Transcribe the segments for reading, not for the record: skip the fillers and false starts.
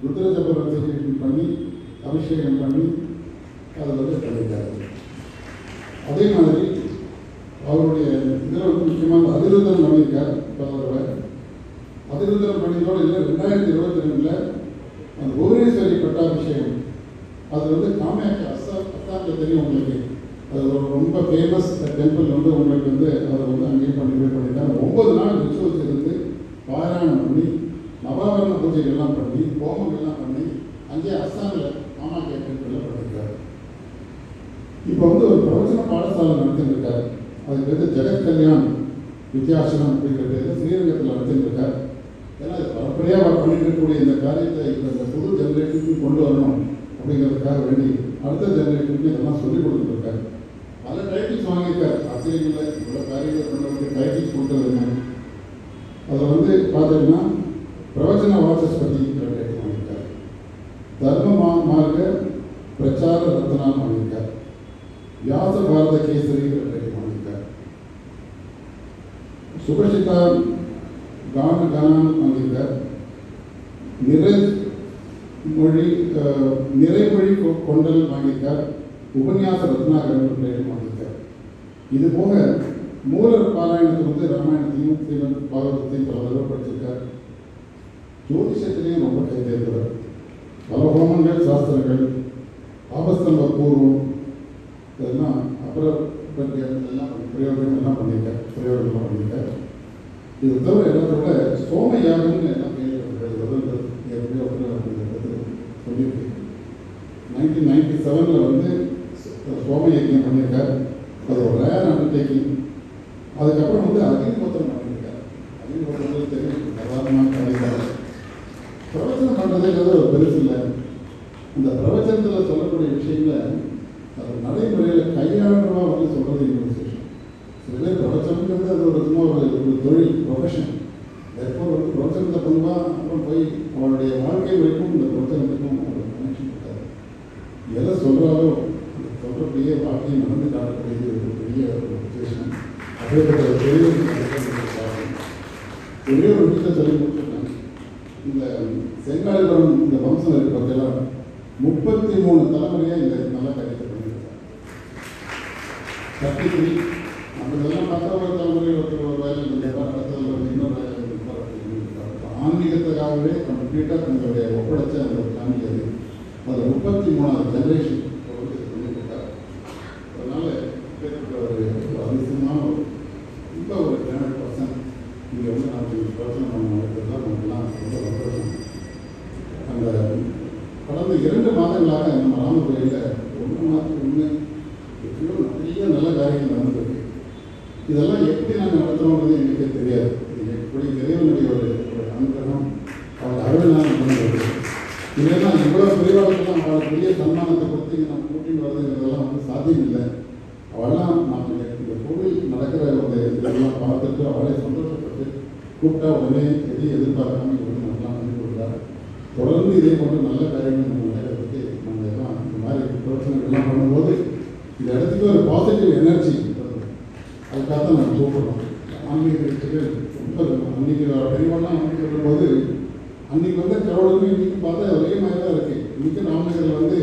ருத்ர சக்கரவர்த்தி பண்ணி அபிஷேகம் பண்ணி அதில் வந்து பண்ணியிருக்காரு. அதே மாதிரி அவருடைய இதில் வந்து முக்கியமாக அதிருத்தம் பண்ணியிருக்கார். பலதடவை அதிருத்தம் பண்ணியதோடு இல்லை, 2022 அந்த புவனேஸ்வரி பட்டாபிஷேகம் அது வந்து காமாட்சி அஸ்ஸாமில் தெரியும் உங்களுக்கு. அது ஒரு ரொம்ப ஃபேமஸ் டெம்பிள் வந்து உங்களுக்கு வந்து அதை வந்து அங்கேயும் பண்ணிட்டாங்க. 9 நாள் ரிச்சுவல்ஸ் இருந்து பாராயணம் பண்ணி நவாவரண பூஜைகள்லாம் பண்ணி ஹோமங்கள்லாம் பண்ணி அங்கேயே அஸ்ஸாமில் காமாட்சி டெம்பிளில் பண்ணியிருக்காரு. இப்போ வந்து ஒரு பிரவச்சன பாடசாலை நடத்திருக்காரு. அதுக்கு வந்து ஜெகத் கல்யாண் வித்யாசனம் அப்படிங்கிற பேரில் ஸ்ரீரங்கத்தில் நடத்திருக்கார். ஏன்னா இது பரம்பரையாக பண்ணிட்டு இருக்கக்கூடிய இந்த காரியத்தை இப்போ இந்த புது ஜெனரேஷனுக்கு கொண்டு வரணும் அப்படிங்கிறதுக்காக வேண்டி அடுத்த ஜெனரேஷனுக்கு இதெல்லாம் சொல்லிக் கொடுத்துருக்காரு. பல டைட்டில்ஸ் வாங்கியிருக்காரு. ஆச்சரியமில்லை, இவ்வளோ காரியங்கள் பண்ணுறதுக்கு டைட்டில்ஸ் கொடுத்ததுங்க. அதில் வந்து பார்த்தீங்கன்னா பிரவச்சன வாசஸ்பதிங்கிற டைட்டில் வாங்கியிருக்காரு. தர்ம மார்க்க பிரச்சார ரத்னான்னு வாங்கியிருக்காரு. வியாச பாரத கேசரிங்கிற டைட்டில் வாங்கியிருக்காரு. சுபஷிதா கானம் வாங்கியிருக்கார். நிறைமொழி கொண்டல் வாங்கியிருக்கார். உபன்யாச ரத்னாகரன் டைட்டில் வாங்கியிருக்கார். இது போக மூலர் பாராயணத்தை வந்து ராமாயணத்தையும் ஸ்ரீமத் பாகவதத்தையும் பல தடவை படிச்சிருக்கார். ஜோதிஷத்திலையும் ரொம்ப கை தேர்ந்தவர். பல ஹோமங்கள் சாஸ்திரங்கள் ஆபஸ்தம்ப பூர்வம் இதெல்லாம் அப்புறம் எல்லாம் பிரயோகங்கள்லாம் பண்ணியிருக்கார். இது தவிர எல்லாத்தோட சோம யாகம்னு எல்லாம் சொல்லியிருக்கு. 1997 வந்து சோம யஜ்யம் பண்ணியிருக்கார். அது ஒரு ரேர் அண்டர்டேக்கிங். அதுக்கப்புறம் வந்து அக்னிஹோத்திரம் பண்ணியிருக்கார். அக்னிஹோத்திரம் தெரியும், சாதாரணமாக பண்ணியிருக்காரு. பிரவச்சனம் பண்ணுறதுங்கிறது ஒரு பெருசு இல்லை. இந்த பிரவச்சனத்தில் சொல்லக்கூடிய விஷயங்களை அது நடைமுறையில் கையாளமாக வந்து சொல்கிறது இன்னொரு விஷயம். சில பேர் பிரவச்சனங்கிறது அது ஒரு சும்மா ஒரு தொழில் ப்ரொஃபஷன். எப்போ வந்து பிரவச்சனத்தை பண்ணுவான், அப்புறம் போய் அவனுடைய வாழ்க்கை வரைக்கும் இந்த பிரவச்சனத்துக்கும் ஒரு கனெக்ஷன் இருக்காது. எதை சொல்கிறாலோ அந்த சொல்கிறபடியே வாழ்க்கையை நடந்து காட்டக்கூடியது ஒரு பெரிய ஒரு சுச்சுவேஷன். அதேபோல பெரிய ஒரு விஷயத்தை சொல்லி முடிச்சிருக்கேன். இந்த செங்காலிபுரம் இந்த வம்சம் இருப்பதெல்லாம் 33 தலைமுறையாக இந்த நல்ல காரியத்தை பண்ணியிருக்காங்க. 33 நம்ம இதெல்லாம் 10வது தலைமுறை ஒரு வேலை இருந்திருப்பார், அடுத்த தலைமுறை இன்னொரு வேலை இருந்திருப்பார். ஆன்மீகத்துக்காகவே கம்ப்ளீட்டாக தங்களுடைய ஒப்படைச்ச அந்த ஒரு ஃபேமிலி அது. அது 33வது ஜெனரேஷன் பண்ணியிருக்காரு. அதனால் ஒரு அதிசயமான ரொம்ப ஒரு கிராண்ட் பர்சன் இங்கே வந்து நான் பிரச்சனை பண்ணலாம் நமக்குலாம் ரொம்ப சந்தோஷம். அந்த கடந்த 2 மாதங்களாக நம்ம ராம கோயிலில் 1 மாதத்துக்கு எப்படியோ நிறைய நல்ல காரியங்கள் நடந்திருக்கு. இதெல்லாம் எப்படி நாங்கள் நடத்துகிறோங்கிறது எங்களுக்கே தெரியாது. இது எப்படி இறைவனுடைய ஒரு அனுகிரகம் அவள் அருள்னால பண்ணுறது. இதெல்லாம் இவ்வளோ பெரியவாளுக்கெல்லாம் அவளுக்கு பெரிய சன்மானத்தை கொடுத்து இங்கே நம்ம கூட்டின்னு வருதுங்கிறதெல்லாம் வந்து சாத்தியம் இல்லை. அவெல்லாம் நம்ம இந்த கோவில் நடக்கிற ஒரு இதெல்லாம் பார்த்துட்டு அவளே சந்தோஷப்பட்டு கூப்பிட்டா உடனே எதையும் எதிர்பார்க்காம இவங்க நல்லா பண்ணி கொடுக்குறாரு. தொடர்ந்து இதே போன்ற நல்ல காரியங்கள் நம்ம நடக்கிறதுக்கு நம்ம எல்லாம் இந்த மாதிரி பிரச்சனைகள்லாம் பண்ணும்போது இந்த இடத்துக்கு ஒரு பாசிட்டிவ் எனர்ஜி வருது. அதுக்காக தான் நம்ம கூப்பிடுறோம். ஆன்மீகத்துக்கு ரொம்ப அன்றைக்கி பெரியவெல்லாம் அன்றைக்கி சொல்லும்போது அன்றைக்கி வந்து கிரௌடுக்கும் இன்றைக்கும் பார்த்தா ஒரே மாதிரி தான் இருக்குது. இன்றைக்கி ராமநகரில் வந்து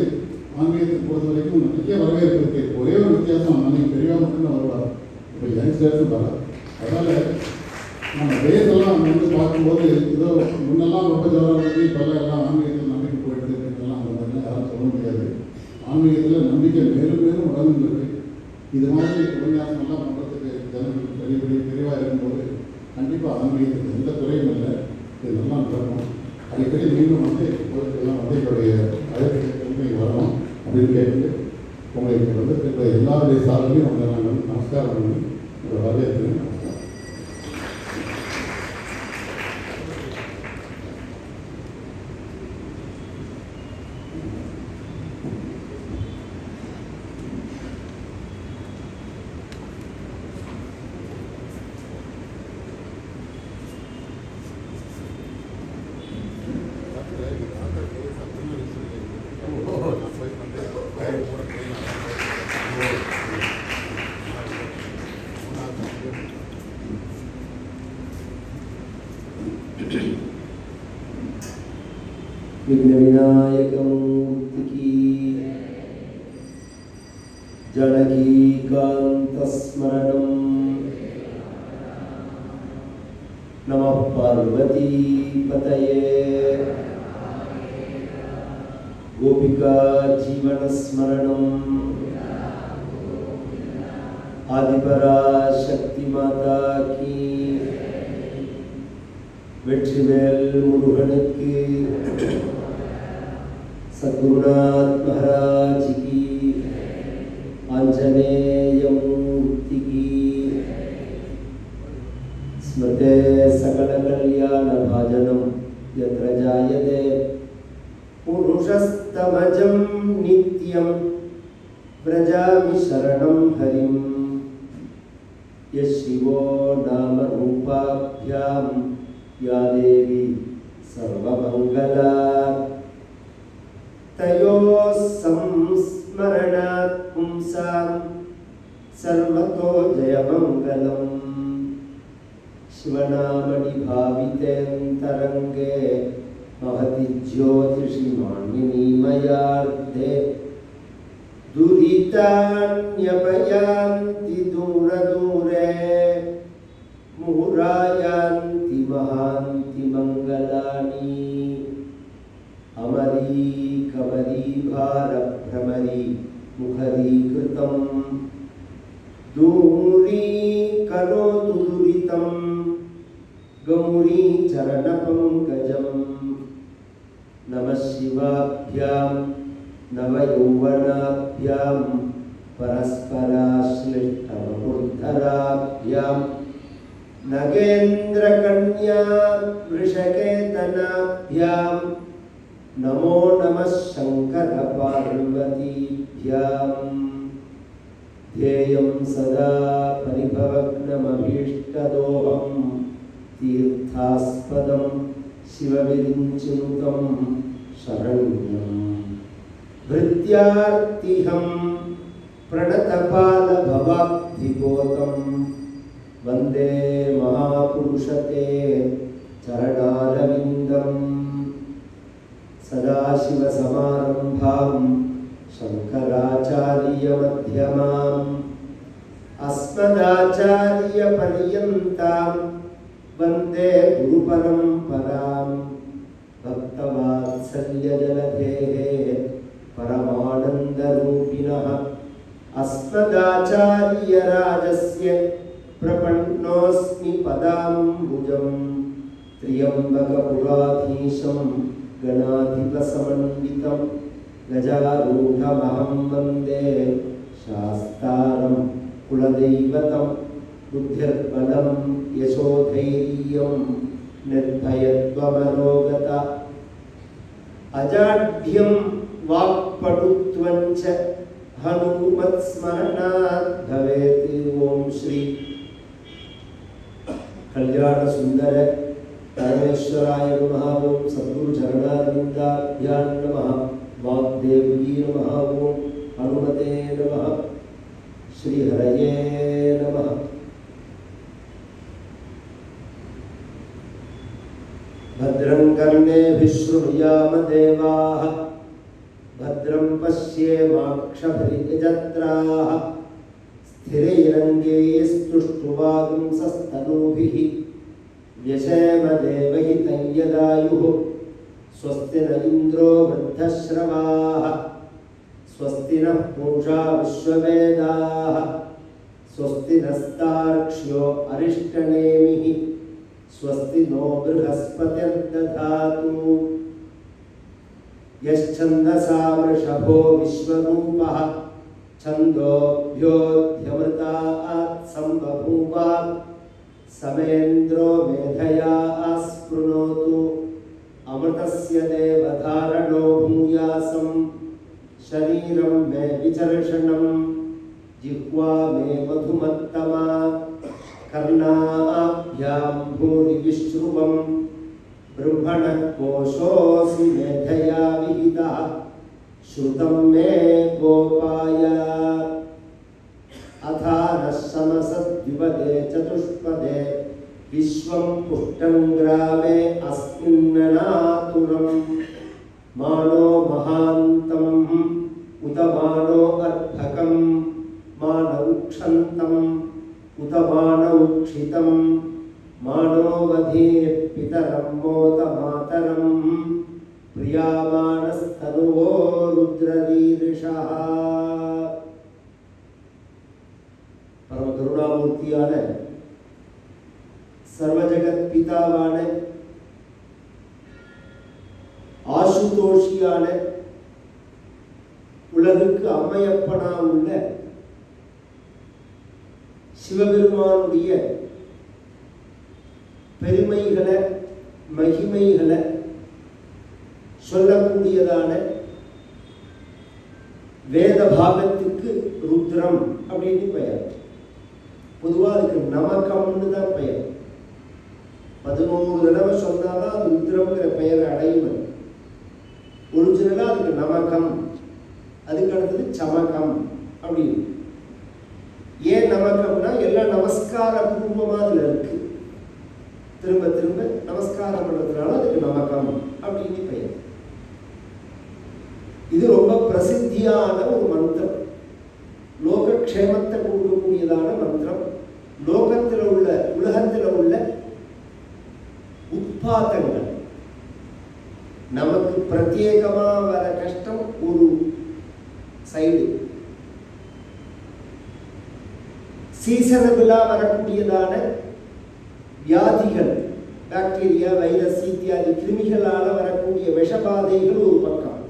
ஆன்மீகத்துக்கு பொறுத்த வரைக்கும் நிறைய வரவேற்பு இருக்குது. ஒரே ஒரு வித்தியாசம், அன்றைக்கி பெரியவா மட்டும்தான் வருவார், இப்போ யங்ஸ்டர்ஸும் வராது. அதனால் நம்ம பேசெல்லாம் அங்கே வந்து பார்க்கும்போது ஏதோ முன்னெல்லாம் ரொம்ப ஜோராக இருக்கு, இப்போல்லாம் எல்லாம் ஆன்மீகத்தில் நம்பிக்கை போயிடுது இதெல்லாம் அந்த மாதிரிலாம் யாரும் சொல்ல முடியாது. ஆன்மீகத்தில் நம்பிக்கை மேலும் மேலும் வளர்ந்துருக்கு. இது மாதிரி உபன்யாசமெல்லாம் பண்ணுறதுக்கு ஜனங்களுக்கு பெரிய பெரியவாக இருக்கும்போது கண்டிப்பாக ஆன்மீகத்துக்கு எந்த குறையும் இல்லை. இது நல்லா நடக்கும். அடிக்கடி மீண்டும் வந்து கோயிலுக்கெல்லாம் வந்து என்னுடைய அழைப்பு வரணும் அப்படின்னு கேட்டு உங்களுக்கு வந்து எல்லாருடைய சார்பிலையும் உங்களை நாங்கள் வந்து நமஸ்காரம் பண்ணி உங்களை வரவேற்கிறேன். நமஸ்காரம். विघ्न विनायक मूर्ति की, जानकीकांत स्मरणं। नमः पार्वती पतये। गोपिका जीवन स्मरणं। आदिपराशक्ति माता की। वेट्रिवेल मुरुगनुक्कु, सद्गुरुनाथ महाराज की, आंजनेय मूर्ति की। स्मृते सकल कल्याण भाजनम यत्र जायते पुरुषस्तमजं नित्यं व्रजामि शरणं हरिं। यशिवो नाम रूपाभ्यां या देवी सर्वमंगला, तयोः संस्मरणात् पुंसां सर्वतो जयमंगलम्। शिवनामनि भावितेऽन्तरङ्गे महति ज्योतिषि मानिनीमयार्थे। दुरितान्यपयान्ति दूरदूरे, मुहुरायान्ति महान्ति मङ्गलानि। अमरी कमरी भारभ्रमरी मुखरीकृतं, दूरीकरोतु दुरितं गौरी चरणपङ्कजं। नमः शिवाभ्यां नवयौवनाभ्यां परस्पराश्लिष्टवपुर्धराभ्यां नगेन्द्रकन्या वृषकेतनाभ्यां नमो नमः शङ्करपार्वतीभ्यां। ध्येयं सदा परिभवग्नमभीष्टदोहं तीर्थास्पदं शिवविरिञ्चिनुतं शरण्यं। भृत्यार्तिहं प्रणतपालभवाब्धिपोतं वन्दे महापुरुषते चरणारविन्दं। सदाशिवसमारम्भां शङ्कराचार्यमध्यमाम् अस्मदाचार्यपर्यन्तां वन्दे गुरुपरम्परां। भक्तवात्सल्यजलधेः परमानन्दरूपिणः अस्मदाचार्यराजस्य प्रपन्नोऽस्मि पदाम्बुजं। त्र्यम्बकपुराधीशं गणाधिपसमन्वितं गजारूढमहं वन्दे शास्तारं कुलदैवतं। बुद्धिर्बलं यशोधैर्यं निर्भयत्वमरोगता। अजाढ्यं वाक्पटुत्वं च हनुमत्स्मरणात् भवेत्। ओम श्री कल्याण सुंदर परमेश्वराय नमः। ओम सद्गुरु चरणारविन्दाभ्यां नमः। वाग्देवी नमः। ओम हनुमते नमः। श्री हरये नमः। भद्रं कर्णेभिः शृणुयाम देवाः, भद्रं पश्येमाक्षभिर्यजत्राः। स्थिरैरङ्गैस्तुष्टुवागुंसस्तनूभिः व्यशेम देवहितं यदायुः। स्वस्ति न इन्द्रो वृद्धश्रवाः, स्वस्ति नः पूषा विश्ववेदाः। स्वस्ति नस्तार्क्ष्यो अरिष्टनेमिः, स्वस्ति नो बृहस्पतिर्दधातु। यश्छन्दसा वृषभो विश्वरूपः, छन्दोभ्योऽध्यमृतात् सम्बभूव। समेन्द्रो मेधया आस्पृणोतु, अमृतस्य देवधारणो भूयासं। शरीरं मे विचर्षणं, जिह्वा मे मधुमत्तमा। कर्णाभ्यां भूरिविश्रुवं, ब्रह्मणः कोशोऽसि मेधया विहितः। श्रुतं मे गोपाय। अथानः समसद्युपदे चतुष्पदे, विश्वं पुष्टं ग्रामे अस्मिन्ननातुरम्। मानो महान्तम् उत मानो अर्भकम् मानौक्षन्तम् उत मानौक्षितम् मानो वधेः पितरं मोत मातरम् प्रियामाणस्तनुवो रुद्ररीरिषः. परम करुणामूर्तिயான सर्वजगत पिताவான ஆசுதோஷியான உலகுக்கு அம்மையப்பனா உள்ள சிவபெருமானுடைய பெருமைகளை மகிமைகளை சொல்லக்கூடியதான வேத பாகத்துக்கு ருத்ரம் அப்படின்னு பெயர். பொதுவாக அதுக்கு நமக்கம்னு தான் பெயர். 11 தடவை சொன்னாதான் அது ருத்ரம்ங்கிற பெயரை அடையும். ஒரிஜினலாக அதுக்கு நமக்கம், அதுக்கு அடுத்தது சமக்கம் அப்படின்னு. ஏன் நமக்கம்னா எல்லாம் நமஸ்கார பூர்வமாக அதில் இருக்கு. திரும்ப திரும்ப நமஸ்காரம் பண்ணுறதுனால அதுக்கு நமக்கம் அப்படின்னு பெயர். இது ரொம்ப பிரசித்தியான ஒரு மந்திரம், லோகக்ஷேமத்தை கொடுக்கக்கூடியதான மந்திரம். லோகத்தில் உள்ள உலகத்தில் உள்ள உட்பாதங்கள், நமக்கு பிரத்யேகமா வர கஷ்டம் ஒரு சைடு, சீசனபிளா வரக்கூடியதான வியாதிகள், பாக்டீரியா வைரஸ் இத்தியாதி கிருமிகளால வரக்கூடிய விஷபாதைகள் ஒரு பக்கம்,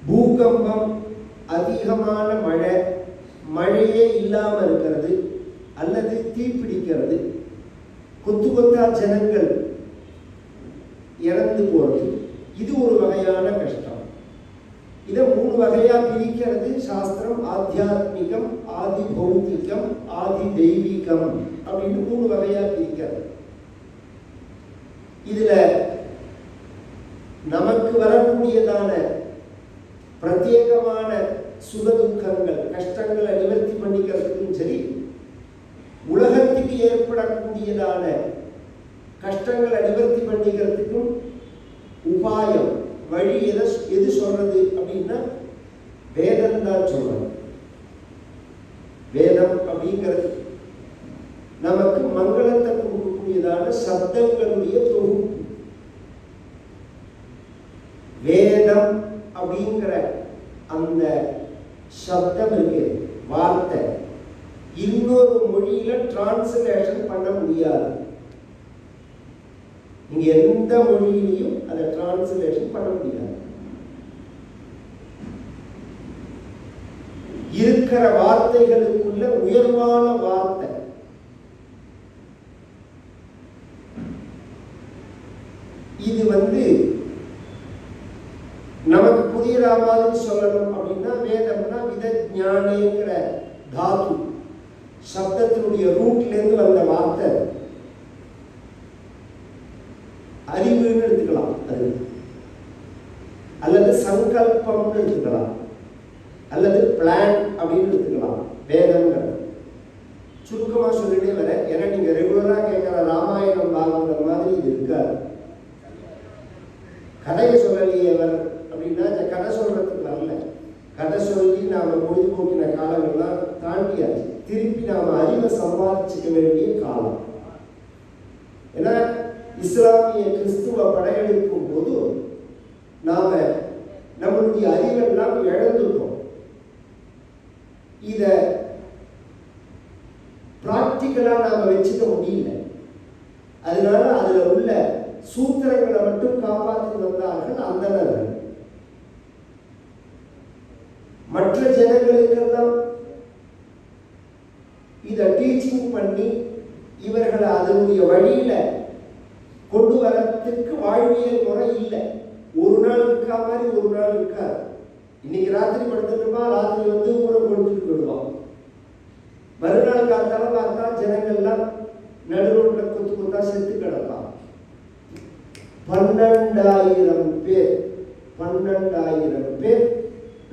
பூகம்பம், அதிகமான மழை, மழையே இல்லாம இருக்கிறது அல்லது தீப்பிடிக்கிறது, கொத்து கொத்தா ஜனங்கள் இறந்து போறது, இது ஒரு வகையான கஷ்டம். இதை 3 வகையா பிரிக்கிறது சாஸ்திரம். ஆத்தியாத்மிகம், ஆதி பௌத்திகம், ஆதி தெய்வீகம் அப்படின்னு 3 வகையா பிரிக்கிறது. இதுல நமக்கு வரக்கூடியதான பிரத்யேகமான சுகதுக்கங்கள், கஷ்டங்களை நிவர்த்தி பண்ணிக்கிறதுக்கும் சரி, உலகத்துக்கு ஏற்படக்கூடியதான கஷ்டங்களை நிவர்த்தி பண்ணிக்கிறதுக்கும் உபாயம், வழி எது சொல்றது அப்படின்னா வேதம் தான் சொல்றது. வேதம் அப்படிங்கிறது நமக்கு மங்களத்தை கொடுக்கக்கூடியதான சப்தங்களுடைய தொகுப்பு. வேதம் அப்படிங்கிற அந்த சப்தம் இருக்கு, வார்த்தை, இன்னொரு மொழியில டிரான்ஸ்லேஷன் பண்ண முடியாது. நீங்க எந்த மொழியிலையும் அதை டிரான்ஸ்லேஷன் பண்ண முடியாது. இருக்கிற வார்த்தைகளுக்குள்ள உயர்வான வார்த்தை இது. நமக்கு புதிய மாதிரி சொல்லணும் அப்படின்னா வேதம்னா விதஞானேங்கிற தாத்து சப்தத்தினுடைய ரூட்ல இருந்து வந்த வார்த்தை. அறிவுன்னு எடுத்துக்கலாம் அது, அல்லது சங்கல்பம்னு எடுத்துக்கலாம், அல்லது பிளான் அப்படின்னு எடுத்துக்கலாம். வேதம்ங்கிறது சுருக்கமாக சொல்லிட்டே வர, ஏன்னா நீங்க ரெகுலரா கேட்கிற ராமாயணம் பாகவதம் மாதிரி இது இருக்காது. கதையை சொல்லலையே வர் அப்படின்னா இந்த கதை சொல்றதுக்கு வரல. கதை சொல்லி நாம பொழுதுபோக்கின காலங்கள்லாம் தாண்டியாச்சு. திருப்பி நாம அறிவை சம்பாதிச்சுக்க வேண்டிய காலம். ஏன்னா இஸ்லாமிய கிறிஸ்துவ படையெடுக்கும் போது நாம நம்மளுடைய அறிவெல்லாம் இழந்துட்டோம். இத பிராக்டிக்கலா நாம வச்சுக்க முடியல. அதனால அதுல உள்ள சூத்திரங்களை மட்டும் காப்பாற்றி வந்தார்கள் அந்தணர்கள். மற்ற ஜனங்களுக்கெல்லாம் இதை டீச்சிங் பண்ணி இவர்களை அதனுடைய வழியில கொண்டு வரத்துக்கு வாழ்வியல் முறை இல்லை. ஒரு நாள் இருக்கா மாதிரி ஒரு நாள் இருக்காது. இன்னைக்கு ராத்திரி படுத்துட்டுமா, ராத்திரி ஊரை கொடுத்துட்டு போயிடுவான். மறுநாள் காலத்தால பார்த்தா ஜனங்கள்லாம் நடுரோட்ல கொத்து கொத்தா செத்து கிடப்பான். 12,000 பேர்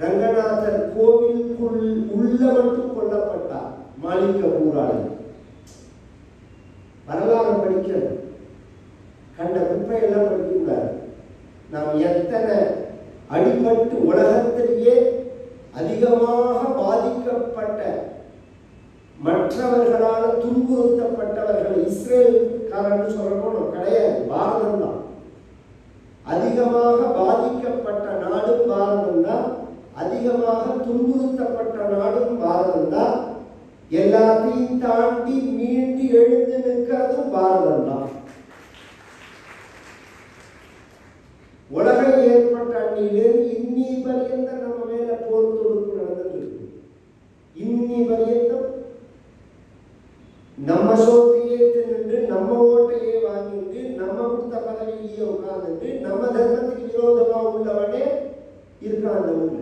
ரங்கநாதர் கோவிலுக்குள் உள்ள மட்டும் கொல்லப்பட்டார். மாலிக ஊராளி வரலாறு படிக்கிறது, கண்ட குப்பையெல்லாம் படிக்கக்கூடாது. நாம் எத்தனை அடிபட்டு உலகத்திலேயே அதிகமாக பாதிக்கப்பட்ட மற்றவர்களால் துன்புறுத்தப்பட்டவர்கள் இஸ்ரேல்காரன்னு சொல்லணும் கிடையாது, பாரதம் தான். அதிகமாக பாதிக்கப்பட்ட நாடும் பாரதம் தான், அதிகமாக துன்புறுத்தப்பட்ட நாடும் பாரதம் தான். எல்லாத்தையும் தாண்டி மீண்டு எழுந்து நிற்கிறதும் பாரதம் தான். உலகம் ஏற்பட்ட அன்னிலிருந்து இன்னி பரியந்தம் நம்ம மேல போர் தொடுப்பு நடந்துட்டு, இன்னி பரியந்தம் நம்ம சோத்தையே தின்னு, நம்ம ஓட்டையே வாங்கிட்டு, நம்ம கொடுத்த பதவியிலேயே உட்கார்ந்துட்டு, நம்ம தர்மத்துக்கு விரோதமா உள்ளவனே இருக்கான் அந்த ஊர்ல.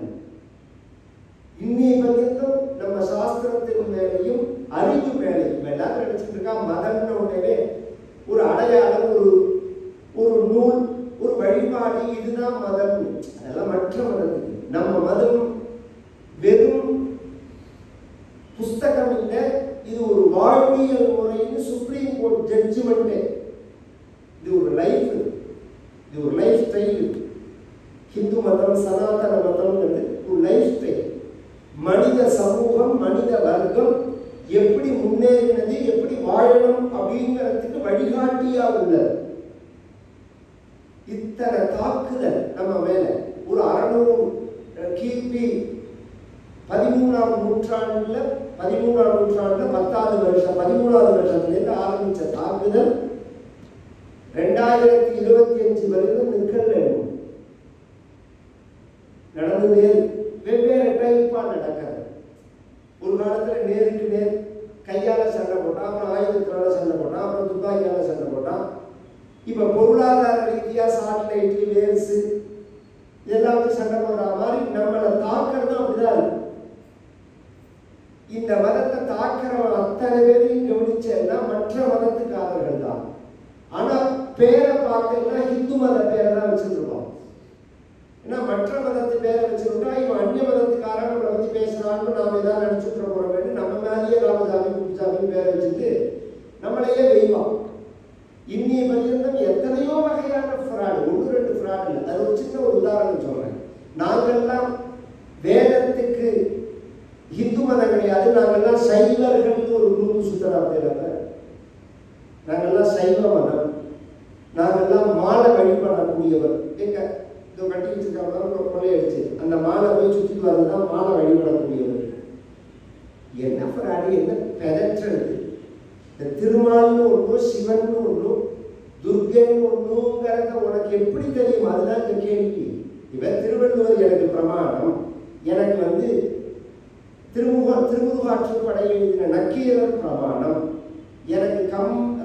இன்னி பரியந்தம் நம்ம சாஸ்திரத்தின் மேலையும் அறிவு மேலையும் எல்லாரும் நினைச்சிட்டு இருக்கா மதம்னு உடனே ஒரு அடையாளம், ஒரு நூல், ஒரு வழிபாடு, இதுதான் மதம். அதெல்லாம் மற்ற மதத்துக்கு. நம்ம மதம் வெறும் புஸ்தகம் இல்லை, இது ஒரு வாழ்வியல் முறைன்னு சுப்ரீம் கோர்ட் ஜட்ஜ்மெண்ட். இது ஒரு லைஃப், இது ஒரு லைஃப் ஸ்டைல். ஹிந்து மதம், சனாதன மதம் ஒரு லைஃப் ஸ்டைல். மனித சமூகம், மனித வர்க்கம் எப்படி முன்னேறினது, எப்படி வாழணும் அப்படிங்கிறதுக்கு வழிகாட்டியா உள்ளது. இத்தனை தாக்குதல் நம்ம மேல ஒரு 600 கிபி 13ஆம் நூற்றாண்டுல 10வது வருஷம் 13வது வருஷத்திலிருந்து ஆரம்பிச்ச தாக்குதல் 2025 வரைக்கும் நிற்கல நடந்தது. வெவ்வேறு டைப்பா நடக்கிறது. ஒரு காலத்துல நேருக்கு நேர் கையால சண்டை போட்டான், அப்புறம் ஆயுதத்தினால சண்டை போட்டான், அப்புறம் துப்பாக்கியால சண்டை போட்டான். இப்ப பொருளாதார ரீதியா சாட்டலைட், வேர்ஸ் இதெல்லாம் வந்து சண்டை போடுற மாதிரி நம்மளை தாக்குறதும் அப்படிதான் இருக்கு. இந்த மதத்தை தாக்குறவன் அத்தனை பேரையும் கவனிச்சேன்னா மற்ற மதத்துக்காரர்கள் தான். ஆனா பேரை பார்த்தா ஹிந்து மத பேரை தான் வச்சிருப்பான். ஏன்னா மற்ற மதத்து பேரை வச்சுருட்டா இவன் அந்நிய மதத்துக்காரன் நம்மளை பத்தி பேசுறான்னு நாம ஏதாவது நினைச்சுட்டு போற வேண்டும். நம்ம மேலேயே ராமசாமி குப்புசாமி பேரை வச்சுட்டு நம்மளையே வெய்வான். இன்னி பரியந்தம் எத்தனையோ வகையான ஃப்ராடு, 1-2 ஃப்ராடு இல்லை. அது ஒரு சின்ன ஒரு உதாரணம் சொல்றேன். நாங்கள்லாம் வேதத்துக்கு ஹிந்து மதம் கிடையாது, நாங்கள்லாம் சைவர்கள் ஒரு குரூப் சுத்தரா பேர. நாங்கள்லாம் சைவ மதம், நாங்கள்லாம் மாலை வழிபடக்கூடியவர். எங்க இதோ கட்டி வச்சிருக்காங்க கொள்ளையடிச்சு அந்த மாலை போய் சுற்றிட்டு வரதுதான் மாலை வழிபடக்கூடியவர். என்ன ஃப்ராடு, என்ன பெதற்றது. இந்த திருமால்னு ஒன்றும், சிவன் ஒன்றும், துர்கன் ஒன்றுங்கிறத உனக்கு எப்படி தெரியும்? அதுதான் இந்த கேள்வி. இவன் திருவள்ளுவர் எனக்கு பிரமாணம், எனக்கு வந்து திருமுருகாற்றுப்படை எழுதின நக்கீரர் பிரமாணம், எனக்கு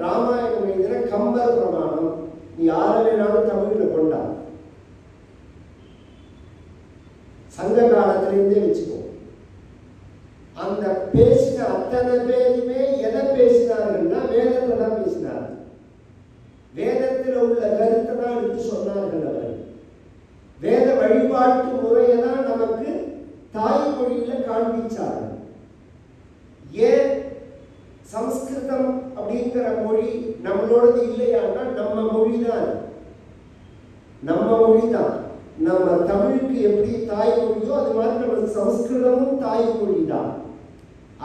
ராமாயணம் எழுதின கம்பர் பிரமாணம். நீ யாரை வேணாலும் தமிழ்ல கொண்டா, சங்க காலத்திலிருந்தே வச்சுக்கோ. அந்த பேசின அத்தனை பேருமே எதை பேசினார்கள்னா வேதத்தை தான் பேசினார்கள். வேதத்தில் உள்ள கருத்தை தான் எடுத்து சொன்னார்கள். அவர் வேத வழிபாட்டு முறையை தான் நமக்கு தாய்மொழியில காண்பிச்சார்கள். ஏன் சம்ஸ்கிருதம் அப்படிங்கிற மொழி நம்மளோடது இல்லையான்னா நம்ம மொழி தான், நம்ம மொழி தான். நம்ம தமிழுக்கு எப்படி தாய்மொழியோ அது மாதிரி நமக்கு சம்ஸ்கிருதமும் தாய்மொழி தான்.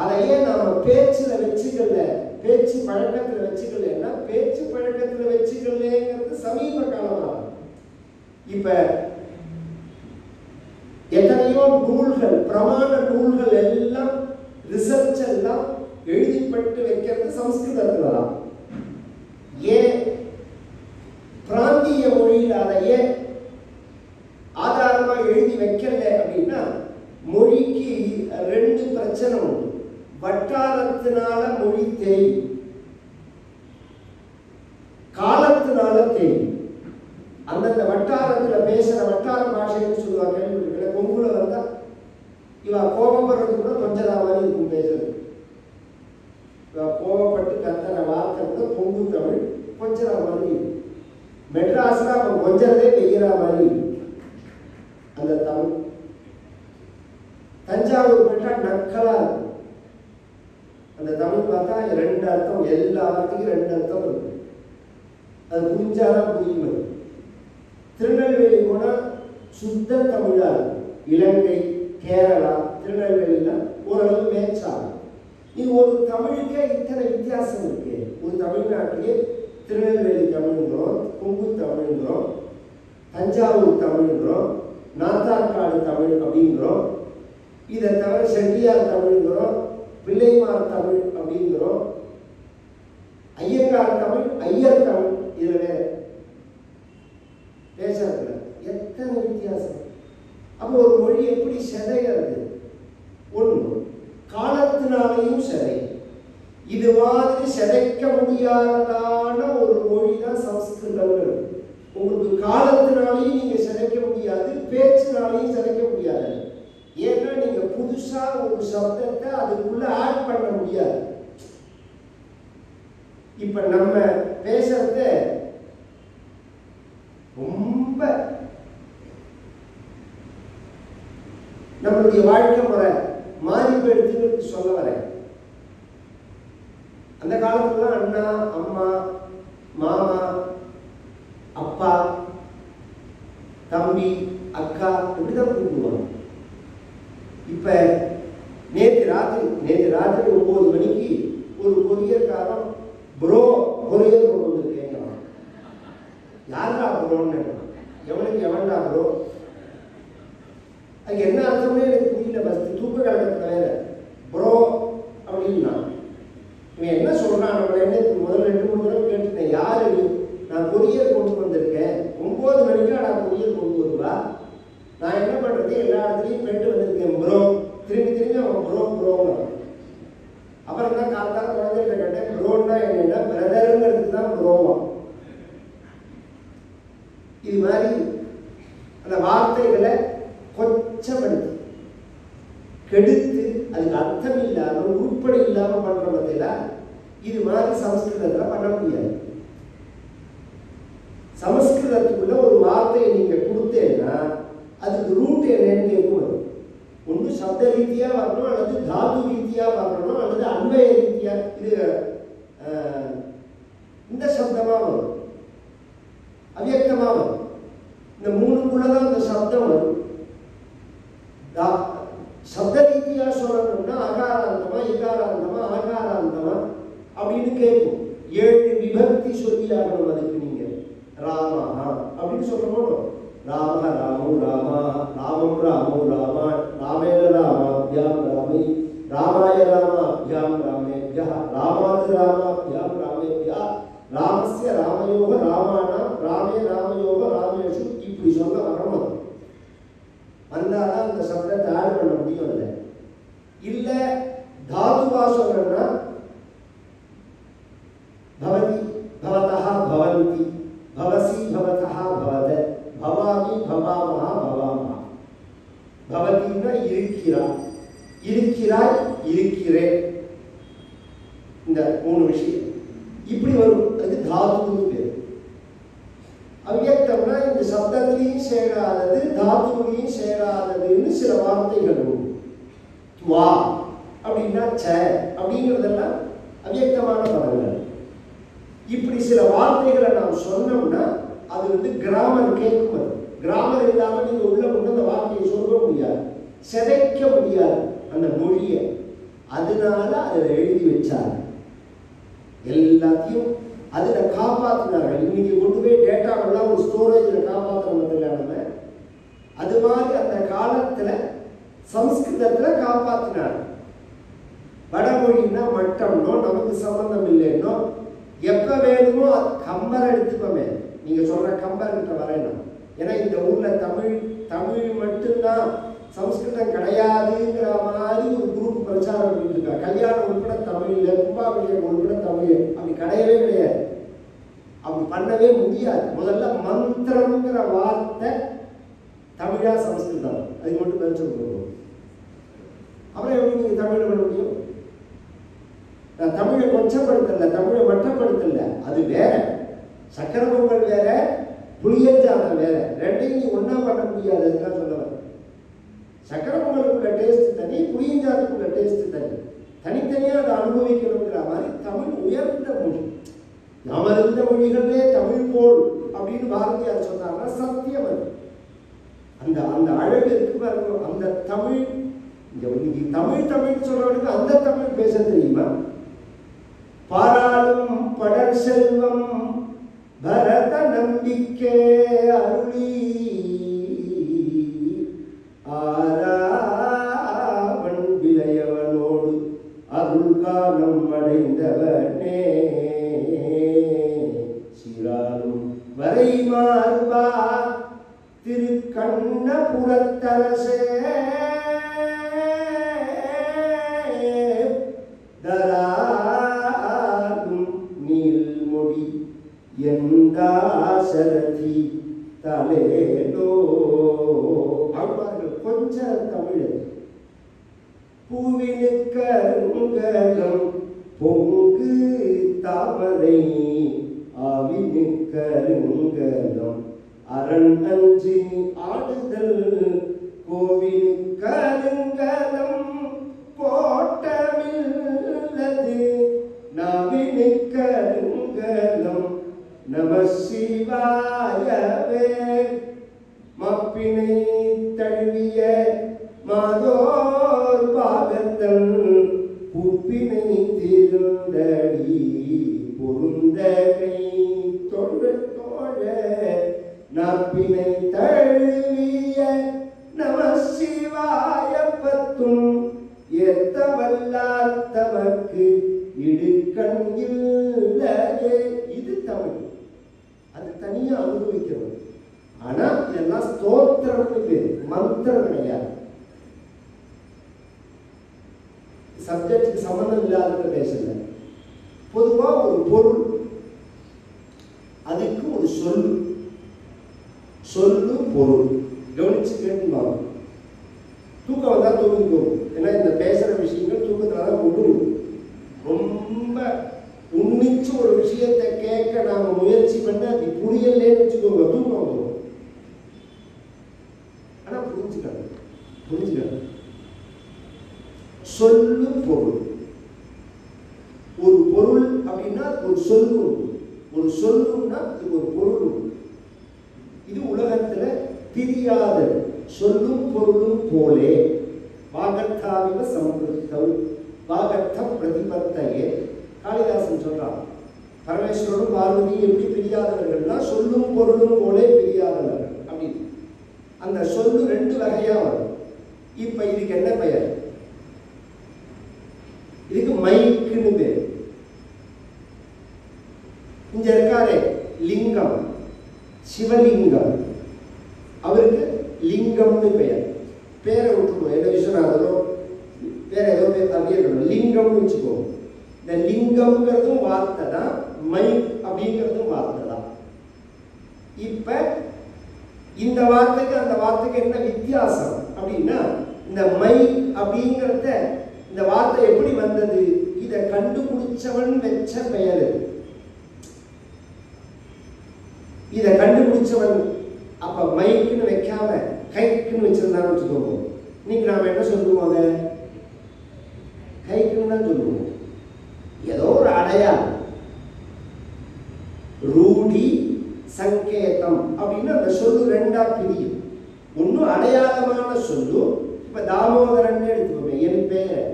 அதையே நாம பேச்சுல வச்சுக்கல, பேச்சு பழக்கத்துல வச்சுக்கலன்னா, பேச்சு பழக்கத்துல வச்சுக்கலங்கிறது சமீப காலமா. இப்ப எத்தனையோ நூல்கள், பிரமாண நூல்கள் எல்லாம் ரிசர்ச் எல்லாம் எழுதிப்பட்டு வைக்கிறது சம்ஸ்கிருதத்துல தான். ஏன் பிராந்திய மொழியில் அதை ஏன் ஆதாரமா எழுதி வைக்கல அப்படின்னா, மொழிக்கு 2 பிரச்சனை உண்டு. வட்டாரத்தினால மொழி தேயும், காலத்தினால தேயும். அந்தந்த வட்டாரத்துல பேசுற வட்டார பாஷைன்னு சொல்லுவாங்க. கொங்குல வந்தா இவ கோபப்படுறது கூட கொஞ்சம் மாதிரி இருக்கும் பேசுறது. கோபப்பட்டு கத்தன வார்த்தை கூட கொங்கு தமிழ் கொஞ்சம் மாதிரி இருக்கும். மெட்ராஸ்ல அவன் கொஞ்சதே வெய்யற மாதிரி அந்த தமிழ். தஞ்சாவூர் பெற்றா நக்கலா இருக்கும் அந்த தமிழ். பார்த்தா 2 அர்த்தம், எல்லா வார்த்தைக்கும் 2 அர்த்தம் இருக்கு. அது புரிஞ்சாதான் புரியும். திருநெல்வேலி போனால் சுத்த தமிழா இருக்கும். இலங்கை, கேரளா, திருநெல்வேலியில் ஓரளவு மேட்ச் ஆகும். இது ஒரு தமிழுக்கே இத்தனை வித்தியாசம் இருக்கு. ஒரு தமிழ்நாட்டிலே திருநெல்வேலி தமிழ்ங்கிறோம், கொங்கு தமிழ்ங்கிறோம், தஞ்சாவூர் தமிழ்ங்கிறோம், நாத்தார்காடு தமிழ் அப்படிங்கிறோம். இதை தவிர செட்டியார் தமிழ்ங்கிறோம், பிள்ளைமார் தமிழ் அப்படிங்கிறோம், ஐயங்கார் தமிழ், ஐயர் தமிழ். இதில் வேற பேசுறதுல எத்தனை வித்தியாசம். அப்போ ஒரு மொழி எப்படி சிதைகிறது? ஒன்று காலத்தினாலேயும் சிதை. இது மாதிரி சிதைக்க முடியாததான ஒரு மொழி தான் சமஸ்கிருதங்கள். உங்களுக்கு காலத்தினாலேயும் நீங்க சிதைக்க முடியாது, பேச்சினாலையும் சிதைக்க முடியாது. ஏன்னா நீங்க புதுசா ஒரு சப்தத்தை அதுக்குள்ள ஆட் பண்ண முடியாது. இப்ப நம்ம பேசுறத ரொம்ப நம்மளுடைய வாழ்க்கை முறை மாறி போயிடுதுன்னு சொல்ல வரேன். அந்த காலத்துல அண்ணா, அம்மா, மாமா, அப்பா, தம்பி, அக்கா இப்படிதான் கூப்பிடுவாங்க. இப்ப நேற்று ராத்திரி 9 மணிக்கு ஒரு கொரியர்காரன் ப்ரோ கொரியர் கொண்டு வந்துருக்கேங்க. யாரா ப்ரோன்னு எவனுக்கு எவன்டா ப்ரோ? அது என்ன அர்த்தமே எனக்கு புரியல. ஃபஸ்ட்டு தூக்க கலக்கத்தில் வேற ப்ரோ அப்படின்னா இவன் என்ன சொல்கிறான்? நம்மளை என்ன முதல்ல 2-3 தடவை கேட்டுட்டேன். யார் நீ? நான் கொரியர் கொண்டு வந்திருக்கேன். 9 மணிக்கு நான் கொரியர் கொண்டு வருவா. நான் என்ன பண்ணுறது? எல்லா இடத்துலையும் போயிட்டு வந்திருக்கேன் ப்ரோ. திரும்பி அவன் ப்ரோங்க. அப்புறம் தான் காலத்தால் குழந்தைகிட்ட கேட்டேன், ப்ரோன்னா என்னென்னா பிரதருங்கிறதுக்கு தான் ப்ரோவா. இது மாதிரி அந்த வார்த்தைகளை கொச்சப்படுத்தி கெடுத்து அதுக்கு அர்த்தம் இல்லாம உருப்படி இல்லாம பண்ற பத்தில இது மாதிரி சமஸ்கிருதத்துல பண்ண முடியாது. சமஸ்கிருதத்துக்குள்ள ஒரு வார்த்தையை நீங்க கொடுத்தேன்னா அதுக்கு ரூட் என்னன்னு கேட்கும். ஒன்று சப்த ரீதியா வரணும், அல்லது தாது ரீதியா வரணும், அல்லது அன்வய ரீதியா. இது இந்த சப்தமா வரும், அவ்யக்தமா வரும். இந்த 3க்குள்ளதான் அந்த சப்தம் வரும். சப்த ரீதியா சொல்லணும்னா அகாராந்தமா, இகாராந்தமா, ஆகாராந்தமா அப்படின்னு கேட்கும். 7 விபக்தி சொல்லி ஆகணும். அதுக்கு நீங்க ராமா அப்படின்னு சொல்லணும். ராம ராமோ ராமா, ராமம் ராமோ ராமா, ராமேண ராமாபியாம் ராமே, ராமாய ராமாபியாம் ராமேபியா, ராமாது ராமாபியாம் ராமேபியா, ராமஸ்ய ராமயோக ராமாணாம், ராமே ராமயோக ராமேஷு. இப்படி சொல்ல வரணும். வந்தாதான் அந்த சப்தத்தை ஆட் பண்ண முடியும். இல்லை தாதுவா சொல்லணும்னா பவதி, பவதா, பவந்தி, பவசி, பவதா, பவத, பவாமி, பவாமஹா, பவாமஹா. பவதினா இருக்கிறாய், இருக்கிறாய், இருக்கிறேன். இந்த 3 விஷயம் இப்படி வரும். அது தாதுன்னு பேர். அவ்யக்தம்னா இந்த சப்தத்திலையும் சேராதது, தாத்துலையும் சேராததுன்னு சில வார்த்தைகள் உண்டு. துவா அப்படின்னா ச அப்படிங்கிறதெல்லாம் அவ்யக்தமான பதங்கள். இப்படி சில வார்த்தைகளை நாம் சொன்னோம்னா அது கிராமர் கேட்கும். அது கிராமர் இல்லாமல் நீங்க உள்ள கொண்டு அந்த வார்த்தையை சொல்ல முடியாது, சிதைக்க முடியாது அந்த மொழியை. அதனால அதில் எழுதி வச்சாங்க. எல்லாத்தையும் அதில் காப்பாற்றினார்கள். இன்னைக்கு கொண்டு போய் டேட்டாவெல்லாம் ஒரு ஸ்டோரேஜில் காப்பாற்றணும். அது மாதிரி அந்த காலத்தில் சம்ஸ்கிருதத்தில் காப்பாற்றினார். வடமொழின்னா மட்டம்னோ நமக்கு சம்பந்தம் இல்லைன்னோ எப்போ வேணுமோ கம்பரை எடுத்துப்போமே. நீங்கள் சொல்கிற கம்பர்கிட்ட வரேன்னா, ஏன்னா இந்த ஊரில் தமிழ் மட்டும்தான் சம்ஸ்கிருதம் கிடையாதுங்கிற மாதிரி ஒரு குரூப் பிரச்சாரம் பண்ணிட்டு இருக்கா. கல்யாணம் உட்பட தமிழ்ல, கும்பாபிஷேகம் உட்பட தமிழ். அப்படி கிடையவே கிடையாது. அப்படி பண்ணவே முடியாது. முதல்ல மந்திரம்ங்கிற வார்த்தை தமிழா சமஸ்கிருதம், அதுக்கு மட்டும் பதில் சொல்லுவோம். அப்புறம் எப்படி நீங்க தமிழ் பண்ண முடியும்? நான் தமிழை கொச்சப்படுத்தல, தமிழை மட்டப்படுத்தல. அது வேற. சக்கரை பொங்கல் வேற, புளியஞ்சாதம் வேற. ரெண்டையும் நீ ஒன்னா பண்ண முடியாது. அதுதான் சொல்ல வர. சக்கரை பொங்கலுக்குள்ள டேஸ்ட் தனி, புளியஞ்சாதத்துக்குள்ள டேஸ்ட் தனி. தனித்தனியாக அதை அனுபவிக்கணுங்கிற மாதிரி தமிழ் உயர்ந்த மொழி. நாம் இருந்த மொழிகளே தமிழ் போல் அப்படின்னு பாரதியார் சொன்னாங்கன்னா சத்தியம். அது அந்த அந்த அழகு இருக்கு பாருங்க. அந்த தமிழ் இன்னைக்கு தமிழ் தமிழ் சொல்றவனுக்கு அந்த தமிழ் பேச தெரியுமா? பாராளும் படர் செல்வம் பரத நம்பிக்கை அருளி ஆராவன் விளையவனோடு அருள் காலம் அடைந்தவனே சீராலும் வரை மாறுவா திருக்கண்ணபுரத்தரசே தராலும் நீள்மொழி எந்தாசரதி தலையோ ஆழ்வார்கள் கொஞ்சம் தமிழ். பூவினுக்கருங்கலம் பொங்கு தாமரை ஆவினுக்கருங்கலம் அரண் அஞ்சி ஆடுதல் கோவினுக்கருங்கலம் கோட்டமில்லது நவினுக்கருங்கலம் நம சிவாயவே மப்பினை தழுவிய மாதோர் பாகத்தன் உப்பினை திருந்தடி பொருந்தகை தொழ தோழ நப்பினை தழுவிய நம சிவாய பத்தும் எத்தவல்லார் தமக்கு இடுக்கண் இல்லையே. இது தமிழ். அது தனியா அனுபவிக்கணும். ஆனா இதெல்லாம் ஸ்தோத்திரம்னு பேரு, மந்திரம் கிடையாது. சப்ஜெக்டுக்கு சம்பந்தம் இல்லாத பேசல. பொதுவா ஒரு பொருள், அதுக்கு ஒரு சொல்லு, சொல்லு பொருள் கவனிச்சு கேட்டுவாங்க. தூக்கம் வந்தா தூங்கி போகும். ஏன்னா இந்த பேசுற விஷயங்கள் தூக்கத்துலதான் கொண்டு ரொம்ப உன்னிச்சு ஒரு விஷயத்தை கேட்க நாம முயற்சி பண்ண அது புரியலேன்னு வச்சுக்கோங்க, தூக்கம் வந்துடும். ஆனா புரிஞ்சுக்கணும். சொல்லு பொருள். ஒரு பொருள் அப்படின்னா ஒரு சொல்லு, ஒரு சொல்லுன்னா இது ஒரு பொருள். இது உலகத்துல பிரியாத சொல்லும் பொருளும் போலே வாகர்த்தாவிவ சம்பிருத்தம் வாகர்த்தம் பிரதிபத்தையே. காளிதாசன் சொல்றான், பரமேஸ்வரனும் பார்வதியும் எப்படி பிரியாதவர்கள்னா சொல்லும் பொருளும் போலே பிரியாதவர்கள் அப்படின்னு. அந்த சொல்லு ரெண்டு வகையா வரும். இப்ப இதுக்கு என்ன பெயர்? இதுக்கு மைக்குன்னு பேர். இங்க இருக்காரே லிங்கம், சிவலிங்கம், அவருக்கு லிங்கம்னு பெயர். பேரை விட்டுருவோம், என்ன விஸ்வநாதரோ வேற ஏதோ பேர் அப்படியே இருக்கணும், லிங்கம்னு வச்சுக்கோங்க. இந்த லிங்கம்ங்கிறதும் வார்த்தை தான், மைக் அப்படிங்கிறதும் வார்த்தை தான். இப்ப இந்த வார்த்தைக்கு அந்த வார்த்தைக்கு என்ன வித்தியாசம் அப்படின்னா, இந்த மைக் அப்படிங்கிறத இந்த வார்த்தை எப்படி வந்தது? இதை கண்டுபிடிச்சவன் வச்ச பெயர். இதை கண்டுபிடிச்சவன் அப்ப மைக்குன்னு வைக்காம கைக்குன்னு வச்சிருந்தான்னு வச்சுக்கோங்க. இன்னைக்கு நாம என்ன சொல்லுவோம்? அதை கைக்குன்னு தான் சொல்லுவோம். ஏதோ ஒரு அடையாளம், ரூடி சங்கேதம் அப்படின்னு அந்த சொல்லு ரெண்டா பிரியும். ஒன்னும் அடையாளமான சொல்லு. இப்ப தாமோதரன் எடுத்துக்கோங்க, என் பெயர்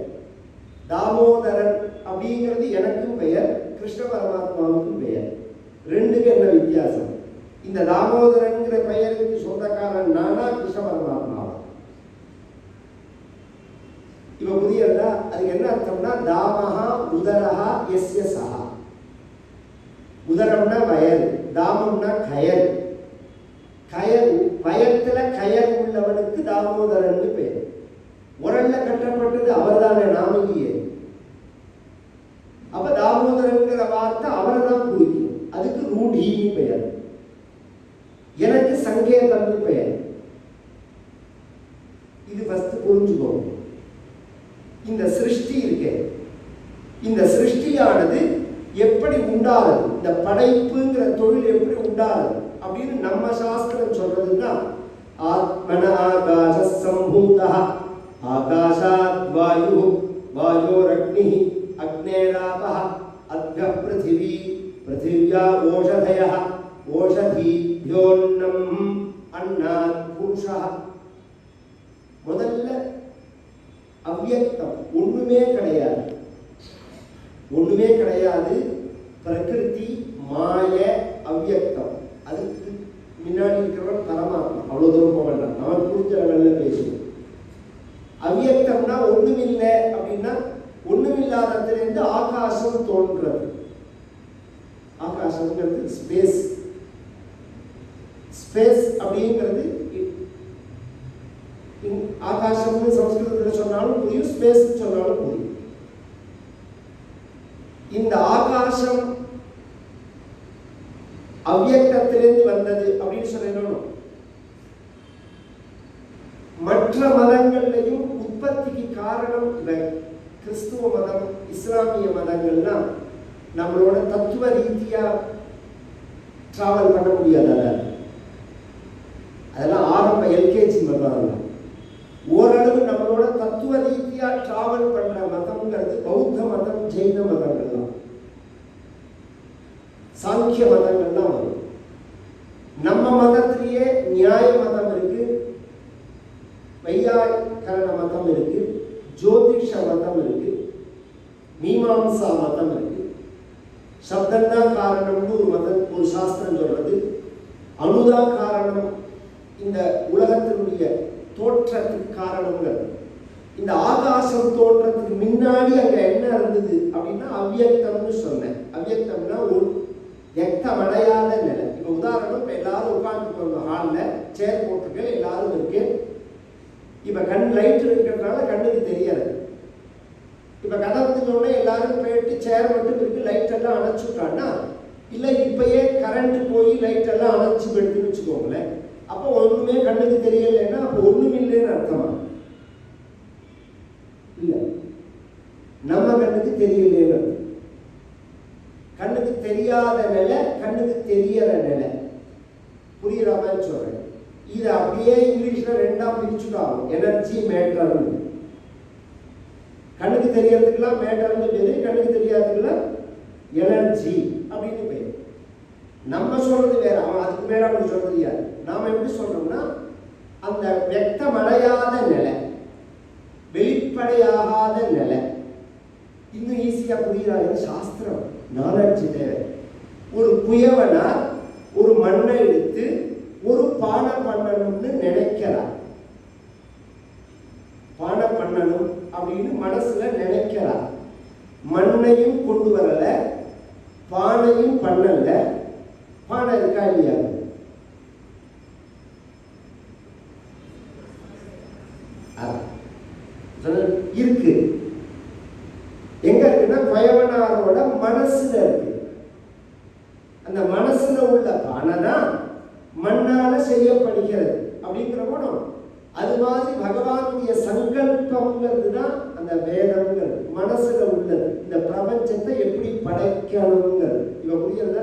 தாமோதரன் அப்படிங்கிறது எனக்கும் பெயர், கிருஷ்ண பரமாத்மாவுக்கும் பெயர். ரெண்டுக்கு என்ன வித்தியாசம்? இந்த தாமோதரன்கிற பெயருக்கு சொந்தக்காரன் நானா, கிருஷ்ண பரமாத்மாவா? இப்ப புரியல. அதுக்கு என்ன அர்த்தம்னா, தாமஹா உதரஹா எஸ்ய சஹா. உதரம்னா வயல், தாமம்னா கயல். கயல் வயத்துல கயல் உள்ளவனுக்கு தாமோதரன் பெயர். உரல்ல கட்டப்பட்டது அவர் தானே, நாம இல்லையே. அப்ப தாமோதரன்கிற வார்த்தை அவரை தான் குறிக்கும். அதுக்கு ரூடின்னு பெயர். எனக்கு சங்கேதம்னு பெயர். இது ஃபர்ஸ்ட் புரிஞ்சுக்கோங்க. இந்த சிருஷ்டி இருக்கே, இந்த சிருஷ்டியானது எப்படி உண்டானது, இந்த படைப்புங்கிற தொழில் எப்படி உண்டானது அப்படின்னு நம்ம சாஸ்திரம் சொல்றதுன்னா, ஆத்மன ஆகாச சம்பூதா ஆகாசாத் வாயு வாயோரக்னி அக்னேராபஹ அத்ய பிருத்திவி பிருத்திவ்யா ஓஷதயः ஓஷதீத்யோன்னம் அண்ணான் புருஷா. முதல்ல அவ்யக்தம், ஒண்ணுமே கிடையாது, ஒண்ணுமே கிடையாது. பிரகிருதி, மாய, அவ்யக்தம். அதுக்கு முன்னாடி இருக்கிறவன் பரமாத்மா. அவ்வளவு தூரம் போக வேண்டாம், அவன் புரிஞ்ச லெவல்ல பேசுவோம். அவ்யக்தம்னா ஒண்ணுமில்லை அப்படின்னா ஒண்ணுமில்லாததிலிருந்து ஆகாசம் தோன்றது. ஆகாசம்ங்கிறது ஸ்பேஸ். ஸ்பேஸ் அப்படிங்கிறது ஆகாசம்னு சமஸ்கிருதத்தில் சொன்னாலும் புரியும், ஸ்பேஸ் சொன்னாலும் புரியும். இந்த ஆகாசம் அவ்யக்தத்திலிருந்து வந்தது அப்படின்னு சொல்லணும். மற்ற மதங்கள்லையும் உற்பத்திக்கு காரணம் கிறிஸ்துவ மதம், இஸ்லாமிய மதங்கள்லாம் நம்மளோட தத்துவ ரீதியா டிராவல் பண்ண முடியாது. அதெல்லாம் ஆரம்ப எல்கேஜி மதம். ஓரளவு நம்மளோட தத்துவ ரீதியா டிராவல் பண்ற மதம்ங்கிறது பௌத்த மதம், ஜெயின மதங்கள்லாம், சாங்கிய மதங்கள்லாம் வரும். நம்ம மதத்திலேயே நியாய மதம் இருக்கு, வையாகரண மதம் இருக்கு, ஜோதிஷ மதம் இருக்கு, மீமாம்சா மதம் இருக்கு. சப்தம்தான் காரணம்னு ஒரு மதம், ஒரு சாஸ்திரம் சொல்றது. அணுதான் காரணம், இந்த உலகத்தினுடைய தோற்றத்துக்கு காரணம்ங்கிறது. இந்த ஆகாசம் தோற்றத்துக்கு முன்னாடி அங்க என்ன இருந்தது அப்படின்னா அவ்யக்தம்னு சொன்னேன். அவ்யக்தம்னா ஒரு வியக்தமடையாத நிலை. இப்ப உதாரணம், இப்ப எல்லாரும் உட்கார்ந்துட்டு ஹால்ல சேர் போட்டுருக்கு, எல்லாரும் இருக்கு. இப்ப கண் லைட் இருக்கிறதுனால கண்ணுக்கு தெரியாது. இப்ப கதவுக்கு சொன்னா எல்லாரும் போயிட்டு சேர் மட்டும் இருக்கு, லைட் எல்லாம் அணைச்சுட்டான்னா, இல்ல இப்பயே கரண்ட் போய் லைட் எல்லாம் அணைச்சு போயிடுதுன்னு வச்சுக்கோங்களேன். அப்போ ஒண்ணுமே கண்ணுக்கு தெரியலைன்னா அப்போ ஒண்ணும் இல்லைன்னு அர்த்தமா? இல்ல, நம்ம கண்ணுக்கு தெரியல. கண்ணுக்கு தெரியாத நிலை, கண்ணுக்கு தெரியற நிலை. புரியுற மாதிரி சொல்றேன். இது அப்படியே இங்கிலீஷ்ல ரெண்டா பிரிச்சுட்டாங்க, எனர்ஜி, மேட்டர். கண்ணுக்கு தெரியறதுக்குலாம் மேட்டர்னு பேரு, கண்ணுக்கு தெரியாததுக்குலாம் எனர்ஜி அப்படின்னு பேரு. நம்ம சொல்றது வேற, அவன் அதுக்கு மேல அப்படி சொல்றது யாரு? நாம எப்படி சொல்றோம்னா அந்த வெக்தமடையாத நிலை, வெளிப்படையாகாத நிலை. இன்னும் ஈஸியா புரியுறாங்க. சாஸ்திரம் நாலெட்ஜ் தேவை. ஒரு குயவனார் ஒரு மண்ணை எடுத்து ஒரு பானை பண்ணணும்னு நினைக்கிறார். பானை பண்ணணும் அப்படின்னு மனசுல நினைக்கிறார். மண்ணையும் கொண்டு வரல, பானையும் பண்ணல. பானை இருக்கா இல்லையா? இருக்கு. எங்க இருக்குன்னா குயவனாரோட மனசுல இருக்கு. அந்த மனசுல உள்ள பானை தான் மண்ணால செய்யப்படுகிறது அப்படிங்கிற குணம். அது மாதிரி பகவானுடைய சங்கல்பம்ங்கிறது தான் அந்த வேதம்ங்கிறது, மனசுல உள்ளது. இந்த பிரபஞ்சத்தை எப்படி படைக்கணுங்கிறது இவ புரியல.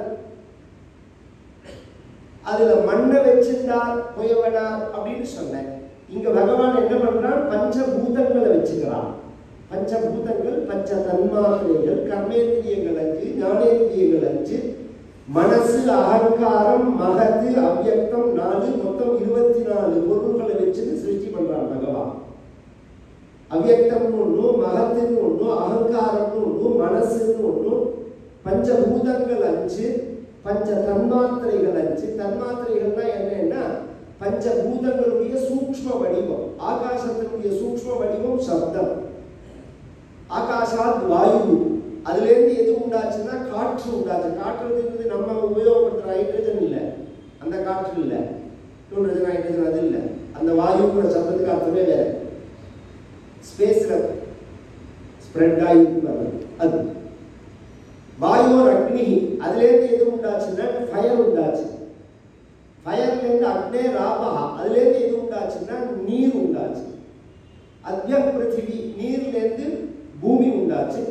அதுல மண்ணை வச்சிருந்தார் குயவனார் அப்படின்னு சொன்னேன். இங்க பகவான் என்ன பண்றான்? பஞ்சபூதங்களை வச்சுக்கிறான். பஞ்சபூதங்கள், பஞ்ச தன்மாத்திரைகள், கர்மேந்திரியங்கள் 5, ஞானேந்திரியங்கள் 5, மனசு, அகங்காரம், மகத்து, அவ்யக்தம் 4, மொத்தம் 24 பொருள்களை வச்சுட்டு சிருஷ்டி பண்றான் பகவான். அவ்யக்தம்னு ஒண்ணு, மகத்துன்னு ஒண்ணு, அகங்காரம்னு ஒண்ணு, மனசுன்னு ஒண்ணு, பஞ்சபூதங்கள் 5, பஞ்ச தன்மாத்திரைகள் 5. தன்மாத்திரைகள்னா என்னன்னா பஞ்சபூதங்களுடைய சூக்ஷ்ம வடிவம். ஆகாசத்தினுடைய சூக்ஷ்ம வடிவம் சப்தம். ஆகாஷாத் வாயு, அதுல இருந்து எது உண்டாச்சுன்னா காற்று உண்டாச்சு. காற்றுங்கிறது நம்ம உபயோகப்படுத்துற ஹைட்ரஜன் இல்லை, அந்த காற்று இல்லை. ஹைட்ரஜன் ஹைட்ரஜன் அது இல்லை. அந்த வாயுங்கிற சப்தத்துக்கு அர்த்தமே வேற. ஸ்பேஸ்ல ஸ்ப்ரெட் ஆகிட்டு அது வாயுவோர் அக்னி, அதுல இருந்து எது உண்டாச்சுன்னா ஃபயர் உண்டாச்சு. ஃபயர்ல இருந்து அக்னே ராபகா, அதுல இருந்து எது உண்டாச்சுன்னா நீர் உண்டாச்சு. அத்ய பிருத்திவி, நீர்ல இருந்து பூமி உண்டாச்சு.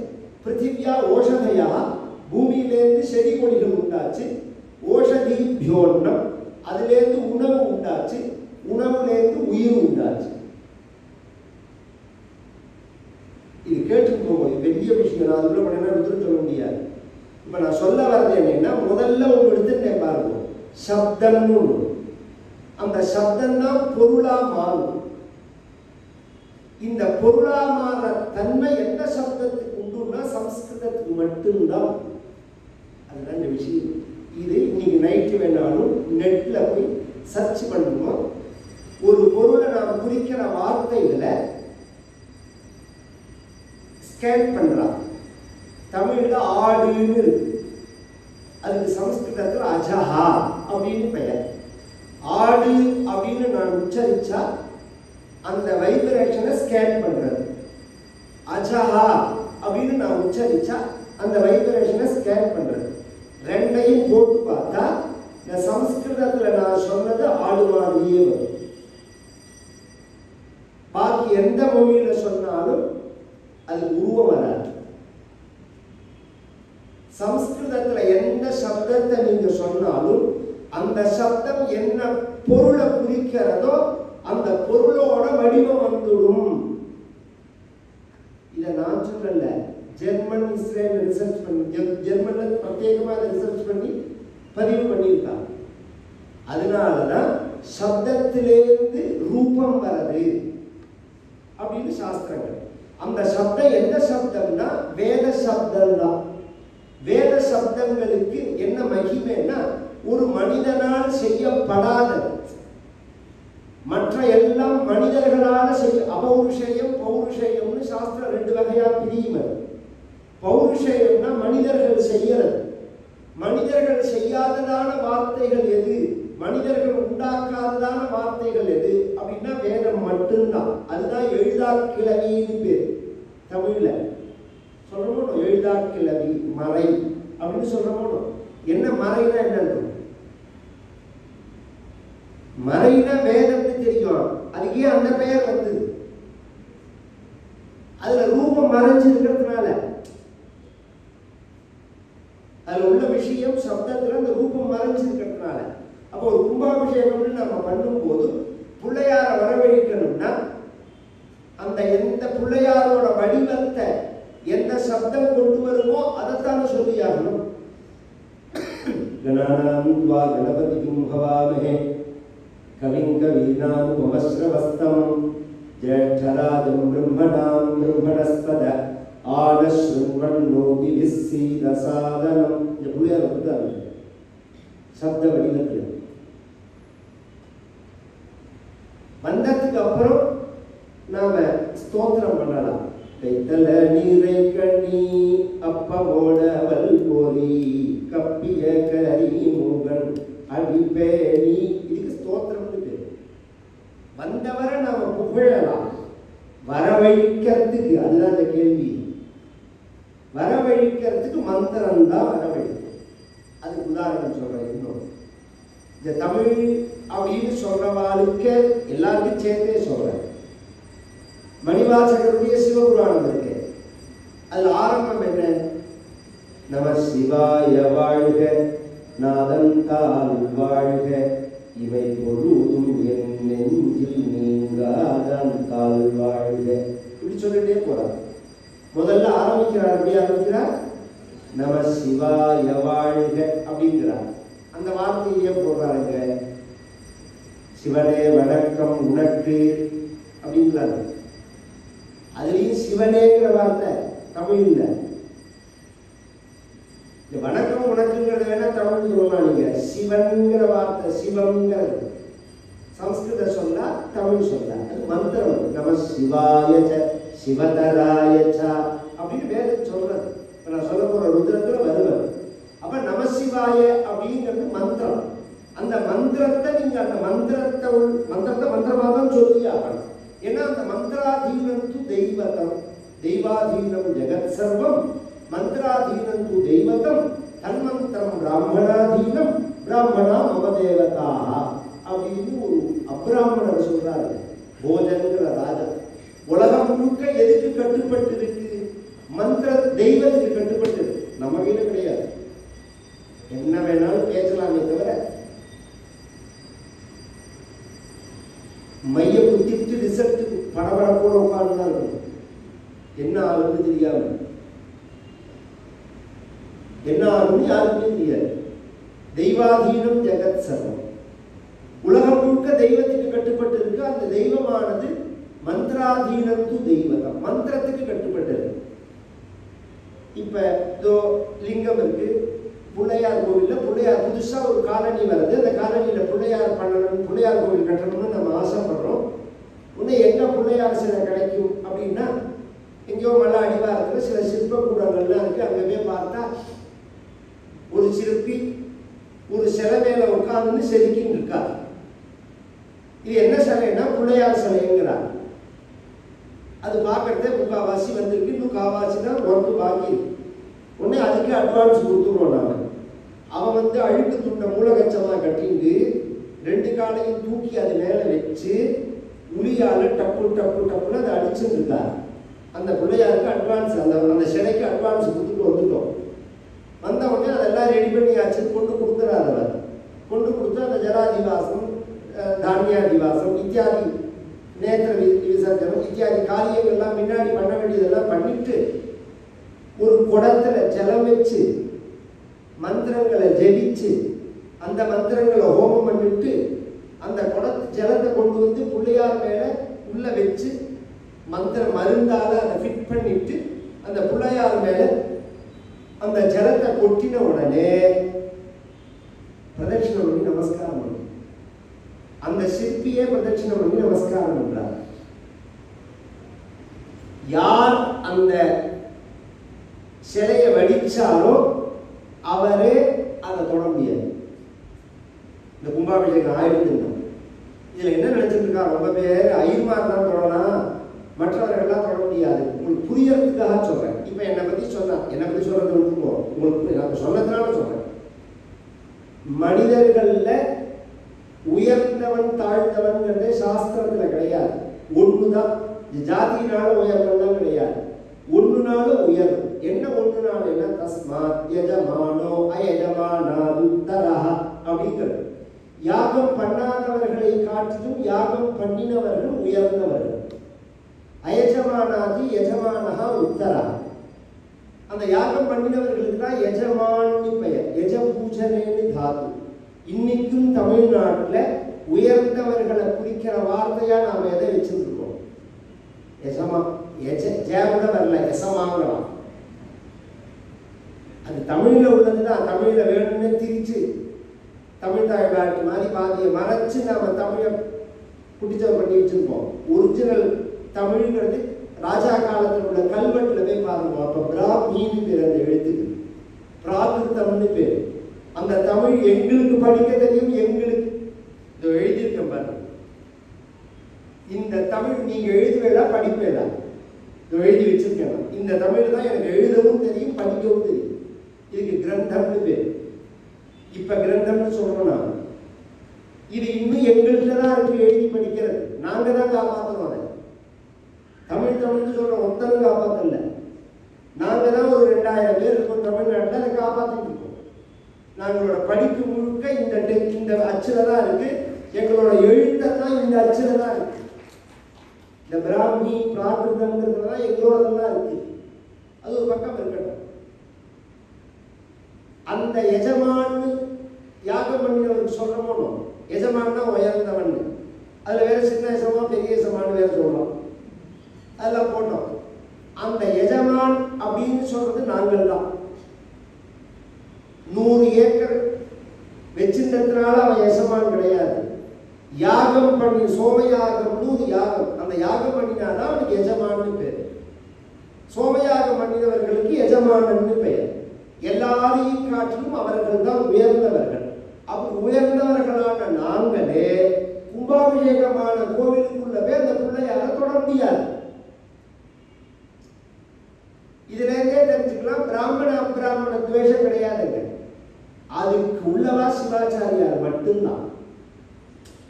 பிருத்திவியா ஓஷதையா, பூமியிலேருந்து செடி கொடிகள் உண்டாச்சு. ஓஷதி பியோன்னம், அதுலேருந்து உணவு உண்டாச்சு. உணவுலேருந்து உயிர் உண்டாச்சு. இது கேட்டு போகும், பெரிய விஷயம். நான் அதுக்குள்ள பண்ணா பதில் சொல்ல முடியாது. இப்ப நான் சொல்ல வர்றது என்னன்னா, முதல்ல ஒன்று எடுத்துட்டேன் பாருங்க, சப்தம்னு ஒன்று. அந்த சப்தம் தான் பொருளா மாறும். இந்த பொருளா மாற தன்மை எந்த சப்தத்துக்கு உண்டுன்னா சம்ஸ்கிருதத்துக்கு மட்டும்தான். அதுதான் இந்த விஷயம். இது இன்னைக்கு நைட்டு வேணாலும் நெட்ல போய் சர்ச் பண்ணணும். ஒரு பொருளை நாம் குறிக்கிற வார்த்தைகளை ஸ்கேன் பண்றான். தமிழ்ல ஆடுன்னு இருக்கு, அதுக்கு சமஸ்கிருதத்தில் அஜஹா அப்படின்னு பெயர். ஆடு அப்படின்னு நான் உச்சரிச்சா அந்த வைப்ரேஷனை ஸ்கேன் பண்றது. அஜஹா அப்படின்னு நான் உச்சரிச்சா அந்த வைப்ரேஷனை ஸ்கேன் பண்றது. ரெண்டையும் போட்டு பார்த்தா இந்த சமஸ்கிருதத்துல நான் சொன்னது ஆடு மாதிரியே வரும். பாக்கி எந்த மொழியில சொன்னாலும் அது உருவம் வராது. சமஸ்கிருதத்துல எந்த சப்தத்தை நீங்க சொன்னாலும் அந்த சப்தம் என்ன பொருளை குறிக்கிறதோ அந்த பொருளோட வடிவம் வந்துடும். இதை நான் சொல்லல, ஜெர்மன் இஸ்ரேல் ரிசர்ச் பண்ணி, ஜெர்மன்ல பிரத்யேகமாக ரிசர்ச் பண்ணி பதிவு பண்ணியிருக்காங்க. அதனாலதான் சப்தத்திலேருந்து ரூபம் வருது அப்படின்னு சாஸ்திரங்கள். அந்த சப்தம் எந்த சப்தம்னா வேத சப்தம் தான். வேத சப்தங்களுக்கு என்ன மகிமைன்னா ஒரு மனிதனால் செய்யப்படாதது. மற்ற எல்லாம் மனிதர்களால் செய்ய அபௌருஷயம் பௌருஷயம்னு சாஸ்திரம் ரெண்டு வகையா பிரியும். பௌருஷயம்னா மனிதர்கள் செய்யறது. மனிதர்கள் செய்யாததான வார்த்தைகள் எது, மனிதர்கள் உண்டாக்காததான வார்த்தைகள் எது அப்படின்னா வேதம் மட்டும்தான். அதுதான் எழுதாக்கிழவின்னு பேர். தமிழ்ல சொல்றோம், எழுதாக்கிழவி மறை அப்படின்னு சொல்றோம். என்ன மறைனா என்ன? மறைனா வேதம்னு தெரியும், அதுக்கே அந்த பெயர் வந்தது. அதுல ரூபம் மறைஞ்சு இருக்கிறதுனால அதுல உள்ள விஷயம் சப்தத்துல அந்த ரூபம் மறைஞ்சு இருக்கிறதுனால. அப்போ ஒரு கும்பாபிஷேகம்னு நம்ம பண்ணும்போது பிள்ளையார வரவழைக்கணும்னா அந்த எந்த பிள்ளையாரோட வடிவத்தை எந்த சப்தம் கொண்டு வருமோ அதைத்தானே சொல்லியாகணும். கணபதிக்கும் பவாமஹே கவிம் கவீனாம் உபஸ்ரவஸ்தம் ஜேஷ்டராஜம் பிரம்மணாம் பிரம்மணஸ்பத ஆனஸ்ருண்வன்னோதி விஸ்ஸீதசாதனம். இந்த பிள்ளையார் வந்துட்டாங்க சப்த வடிவத்தில். வந்ததுக்கு அப்புறம் நாம ஸ்தோத்திரம் பண்ணலாம். கைத்தல நீரை கண்ணி அப்பமோடவல் போலி கப்பிய கரி மூகன் அடிப்பேணி. இதுக்கு ஸ்தோத்திரம்னு பேரு. வந்தவரை நாம புகழலாம். வரவழிக்கிறதுக்கு அதுதான் இந்த கேள்வி. வரவழிக்கிறதுக்கு மந்திரம் தான் வரவழிக்கும். அதுக்கு உதாரணம் சொல்றேன். இன்னும் இந்த தமிழ் அப்படின்னு சொல்றவாளுக்கு எல்லாருக்கும் சேர்த்தே சொல்றேன். மணிவாசகருடைய சிவபுராணம் இருக்கு. அதுல ஆரம்பம் என்ன? நம சிவாய வாழ்க நாதந்தால் வாழ்க இவை பொழுதும் என் நெஞ்சில் நீங்காதான் தாழ் வாழ்க. இப்படி சொல்லிட்டே போறார். முதல்ல ஆரம்பிக்கிறார். எப்படி ஆரம்பிக்கிறார்? நம சிவாய வாழ்க அப்படிங்கிறார். அந்த வார்த்தையே போடுறாருங்க. சிவனே வணக்கம் உனக்கு அப்படிங்கிறாரு. அதுலயும் சிவனேங்கிற வார்த்தை தமிழ்ல. இந்த வணக்கம் உனக்குங்கிறது வேணா தமிழ் சொல்லலாம். நீங்க சிவன்கிற வார்த்தை சிவம்ங்கிறது சம்ஸ்கிருத சொல்லா தமிழ் சொல்லா. அது மந்திரம். நம சிவாய சிவதராய அப்படின்னு வேதம் சொல்றது. நான் சொல்ல போற ருத்ரத்துல வருவது. அப்ப நமசிவாய அப்படிங்கிறது மந்திரம். அந்த மந்திரத்தை நீங்க அந்த மந்திரத்தை மந்திரமா தான் சொல்லி ஆகணும். ஏன்னா அந்த மந்திராதீனம் து தெய்வதம் தெய்வாதீனம் ஜெகத் சர்வம் மந்திராதீனம் து தெய்வதம் தன்மந்திரம் பிராமணாதீனம் பிராமணா மம தேவதா அப்படின்னு ஒரு அப்ராமணர் சொல்றாரு. போஜன்கிற ராஜா உலகம் முழுக்க எதுக்கு கட்டுப்பட்டு இருக்கு? மந்திர தெய்வத்துக்கு கட்டுப்பட்டு இருக்கு. நம்ம கையில கிடையாது. என்ன வேணாலும் பேசலாமே தவிர மைய குத்திட்டு ரிசல்ட் படபடப்போட உட்கார்ந்துதான் இருக்கும். என்ன ஆகுன்னு தெரியாம என்ன ஆகுன்னு யாருக்குமே தெரியாது. தெய்வாதீனம் ஜெகத் சர்வம். உலகம் முழுக்க தெய்வத்துக்கு கட்டுப்பட்டு இருக்கு. அந்த தெய்வமானது மந்திராதீனத்து தெய்வதம், மந்திரத்துக்கு கட்டுப்பட்டது. இப்ப இதோ லிங்கம் இருக்கு, பிள்ளையார் கோவில்ல பிள்ளையார் புதுசா ஒரு காலனி வருது, அந்த காலனியில பிள்ளையார் பண்ணணும், பிள்ளையார் கோவில் கட்டணும்னு நம்ம ஆசைப்படுறோம். இன்னும் எங்க பிள்ளையார் சிலை கிடைக்கும் அப்படின்னா, எங்கேயோ மலை அடிவாரத்துல சில சிற்ப கூடங்கள்லாம் இருக்கு. அங்க போய் பார்த்தா ஒரு சிற்பி ஒரு சிலை மேல உட்கார்ந்து செதுக்கின்னு இருக்காரு. இது என்ன சிலைன்னா பிள்ளையார் சிலைங்கிறார். அது பார்க்கறதே முக்காவாசி வந்திருக்கு, இன்னும் காவாசி தான் ஒர்க்கு பாக்கி இருக்கு. உடனே அதுக்கு அட்வான்ஸ் கொடுத்துருவோம். நாங்கள் அவன் அழுக்கு துண்டை மூலகச்சமாக கட்டிட்டு 2 காலையும் தூக்கி அது மேலே வச்சு உளியால் டப்பு டப்பு டப்புன்னு அதை அடிச்சுட்டு இருக்கார். அந்த பிள்ளையாருக்கு அட்வான்ஸ், அந்த சிலைக்கு அட்வான்ஸ் கொடுத்துட்டு வந்துட்டோம். வந்த உடனே அதெல்லாம் ரெடி பண்ணியாச்சு, கொண்டு கொடுக்குறாரு. அவர் கொண்டு கொடுத்து அந்த ஜலாதிவாசம், தானியாதிவாசம் இத்தியாதி, நேத்திர விசர்ஜனம் இத்தியாதி காரியங்கள்லாம் முன்னாடி பண்ண வேண்டியதெல்லாம் பண்ணிட்டு ஒரு குடத்துல ஜலம் வச்சு மந்திரங்களை ஜெபிச்சு அந்த மந்திரங்களை ஹோமம் பண்ணிட்டு அந்த ஜலத்தை கொண்டு வந்து பிள்ளையார் மேல உள்ள வச்சு மந்திர மருந்தால அதை ஃபிட் பண்ணிட்டு அந்த பிள்ளையார் மேல அந்த ஜலத்தை கொட்டின உடனே பிரதட்சிணம் பண்ணி நமஸ்காரம் பண்ணு. அந்த சிற்பியே பிரதட்சிணம் பண்ணி நமஸ்காரம் பண்றார். யார் அந்த சிலையை வடிச்சாலோ அவரே அதை தொட முடியாது. இந்த கும்பாபிஷேகம் ஆயிடுதுன்னா இதுல என்ன நினைச்சிட்டு இருக்கா, ரொம்ப பேர் ஐயர்மார் தான் தொடலாம், மற்றவர்கள்லாம் தொட முடியாது. உங்களுக்கு புரியறதுக்காக சொல்றேன். இப்ப என்னை பத்தி சொல்றது விட்டுருவோம், உங்களுக்கு நான் சொன்னதுனால சொல்றேன். மனிதர்கள்ல உயர்ந்தவன் தாழ்ந்தவன் சாஸ்திரத்துல கிடையாது. ஒண்ணுதான், ஜாதியினால உயர்வெல்லாம் கிடையாது. ஒண்ணுனால உயர்வு. என்ன ஒண்ணுனால? தஸ்மாத் யஜமானோ அயஜமானாதுத்தரஹ அப்படிங்கிறது. யாகம் பண்ணாதவர்களை காட்டிலும் யாகம் பண்ணினவர்கள் உயர்ந்தவர்கள். அயஜமானாதி யஜமானஹா உத்தரஹ. அந்த யாகம் பண்ணினவர்களுக்கு தான் யஜமானி பெயர். யஜ பூஜனேன்னு தாது. இன்னைக்கும் தமிழ்நாட்டில் உயர்ந்தவர்களை குறிக்கிற வார்த்தையா நாம எதை வச்சிருக்கோம்? யஜமா. ஜெயமுட வரல, எசமாங்கலாம். அது தமிழ்ல உள்ளதுதான். தமிழ்ல வேணும்னு திரிச்சு தமிழ் தாய்பாட்டு மாதிரி பாதியை மறைச்சு நாம தமிழை குட்டிச்சவர் பண்ணி வச்சிருப்போம். ஒரிஜினல் தமிழ்ங்கிறது ராஜா காலத்தில் உள்ள கல்வெட்டுல போய் பாருங்க. அப்ப பிராமின்னு பேர் அந்த எழுத்துக்கு, பிராகிருத்தம்னு பேர். அந்த தமிழ் எங்களுக்கு படிக்க தெரியும். எங்களுக்கு இதோ எழுதியிருக்கேன் பாருங்க. இந்த தமிழ் நீங்க எழுதுவேடா படிப்பேடா? இதோ எழுதி வச்சிருக்கேன். இந்த தமிழ் தான் எனக்கு எழுதவும் தெரியும், படிக்கவும் தெரியும். இதுக்கு கிரந்தம்னு பேர். இப்ப கிரந்தம்னு சொல்றோம் நான். இது இன்னும் எங்கள்கிட்ட தான் இருக்கு எழுதி படிக்கிறது. நாங்க தான் காப்பாற்றணும் அதை. தமிழ்னு சொல்றோம், ஒத்தனும் காப்பாற்றல. நாங்க தான் ஒரு 2000 பேர் இருக்கோம் தமிழ்நாட்டில், அதை காப்பாற்றிட்டு இருக்கோம். நாங்களோட படிப்பு முழுக்க இந்த அச்சுல தான் இருக்கு. எங்களோட எழுத்தெல்லாம் இந்த அச்சுல தான் இருக்கு. இந்த பிராமி பிராகிருதம்ங்கிறதுலாம் எங்களோடதெல்லாம் இருக்கு. அது ஒரு பக்கம் இருக்கட்டும். அந்த எஜமான்னு யாகம் பண்ணினவருக்கு சொல்றோமோ, எஜமான்னா உயர்ந்தவன். அதுல வேற சின்ன எஜமா பெரிய எஜமான்னு வேற சொல்லலாம். அதெல்லாம் போட்டோம். அந்த எஜமான் அப்படின்னு சொல்றது நாங்கள் தான். 100 ஏக்கர் வச்சிருந்ததுனால அவன் எஜமான் கிடையாது. யாகம் பண்ணி சோமயாகம்னு ஒரு யாகம், அந்த யாகம் பண்ணினாதான் அவனுக்கு எஜமான்னு பேர். சோமயாகம் பண்ணினவர்களுக்கு எஜமானன்னு பெயர். எல்லாரையும் காட்டிலும் அவர்கள் தான் உயர்ந்தவர்கள். அப்படி உயர்ந்தவர்களான நாங்களே கும்பாபிஷேகமான கோவிலுக்குள்ளவே அந்த பிள்ளையார தொட முடியாது. இதுல இருந்தே தெரிஞ்சுக்கலாம், பிராமண அப்பிராமண துவேஷம் கிடையாதுங்க. அதுக்கு உள்ளவா சிவாச்சாரியார் மட்டும்தான்.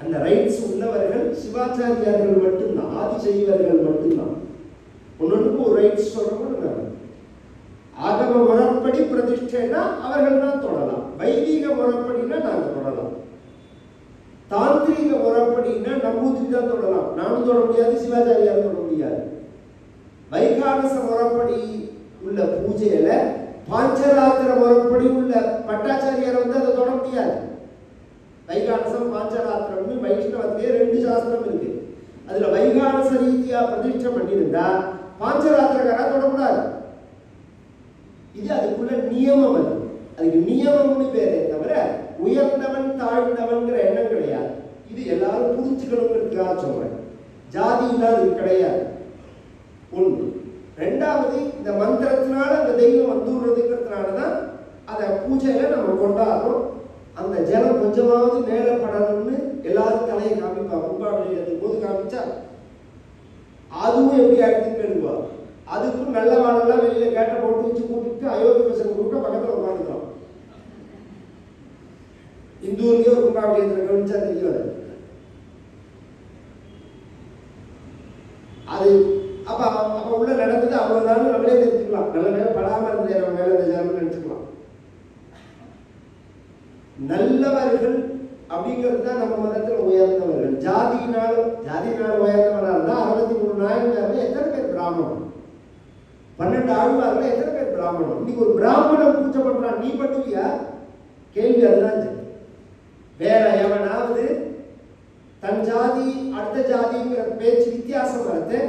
அந்த ரைட்ஸ் உள்ளவர்கள் சிவாச்சாரியார்கள் மட்டும்தான், ஆதிசைவர்கள் மட்டும்தான். ஒன்னொன்றுக்கு ஒரு ரைட்ஸ் சொல்றோம். ஆகம முறைப்படி பிரதிஷ்டைனா அவர்கள் தான் தொடலாம். வைதிக முறைப்படினா நாங்கள் தொடலாம். தாந்திரீக முறைப்படினா நம்பூதிரி தான் தொடலாம். நானும் தொட முடியாது, சிவாச்சாரியார் தொட முடியாது. வைகானச முறைப்படி உள்ள பூஜையில பாஞ்சராத்திர முறைப்படி உள்ள பட்டாச்சாரியார் அதை தொட முடியாது. வைகானசம் பாஞ்சராத்திரம்னு வைஷ்ணவத்திலே 2 சாஸ்திரம் இருக்கு. அதுல வைகானச ரீதியா பிரதிஷ்டை பண்ணியிருந்தா பாஞ்சராத்திரக்காரா தொடக்கூடாது. இது அதுக்குள்ள நியமம். அதுக்கு நியமம்னு பேரே தவிர உயர்ந்தவன் தாழ்ந்தவன்கிற எண்ணம் கிடையாது. இது எல்லாரும் புரிஞ்சுக்கணுங்கிறதுக்காக சொல்றேன். ஜாதி இல்லாதது கிடையாது. ஒன்று. ரெண்டாவது, இந்த மந்திரத்தினால அந்த தெய்வம் வந்துடுறதுங்கிறதுனாலதான் அதை பூஜையில நம்ம கொண்டாடுறோம். அந்த ஜலம் கொஞ்சமாவது மேல படணும்னு எல்லாரும் தலையை காமிப்பாங்க. கும்பாபிஷேகத்துக்கு போது காமிச்சா அதுவும் எப்படி ஆயிடுதுன்னு கேள்வா. அதுக்கும் நல்ல வாழெல்லாம் வெளியில கேட்ட போட்டு வச்சு கூப்பிட்டு அயோத்தி பசங்க கூப்பிட்டு பக்கத்துல உட்காந்துக்கிறோம். இந்த ஊருக்கே ஒரு கும்பாபிஷேகத்தில் கவனிச்சா தெரியாது. அது அப்ப உள்ள நடந்தது அவ்வளவுதான் நம்மளே தெரிஞ்சுக்கலாம். நல்ல மேல படாம இருந்த மேல இந்த ஜனம் நினைச்சுக்கலாம். நல்லவர்கள் அப்படிங்கிறது தான் நம்ம மதத்தில் உயர்ந்தவர்கள். ஜாதியினால உயர்ந்தவனா இருந்தா 63 நாயன்மார்ல எத்தனை பேர் பிராமணன்? 12 ஆழ்வார்ல எத்தனை பேர் பிராமணன்? இன்னைக்கு ஒரு பிராமணன் பூஜை பண்றான், நீ பண்ணுவியா? கேள்வி அதுதான். வேற எவனாவது தன் ஜாதி அடுத்த ஜாதிங்கிற பேச்சு வித்தியாசம் வரது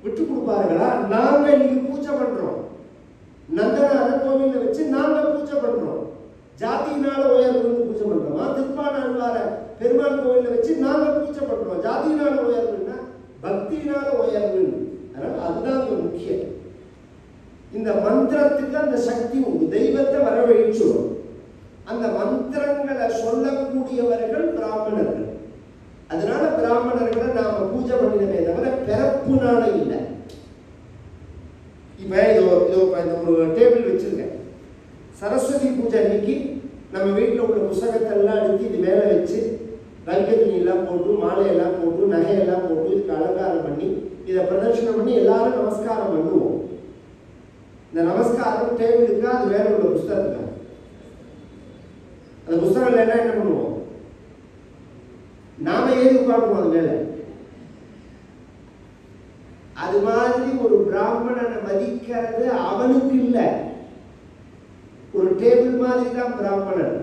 விட்டு கொடுப்பார்களா? நாங்க இன்னைக்கு பூஜை பண்றோம், நந்தனார கோவில வச்சு நாங்க பூஜை பண்றோம். ஜாதியினால உயர்வுன்னு பூஜை பண்றோமா? திருப்பானாழ்வார பெருமாள் கோவில வச்சு நாங்க பூஜை பண்றோம். ஜாதியினால உயர்வுன்னா பக்தியினால உயர்வுன்னு. அதனால அதுதான் முக்கியம். இந்த மந்திரத்துக்கு அந்த சக்தி உண்டு. தெய்வத்தை வரவழைச்சிடும். அந்த மந்திரங்களை சொல்லக்கூடியவர்கள் பிராமணர்கள். அதனால பிராமணர்களை நாம பூஜை பண்ணினமே தவிர பிறப்புனால இல்லை. இப்ப இதோ ஒரு டேபிள் வச்சிருக்கேன். சரஸ்வதி பூஜை அன்னைக்கு நம்ம வீட்டில் உள்ள புஸ்தகத்தை எல்லாம் எடுத்து இது மேலே வச்சு ரங்கத்துணி எல்லாம் போட்டு மாலையெல்லாம் போட்டு நகையெல்லாம் போட்டு இதுக்கு அலங்காரம் பண்ணி இதை பிரதர்ஷனம் பண்ணி எல்லாரும் நமஸ்காரம் பண்ணுவோம். இந்த நமஸ்காரம் டேபிளுக்கா அது வேற உள்ள புஸ்தகத்துக்கா? அந்த புஸ்தகம் இல்லைன்னா என்ன பண்ணுவோம்? நாம ஏது உட்காந்துருவோம் அது மேல. அது மாதிரி ஒரு பிராமணனை மதிக்கிறது அவனுக்கு இல்லை, ஒரு டேபிள் மாதிரி தான் பிராமணன்.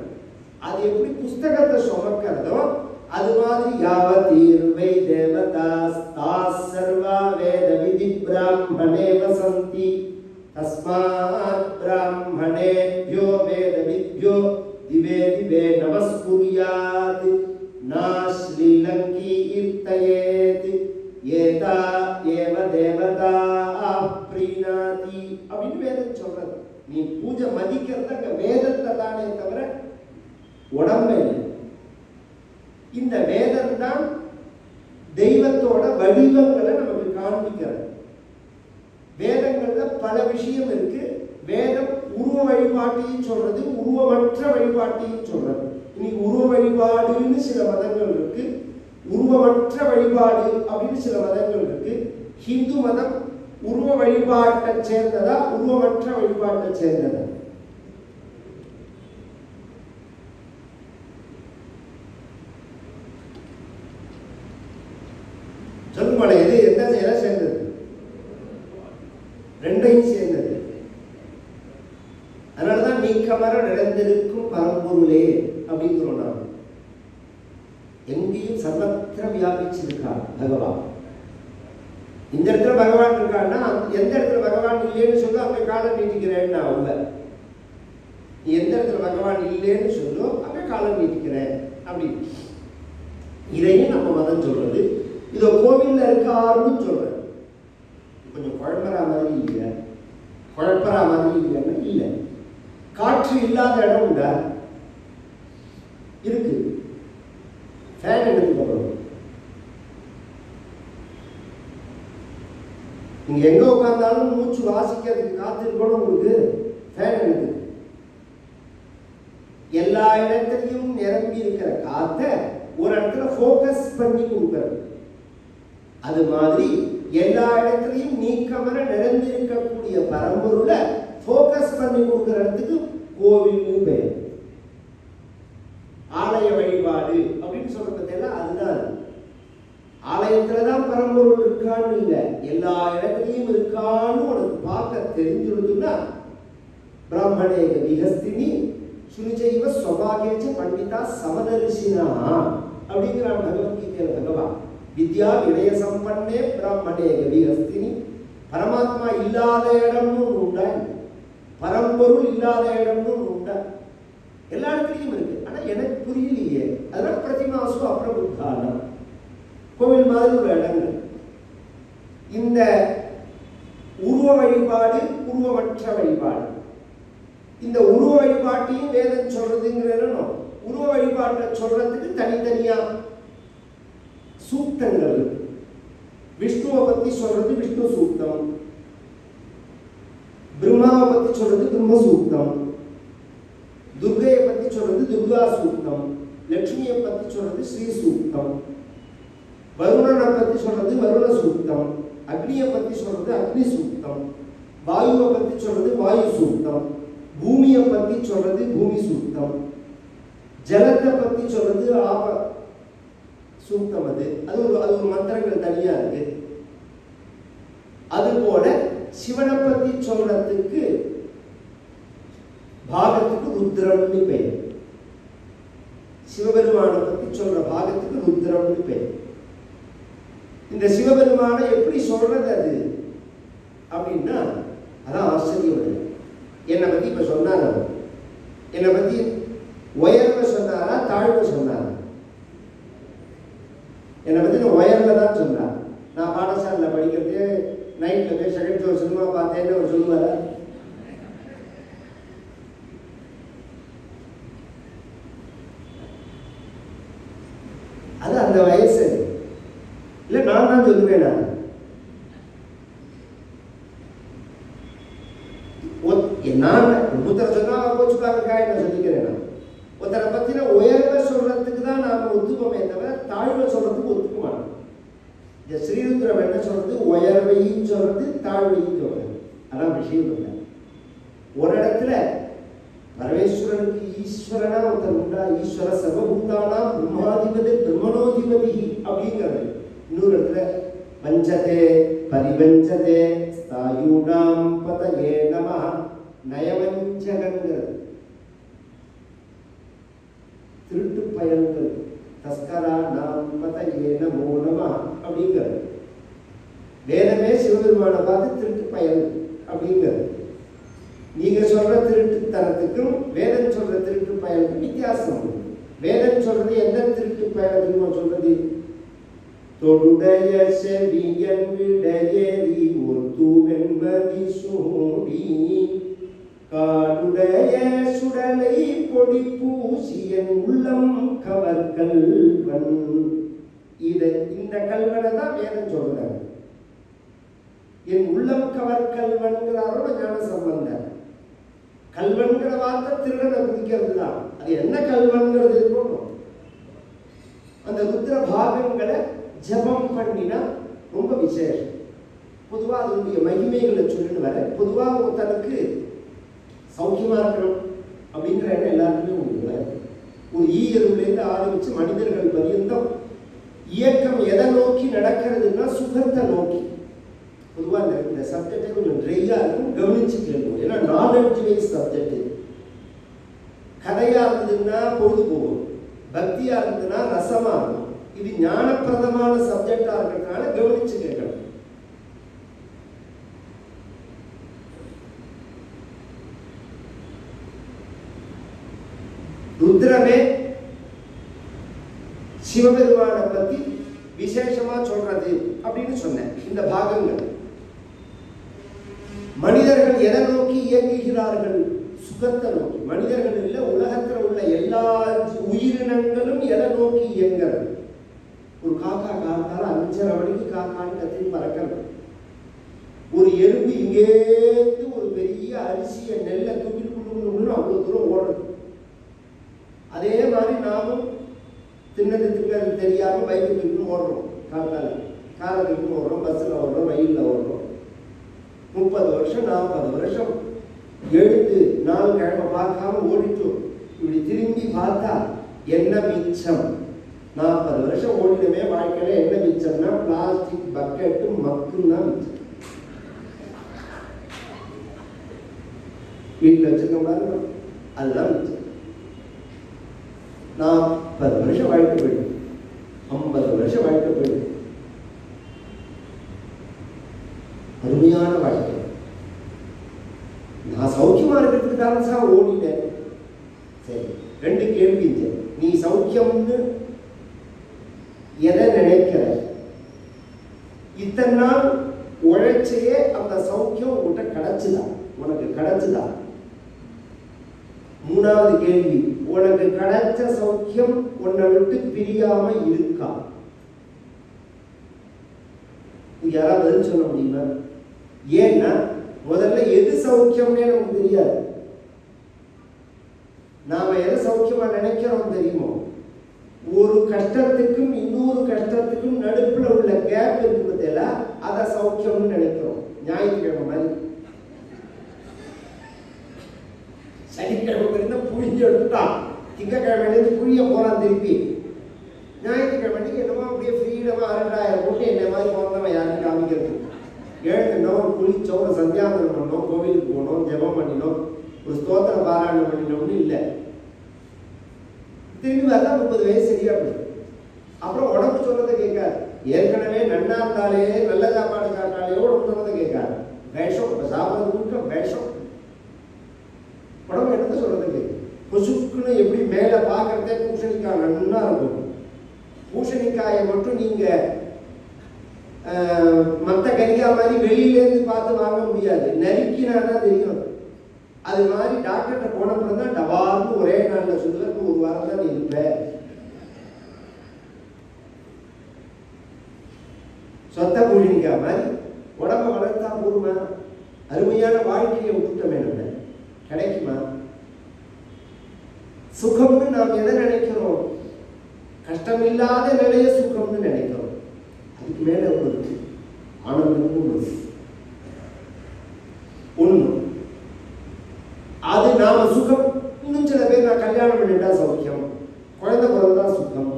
அது எப்படி புஸ்தகத்தை சுமக்கிறதோ அது மாதிரி யாவதீர்வை தேவதாஸ் சர்வா வேத விதி பிராமணே வசந்தி தஸ்மாத் பிராமணேப்யோ வேத வித்யோ திவே திவே நமஸ்குர்யாத் நாஸ்லீலங்கி இர்த்தயேத் ஏதா ஏவ தேவதா ப்ரீணாதி அப்படின்னு வேதம் சொல்றது. நீ பூஜை மதிக்கிறத அங்க வேதத்தை தானே தவிர உடம்பு இல்லை. இந்த வேதம் தான் தெய்வத்தோட வடிவங்களை நமக்கு காண்பிக்கிறது. வேதங்கள்ல பல விஷயம் இருக்கு. வேதம் உருவ வழிபாட்டையும் சொல்றது, உருவமற்ற வழிபாட்டையும் சொல்றது. இன்னைக்கு உருவ வழிபாடுன்னு சில மதங்கள் இருக்கு, உருவமற்ற வழிபாடு அப்படின்னு சில மதங்கள் இருக்கு. ஹிந்து மதம் உருவ வழிபாட்டை சேர்ந்ததா உருவமற்ற வழிபாட்டை சேர்ந்ததா? சொல்லுங்க. எது எந்த செயலை சேர்ந்தது? ரெண்டையும் சேர்ந்தது. அதனாலதான் நீக்கமர நிறைந்திருக்கும் பரம்பொருளே அப்படிங்கிறோம். நாம் எங்கேயும் சர்வத்திர வியாபிச்சிருக்கார் பகவான். இந்த இடத்துல பகவான் இருக்கான்னா எந்த இடத்துல பகவான் இல்லைன்னு சொல்லு, அங்க காலம் நீட்டிக்கிறேன்னு அவங்க. நீ எந்த இடத்துல பகவான் இல்லைன்னு சொல்லு, அங்க காலம் நீட்டிக்கிறேன் அப்படி. இதையும் நம்ம மதம் சொல்றது. இதோ கோவில்ல இருக்காருன்னு சொல்றது. கொஞ்சம் குழப்பறா மாதிரி இல்லை, குழப்பறா மாதிரி இல்லைன்னு இல்லை. காற்று இல்லாத இடம் உண்டா? இருக்கு. ஃபேன் எடுத்துக்கணும். நீங்க எங்க உட்கார்ந்தாலும் மூச்சு வாசிக்கிறதுக்கு காத்து இருக்கணும். உங்களுக்கு ஃபேன் எடுத்து எல்லா இடத்துலையும் நிரம்பி இருக்கிற காத்த ஒரு இடத்துல ஃபோக்கஸ் பண்ணி கொடுக்கிறது. அது மாதிரி எல்லா இடத்துலையும் நீக்கமர நிரம்பி இருக்கக்கூடிய பரம்பொருளை ஃபோக்கஸ் பண்ணி கொடுக்கறதுக்கு கோவில்னு பேர். ஆலய வழிபாடு அப்படின்னு சொல்றதெல்லாம் அதுதான். ஆலயத்துலதான் பரம்பொருள் இருக்கான்னு இல்லை, எல்லா இடத்துலையும் இருக்கான்னு உனக்கு பார்க்க தெரிஞ்சுடுதுன்னா பிராமணேக விஹஸ்தினி சுனிஜைவ ஸ்வபாகேச்ச பண்டிதா சமதர்சினா அப்படிங்கிறான் பகவத்கீதையில பகவான். வித்யா வினய சம்பன்னே பிராமணே கவிஹஸ்தினி. பரமாத்மா இல்லாத இடம்னு உண்டா? பரம்பொருள் இல்லாத இடம்னு உண்டா? எல்லா இடத்துலையும் இருக்கு. ஆனா எனக்கு புரியலையே. அதனால பிரதிமாசு அப்பிரபுத்தானம் கோவில் மாதிரி ஒரு இடங்கள். இந்த உருவ வழிபாடு உருவமற்ற வழிபாடு. இந்த உருவ வழிபாட்டையும் வேதம் சொல்றதுங்கிறது உருவ வழிபாட்டை சொல்றதுக்கு தனித்தனியா சூக்தங்கள். விஷ்ணுவை பத்தி சொல்றது விஷ்ணு சூக்தம், பிரம்மாவை பத்தி சொல்றது பிரம்ம சூக்தம், துர்கையை பத்தி சொல்றது துர்கா சூக்தம், லட்சுமியை பத்தி சொல்றது ஸ்ரீ சூக்தம், வருணனை பத்தி சொல்றது வருண சூக்தம், அக்னியை பத்தி சொல்றது அக்னி சூக்தம், வாயுவை பத்தி சொல்றது வாயு சூக்தம், பூமியை பத்தி சொல்றது பூமி சூக்தம், ஜலத்தை பத்தி சொல்றது ஆப சூக்தம். அது ஒரு மந்திரங்கள் தனியா இருக்கு. அதுபோல சிவனை பத்தி சொல்றதுக்கு பாகத்துக்கு ருத்ரம்னு பெயர். சிவபெருமானை பத்தி சொல்ற பாகத்துக்கு ருத்ரம்னு பெயர். இந்த சிவபெருமானை எப்படி சொல்றது அது அப்படின்னா அதான் ஆச்சரியம். என்னை பத்தி இப்ப சொன்னாங்க, என்னை பத்தி உயர்வை சொன்னாரா தாழ்வை சொன்னாரா? என்னை பத்தி நான் உயர்ல தான் சொன்னார். நான் பாடசாலையில் படிக்கிறது நைட்ல போய் செகண்ட் ஷோ சினிமா பார்த்தேன்னு அவர் சொல்லுவாரா? அது அந்த வயசு இல்ல. நான் தான் சொல்லுவேன். நான் ஒருத்தரை சொன்னா கோச்சுக்காக என்ன சொல்லிக்கிறேன். ஒருத்தரை பத்தின உயர்வை சொல்றதுக்கு தான் நாம ஒத்துப்போமே தவிர தாழ்வை சொல்றதுக்கு ஒத்துக்க மாட்டோம். இந்த ஸ்ரீருத்ரம் என்ன சொல்றது? உயர்வையும் சொல்றது தாழ்வையும் சொல்றது. அதான் விஷயம் இல்லை. ஒரு இடத்துல பரமேஸ்வரனுக்கு ஈஸ்வரனா ஒருத்தர் உண்டா? ஈஸ்வர சர்வபூதானா பிரம்மாதிபதி பிரம்மணோதிபதி அப்படிங்கிறது. இன்னொரு இடத்துல பஞ்சதே பரிவஞ்சதே ஸ்தாயூடாம் பதயே நமஹ நயவஞ்சகங்கிறது. திருட்டு பயன்கள் தஸ்கரா நாம் பதயே நமோ நமஹ அப்படிங்கிறது. வேதமே சிவபெருமானை பார்த்து திருட்டு பயன் அப்படிங்கிறது. நீங்க சொல்ற திருட்டுத்தனத்துக்கும் வேதம் சொல்ற திருட்டு பயனுக்கும் வித்தியாசம். வேதம் சொல்றது எந்த திருட்டு பயனுக்கும் சொல்றது? தொடுடைய செவியன் விடையேறி ஒரு வெண்மதி சூடி காடுடைய சுடலை பொடி பூசியன் உள்ளம் கவர்கல்வன். இந்த கல்வனை தான் வேதம் சொல்றாங்க. என் உள்ளம் கவர்கல்வன்கிறாரோட ஞான சம்பந்தர். கல்வன்கிற வார்த்தை திருடனை குறிக்கிறது தான். அது என்ன கல்வன்கிறது இருக்கணும். அந்த ருத்ர பாகங்களை ஜபம் பண்ணினா ரொம்ப விசேஷம். பொதுவாக அதனுடைய மகிமைகளை சொல்லிட்டு வர, பொதுவாக ஒருத்தனுக்கு சௌக்கியமா இருக்கணும் அப்படிங்கிற எண்ணம் எல்லாருக்குமே உண்டு. ஒரு ஈயருலேருந்து ஆரம்பிச்சு மனிதர்கள் பரியந்தம் இயக்கம் எதை நோக்கி நடக்கிறதுனா சுகத்தை நோக்கி. பொதுவாக இந்த சப்ஜெக்டே கொஞ்சம் ட்ரையாக இருக்கும், கவனிச்சு கேட்கும். ஏன்னா நாலெட்ஜ் வைஸ் சப்ஜெக்ட். கதையாக இருந்ததுன்னா பொழுது போகும், பக்தியாக இருந்ததுன்னா ரசமாக இருக்கும். இது ஞானப்பிரதமான சப்ஜெக்டாக இருக்கிறதுனால கவனிச்சு கேட்கணும். ருத்ரமே சிவபெருமானை பத்தி விசேஷமா சொல்றது அப்படின்னு சொன்னேன். இந்த பாகங்கள் மனிதர்கள் எதை நோக்கி இயங்குகிறார்கள்? சுகத்தை நோக்கி. மனிதர்கள் இல்ல, உலகத்தில் உள்ள எல்லா உயிரினங்களும் எதை நோக்கி இயங்குறது? ஒரு காக்கா காத்தால 5:30 மணிக்கு காக்கான்னு கத்தி பறக்கிறது. ஒரு எறும்பு இங்கேருந்து ஒரு பெரிய அரிசியை நெல்லை தூக்கிட்டு அவ்வளவு தூரம் ஓடுறது. அதே மாதிரி நாமும் தின்னது திங்கிறது தெரியாம பைக்கு தூக்கிட்டு ஓடுறோம். காத்தால காரை தூக்கிட்டு ஓடுறோம், பஸ்ஸில் ஓடுறோம், ரயிலில் ஓடுறோம். 30 வருஷம் 40 வருஷம் எழுத்து 4 கிழமை பார்க்காம ஓடிட்டோம். இப்படி திரும்பி பார்த்தா என்ன மிச்சம்? 40 வருஷம் ஓடினமே வாழ்க்கையில என்ன மிச்சம்னா பிளாஸ்டிக் பக்கெட்டு மக்கும் தான் மிச்சம். வீட்டில் வச்சிருக்க பாருங்க, அதுதான் மிச்சம். 40 வருஷம் வாழ்க்கை போயிடும், 50 வருஷம் வாழ்க்கை போயிடும். அருமையான வாழ்க்கை. நான் சௌக்கியமா இருக்கிறதுக்கு தான் சார் ஓடிட்டேன். சரி, 2 கேள்வி. நீ சௌக்கியம்னு எதை நினைக்கிற? இத்தனை நாள் உழைச்சையே அந்த சௌக்கியம் உங்கள்கிட்ட கிடைச்சுதா? உனக்கு கிடைச்சுதா? 3வது கேள்வி, உனக்கு கிடைச்ச சௌக்கியம் உன்னை விட்டு பிரியாம இருக்கா? யாராவது பதில் சொல்ல முடியுமா? ஏன்னா முதல்ல எது சௌக்கியம்னே நமக்கு தெரியாது. நாம எதை சௌக்கியமா நினைக்கிறோம் தெரியுமோ? ஒரு கஷ்டத்துக்கும் இன்னொரு கஷ்டத்துக்கும் நடுப்புல உள்ள கேப் இருக்கிறதுல அதை சௌக்கியம்னு நினைக்கிறோம். ஞாயிற்றுக்கிழமை மாதிரி சனிக்கிழமை இருந்தா புழிஞ்சு எடுத்துட்டான், திங்கக்கிழமையிலேருந்து புழிய போறான் திருப்பி. ஞாயிற்றுக்கிழமைக்கு என்னமோ அப்படியே ஃப்ரீடமா 2000 போட்டு என்ன மாதிரி போனவன் யாருன்னு காமிக்கிறது. எழுந்தோம், குளிச்சோம், ஒரு சந்தியாந்தரம் பண்ணோம், கோவிலுக்கு போனோம், ஜெபம் பண்ணினோம், ஒரு ஸ்தோத்திர பாராயணம் பண்ணினோம்னு இல்லை. திரும்பி பார்த்தா 30 வயசு சரியா போயிடும். அப்புறம் உடம்பு சொன்னதை கேட்காது. ஏற்கனவே நன்னா இருந்தாலே, நல்ல சாப்பாடு சாப்பிட்டாலே உடம்பு சொன்னதை கேட்காது. விஷம், இப்போ சாப்பிட்றது முழுக்க விஷம். உடம்பு என்னத்தை சொல்றதை கேட்கு. பொசுக்குன்னு எப்படி மேலே பார்க்கறதே பூசணிக்காய் நன்னா இருக்கும். பூசணிக்காயை மட்டும் நீங்க மற்ற கறிக்காய் மாதிரி வெளியிலேருந்து பார்த்து வாங்க முடியாது, நறுக்கினா தான் தெரியும். அது மாதிரி டாக்டர்கிட்ட போனப்பறம் தான் டபார்னு ஒரே நாளில் சொல்லுவேன், 1 வாரம் தான் இருப்ப. சொத்த பூசணிக்காய் மாதிரி உடம்ப வளர்த்தா போதுமா? அருமையான வாழ்க்கையை விட்டுட்டோமே நம்ம, கிடைக்குமா? சுகம்னு நாம் எதை நினைக்கிறோம்? கஷ்டமில்லாத நிலைய சுகம்னு நினைக்கிறோம். அதுக்கு மேல ஒரு ஆனந்தமும் ஒண்ணு. அது நாம சுகம். இன்னும் சில பேர் நான் கல்யாணம் பண்ணிட்டா சௌக்கியம், குழந்தை பிறந்தா சுகம்,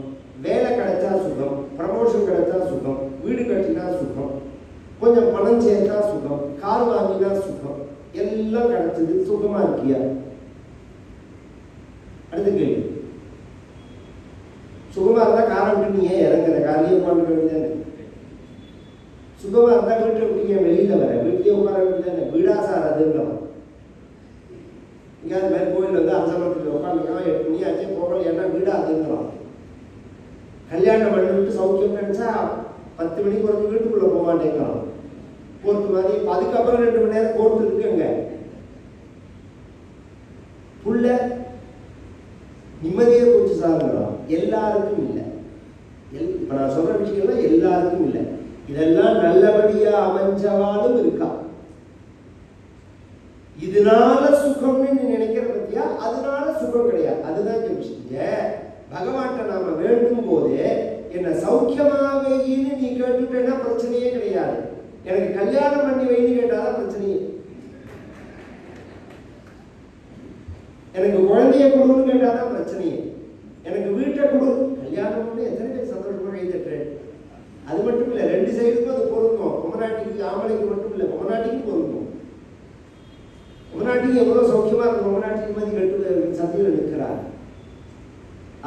வேலை கிடைச்சா சுகம், ப்ரமோஷன் கிடைச்சா சுகம், வீடு கட்டினா சுகம், கொஞ்சம் பணம் சேர்த்தா சுகம், கார் வாங்கினா சுகம், எல்லாம் கிடைச்சது, சுகமா இருக்கியா? அடுத்த கேள்வி, சுகமா இருந்தா காரை விட்டு நீ ஏன் இறங்குற? காலையே உட்காந்து வேண்டியதானே. சுகமா இருந்தா வீட்டை விட்டு ஏன் வெளியில வர? வீட்லயே உட்கார வேண்டியதானே. வீடா சார் அதுங்கிறோம். இங்கே அது மாதிரி கோயில் வந்து அரசமரத்தில் உட்காந்துக்கலாம், 8 மணி ஆச்சே போகல, ஏன்னா வீடா அதுங்கிறோம். கல்யாணம் பண்ணிவிட்டு சௌக்கியம் நினைச்சா 10 மணிக்கு ஒரு வீட்டுக்குள்ள போக மாட்டேங்கிறோம். கோர்த்து மாதிரி அதுக்கப்புறம் 2 மணி நேரம் கோர்த்து இருக்குங்க. புள்ள நிம்மதியே போச்சு சாருங்கிறோம். எல்லாருக்கும் இல்லை. இப்ப நான் சொல்ற விஷயம்லாம் எல்லாருக்கும் இல்லை. இதெல்லாம் நல்லபடியா அமைஞ்சவாலும் இருக்கா. இதனால சுகம்னு நீ நினைக்கிற பத்தியா? அதனால சுகம் கிடையாது. அதுதான் விஷயம். பகவான்கிட்ட நாம வேண்டும் போதே என்ன சௌக்கியமாவேன்னு நீ கேட்டுட்டேன்னா பிரச்சனையே கிடையாது. எனக்கு கல்யாணம் பண்ணி வைன்னு கேட்டாதான் பிரச்சனையே. எனக்கு குழந்தைய கொடுன்னு கேட்டாதான் பிரச்சனையே. எனக்கு வீட்டை கொடு. கல்யாணம் பண்ணி எத்தனை பேர் சந்தோஷமா கை தட்டுறேன். அது மட்டும் இல்லை, 2 சைடுக்கும் அது பொருந்தும். பொம்மநாட்டிக்கு ஆம்பளைக்கு மட்டும் இல்லை, பொம்மநாட்டிக்கும் பொருந்தும். பொம்மநாட்டிக்கு எவ்வளவு சௌக்கியமா இருக்கும். பொம்மநாட்டிக்கு மாதிரி கட்டு சத்தியில் நிற்கிறார்.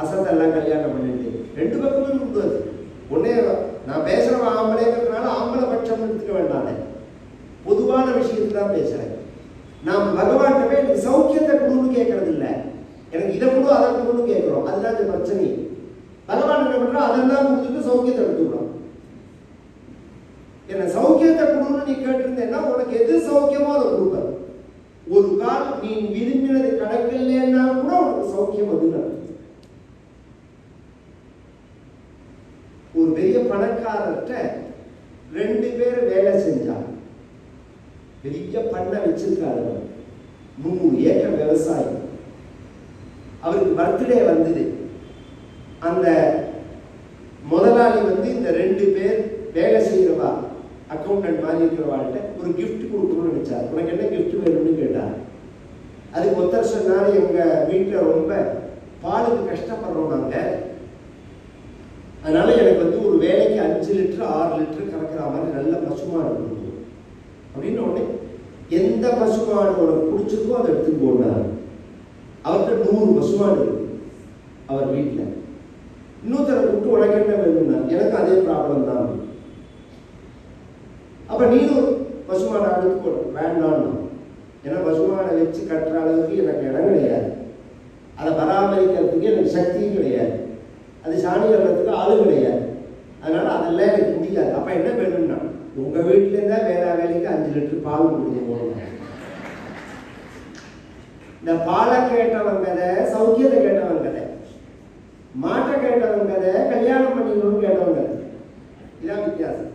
அசத்தெல்லாம் கல்யாணம் பண்ணிட்டு 2 பக்கமும் இருந்தது. ஒன்னே நான் பேசுறவன் ஆம்பளைங்கிறதுனால ஆம்பளை பட்சம் எடுத்துக்க வேண்டாம். பொதுவான விஷயத்துல தான் பேசுறேன். நாம் பகவான்கிட்ட எனக்கு சௌக்கியத்தை கொடுன்னு கேட்கறது இல்லை, எனக்கு இதை கொடு அதை கொடுன்னு கேட்கிறோம். அதுதான் இந்த பிரச்சனை. பகவான் என்ன பண்றா? அதெல்லாம் கொடுத்துட்டு சௌக்கியத்தை எடுத்துக்கிறோம். என்ன சௌக்கியத்தை கொடுன்னு நீ கேட்டிருந்தேன்னா உனக்கு எது சௌக்கியமோ அதை கொடுப்ப. ஒரு கால் நீ விரும்பினது கிடைக்கலன்னா கூட உனக்கு சௌக்கியம் அதுதான். ஒரு பெரிய பணக்காரர்கிட்ட 2 பேர் வேலை செஞ்சாங்க. பெரிய பண்ணை வச்சிருக்காரு, 100 ஏக்கர் விவசாயம். அவருக்கு பர்த்டே வந்தது. அந்த முதலாளி வந்து இந்த 2 பேர் வேலை செய்யறவா அக்கௌண்டன்ட் மாதிரி இருக்கிறவாள்கிட்ட ஒரு கிஃப்ட் கொடுக்கணும்னு நினைச்சார். உனக்கு என்ன கிஃப்ட் வேணும்னு கேட்டார். அதுக்கு ஒருத்தர் சொன்னாரு, எங்க வீட்டில் ரொம்ப பாலுக்கு கஷ்டப்படுறோம் நாங்க, அதனால எனக்கு வந்து ஒரு வேலைக்கு 5 லிட்டர் 6 லிட்டர் கறக்கிற மாதிரி நல்ல பசுமாடு கொடுக்கும் அப்படின்னு. உடனே எந்த பசுமாடு உனக்கு பிடிச்சிருக்கோ அதை எடுத்துட்டு போனார். அவர்கிட்ட 100 பசுமாடு இருக்கு. அவர் வீட்டில். இன்னொருத்தரை கூப்பிட்டு உனக்கு என்ன வேணும்னா, எனக்கு அதே ப்ராப்ளம் தான். அப்போ நீனும் பசுமாடை அடுத்து வேண்டாம். ஏன்னா பசுமாடை வச்சு கட்டுற அளவுக்கு எனக்கு இடம் கிடையாது, அதை பராமரிக்கிறதுக்கு எனக்கு சக்தியும் கிடையாது, அது சாணி வர்றதுக்கு ஆளும் கிடையாது, அதனால அதெல்லாம் எனக்கு முடியாது. அப்போ என்ன வேணும்னா, உங்கள் வீட்டிலேருந்தா வேலைக்கு 5 லிட்டர் பால் கொடுத்து போகணும். இந்த பாலை கேட்டவங்க கதை, சௌக்கியத்தை கேட்டவங்க கதை, மாட்டை கேட்டவங்க கதை, கல்யாணம் பண்ணிக்கணும்னு கேட்டவங்க கதை. இதான் வித்தியாசம்.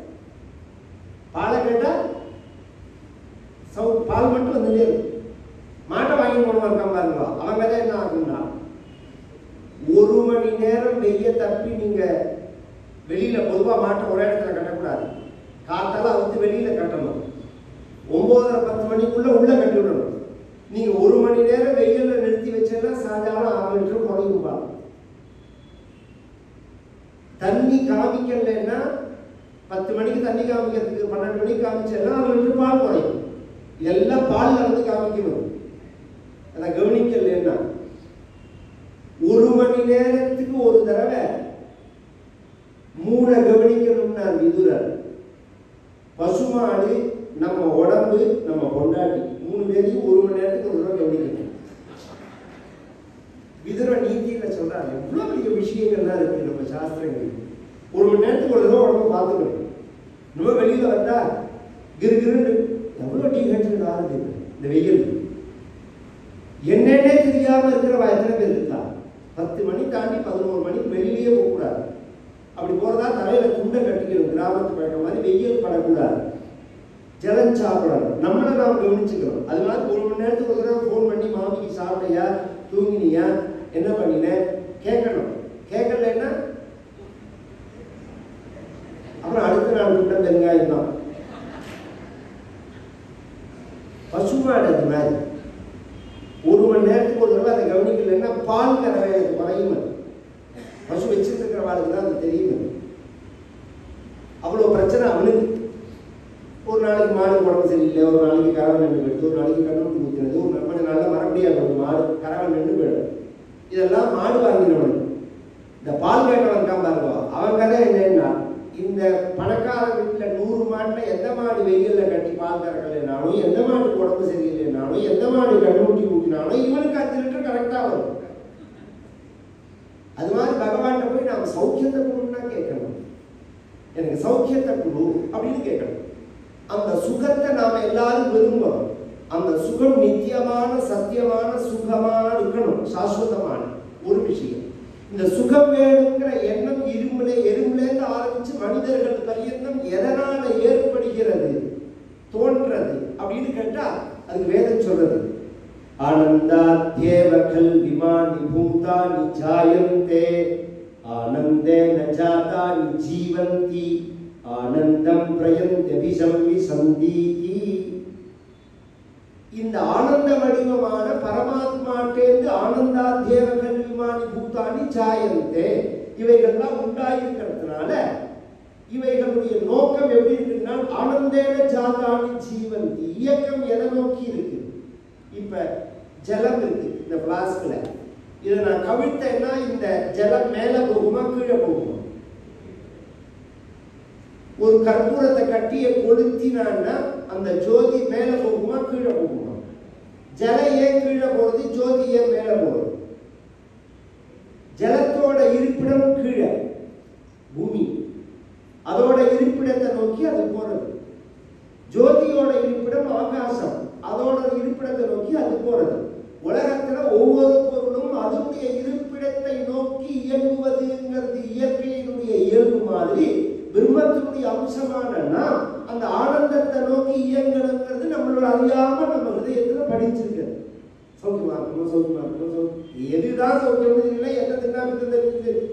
பாலை கேட்டால் பால் மட்டும் வந்துட்டே இருக்கும். மாட்டை வாங்கி போனவங்க இருக்கான் பாருங்க, அவங்க கதை என்ன ஆகுன்னா, 1 மணி நேரம் வெய்ய தப்பி நீங்கள் வெளியில் பொதுவாக மாட்டை ஒரே இடத்துல கட்டக்கூடாது. காத்தால அவுத்து வெளியில் கட்டணும். 9:30-10 மணிக்குள்ளே உள்ளே கட்டி விடணும். நீங்கள் 1 மணி நேரம் வெயிலில் நிறுத்தி வச்சேன்னா சாயங்காலம் 6 லிட்டர் குறையும்பா. தண்ணி காமிக்கலைன்னா 10 மணிக்கு தண்ணி காமிக்கிறதுக்கு 12 மணிக்கு காமிச்சேன்னா 6 லிட்டர் பால் குறையும். இதெல்லாம் பாலில் வந்து காமிக்கணும். அதை கவனிக்கலைன்னா 1 மணி நேரத்துக்கு ஒரு தடவை 3 கவனிக்கணும்னா விதுரர். பசுமாடு நம்ம உடம்பு, நம்ம பொண்டாட்டி 3 பேரையும் 1 மணி நேரத்துக்கு ஒரு தடவை கவனிக்கணும். விதுர நீதியில சொல்றாரு, எவ்வளவு பெரிய விஷயங்கள்லாம் இருக்கு நம்ம சாஸ்திரங்கள். 1 மணி நேரத்துக்கு ஒரு தடவை உடம்பு பார்த்துக்கணும். நம்ம வெளியில வந்தா கிருகிருன்னு எவ்வளவு டீஹைட்ரேட் ஆகுது இந்த வெயில். என்னன்னே தெரியாம இருக்கிற எத்தனை பேர் இருக்கா? 10 மணி தாண்டி 11 மணிக்கு வெளியிலேயே போகக்கூடாது. அப்படி போறதா தலையில துண்டை கட்டிக்கணும். கிராமத்து பழக்கம் மாதிரி வெயில் படக்கூடாது. ஜலம் சாப்பிடணும். நம்மளை நாம் கவனிச்சுக்கணும். அது மாதிரி 1 மணி நேரத்துக்கு ஒரு தடவை ஃபோன் பண்ணி மாமிக்கு சாப்பிட்டையா, தூங்கினியா, என்ன பண்ணின கேட்கணும். கேட்கலன்னா அப்புறம் அடுத்த நாள் துண்டை வெங்காயம் தான். பசுமாடு அது மாதிரி 1 மணி நேரத்துக்கு ஒரு தடவை அதை கவனிக்கலைன்னா பால் கறவை குறையும். பசு வச்சிருக்கிற வாழ்க்கை தான் அது தெரியும். அவ்வளோ பிரச்சனை அவனுக்கு. ஒரு நாளைக்கு மாடு உடம்பு சரியில்லை, ஒரு நாளைக்கு கறவை நின்று போயிடுது, ஒரு நாளைக்கு கண்ணூட்டி ஊற்றினது, ஒரு கொஞ்சம் நாளில் மறுபடியாக மாடு கறவை நின்று போயிடும். இதெல்லாம் மாடு வாங்கினவனுக்கு. இந்த பால் கேட்டவன் தான் பாருங்க, அவன் கதை என்னன்னா, இந்த பணக்கார வீட்டில் 100 மாட்டில் எந்த மாடு வெயிலில் கட்டி பால் கறக்கலைனாலும், எந்த மாட்டுக்கு உடம்பு சரியில்லைனாலும், எந்த மாடு கண்ணூட்டி ஊற்றினாலும் இவனுக்கு 5 லிட்டர் கரெக்டாக வரும். அது மாதிரி பகவான்கிட்ட போய் நாம் சௌக்கியத்தை கொடுன்னா கேட்கணும். எனக்கு சௌக்கியத்தை கொடு அப்படின்னு கேட்கணும். அந்த சுகத்தை நாம எல்லாரும் விரும்பணும். அந்த சுகம் நித்தியமான, சத்தியமான, சுகமான இருக்கணும். சாஸ்வதமான ஒரு விஷயம். இந்த சுகம் வேணுங்கிற எண்ணம் எறும்புலேருந்து ஆரம்பிச்சு மனிதர்கள் பரியந்தம் எதனால ஏற்படுகிறது, தோன்றது அப்படின்னு கேட்டா அதுக்கு வேதம் சொல்றது, ஆனந்தாத்யேவ கல்விமானி பூதானி ஜாயந்தே ஆனந்தேன ஜாதானி ஜீவந்தி ஆனந்தம் பிரயந்தபிசம்விசந்தீதி. இந்த ஆனந்த வடிவமான பரமாத்மாட்டேந்து ஆனந்தாத்யேவ கல்விமானி பூதானி ஜாயந்தே இவைகள்லாம் உண்டாயிருக்கிறதுனால இவைகளுடைய நோக்கம் எப்படி இருக்குன்னா, ஆனந்தேன ஜாதானி ஜீவந்தி. இயக்கம் எதை நோக்கி இருக்கு? இப்ப ஜலம் இருக்கு இந்த பிளாஸ்க்ல, இதை நான் கவிழ்த்தேன்னா இந்த ஜலம் மேல போகுமா கீழே போகுமா? ஒரு கற்பூரத்தை கட்டிய கொளுத்தினான்னா அந்த ஜோதி மேல போகுமா கீழே போகுமா? ஜலம் ஏன் கீழே போறது, ஜோதி ஏன் மேல போறது? ஜலத்தோட இருப்பிடம் கீழே பூமி, அதோட இருப்பிடத்தை நோக்கி அது போறது. ஜோதியோட இருப்பிடம் ஆகாசம், அதோட இருப்பிடத்தை நோக்கி அது போறது. உலகத்துல ஒவ்வொரு பொருளும் அதனுடைய இருப்பிடத்தை நோக்கி இயங்குவதுங்கிறது இயற்கையினுடைய இயல்பு மாதிரி பிரம்மத்தினுடைய அம்சமான நாம் அந்த ஆனந்தத்தை நோக்கி இயங்கணுங்கிறது நம்மளோட அறியாம நம்ம ஹிருதயத்துல படிச்சிருக்கிறது. சௌக்கியமா இருக்கணும், சௌக்கியமா இருக்கணும், எதுதான் சௌக்கியம் இல்லை, என்ன தின்னாமிட்டு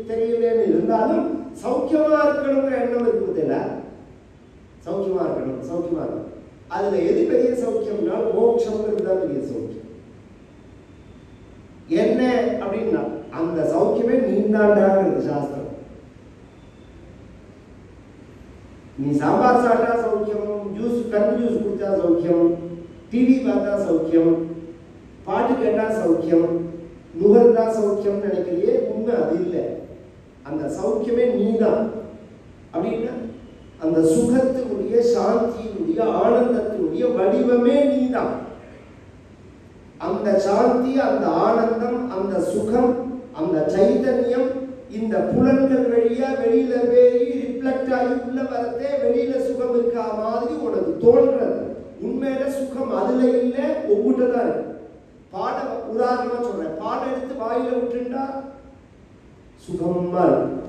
தெரியலன்னு இருந்தாலும் சௌக்கியமா இருக்கணுங்கிற எண்ணம் இருக்குதுல்ல, சௌக்கியமா இருக்கணும், சௌக்கியமா இருக்கணும். அதுல எது பெரிய சௌக்கியம்னா மோட்சம்ங்கிறது தான் பெரிய சௌக்கியம். என்ன அப்படின்னா அந்த சௌக்கியமே நீண்டாண்டாங்கிறது சாஸ்திரம். நீ சாம்பார் சாப்பிட்டா சௌக்கியம், ஜூஸ் கரும்பு ஜூஸ் குடிச்சா சௌக்கியம், டிவி பார்த்தா சௌக்கியம், பாட்டு கேட்டா சௌக்கியம், நுகர்ந்தா சௌக்கியம் நினைக்கிறியே, உண்மை அது இல்லை. அந்த சௌக்கியமே நீதான். அப்படின்னா அந்த சுகத்தினுடைய, சாந்தியினுடைய, ஆனந்தத்தினுடைய வடிவமே நீதான். அந்த சாந்தி, அந்த ஆனந்தம், அந்த சுகம், அந்த சைதன்யம் இந்த புலன்கள் வழியா வெளியில போய் ரிஃப்ளெக்ட் ஆகி உள்ள வரதே வெளியில சுகம் இருக்கா மாதிரி உனக்கு தோன்றது. உண்மையில சுகம் அதுல இல்லை, ஒவ்வொருதான் இருக்கு. பாடம் உதாரணமா சொல்றேன், பாடம் எடுத்து வாயில விட்டுண்டா சுகமா இருக்கு.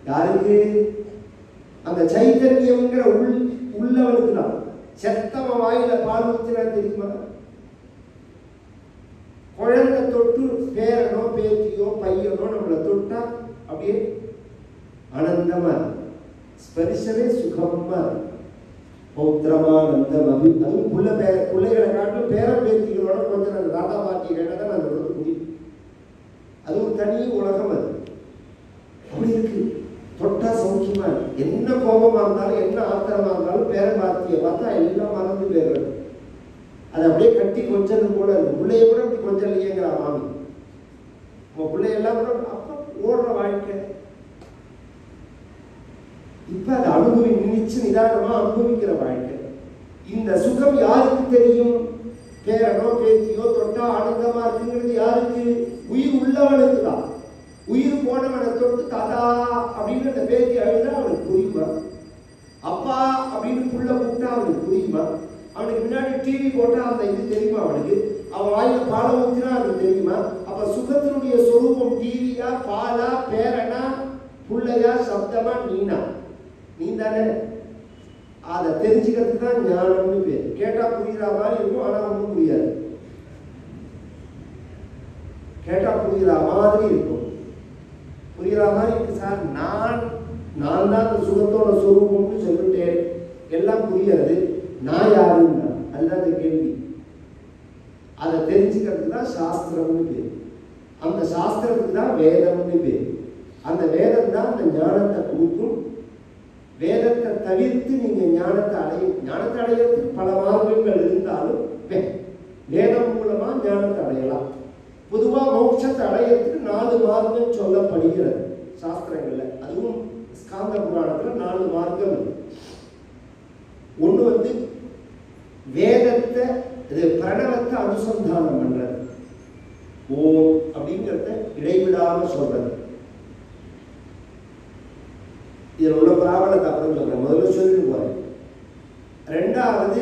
யாருக்கு? அந்த சைதன்யம்ங்கிற உள்ளவனுக்கு தான். செத்தவன் வாயில பால் ஊத்தினா தெரியுமா? குழந்தை தொட்டு பேரனோ பேத்தியோ பையனோ நம்மளை தொட்டா அப்படியே ஆனந்தமா, ஸ்பரிசமே சுகமா, பௌத்திரமானந்தம். அதுவும் பிள்ளைகளை காட்டும் பேரன் பேத்திகளோட கொஞ்சம் நாங்கள் தாத்தா பாட்டிகளை தான் நாங்கள் வந்து முடியும். அது ஒரு தனி உலகம். அது அப்படி இருக்கு. தொட்டா சௌக்கியமா இருக்கு. என்ன கோபமா இருந்தாலும், என்ன ஆத்திரமா இருந்தாலும் பேரன் பாத்தியை பார்த்தா எல்லாம் மறந்து போயிடுறது. அது அப்படியே கட்டி கொஞ்சது கூட இருக்கு. பிள்ளைய கூட அப்படி கொஞ்சம் இல்லையேங்கிற மாமி. உங்க பிள்ளையெல்லாம் கூட அப்ப ஓடுற வாழ்க்கை. இப்ப அதை நினைச்சு நிதானமா அனுபவிக்கிற வாழ்க்கை. இந்த சுகம் யாருக்கு தெரியும்? பேரனோ பேத்தியோ தொட்டா ஆனந்தமா இருக்குங்கிறது யாருக்கு? உயிர் உள்ளவனுக்கு தான். உயிர் போனவனை தொட்டு தாத்தா அப்படின்னு அந்த பேத்தி அழுதா அவனுக்கு புரியுமா? அப்பா அப்படின்னு புள்ள கூப்பிட்டா அவனுக்கு புரியுமா? அவனுக்கு முன்னாடி டிவி போட்டா அந்த இது தெரியுமா அவனுக்கு? அவன் வாயில பாலை ஊற்றினா அது தெரியுமா? அப்ப சுகத்தினுடைய சொரூபம் டிவியா, பாலா, பேரனா, புள்ளையா, சப்தமா, நீனா? நீ தானே. அதை தெரிஞ்சுக்கிறதுக்கு தான் ஞானம்னு பேர். கேட்டா புரியுற மாதிரி இருக்கும், ஆனா ஒன்றும் புரியாது. கேட்டா புரியுற மாதிரி இருக்கும், புரியுற மாதிரி இருக்கு. சார் நான் தான் அந்த சுகத்தோட சொரூபம்னு சொல்லிட்டேன், எல்லாம் புரியாது. நான் யாருன்னா அதுதான் அந்த கேள்வி. அதை தெரிஞ்சுக்கிறதுக்கு தான் சாஸ்திரம்னு பேர். அந்த சாஸ்திரத்துக்கு தான் வேதம்னு பேர். அந்த வேதம் தான் அந்த ஞானத்தை கொடுக்கும். வேதத்தை தவிர்த்து நீங்க ஞானத்தை அடையிறதுக்கு பல மார்க்கங்கள் இருந்தாலும் வேதம் மூலமா ஞானத்தை அடையலாம். பொதுவா மோட்சத்தை அடையிறதுக்கு 4 மார்க்கம் சொல்லப்படுகிறது சாஸ்திரங்கள்ல. அதுவும் ஸ்காந்த புராணத்துல 4 மார்க்கம். ஒண்ணு வந்து வேதத்தை, இது பிரணவத்தை அனுசந்தானம் பண்றது, ஓம் அப்படிங்கிறத இடைவிடாம சொல்றது. இதில் உள்ள பிராபலத்தை அப்புறம் சொல்றேன், முதல்ல சொல்லிட்டு போறேன். 2வது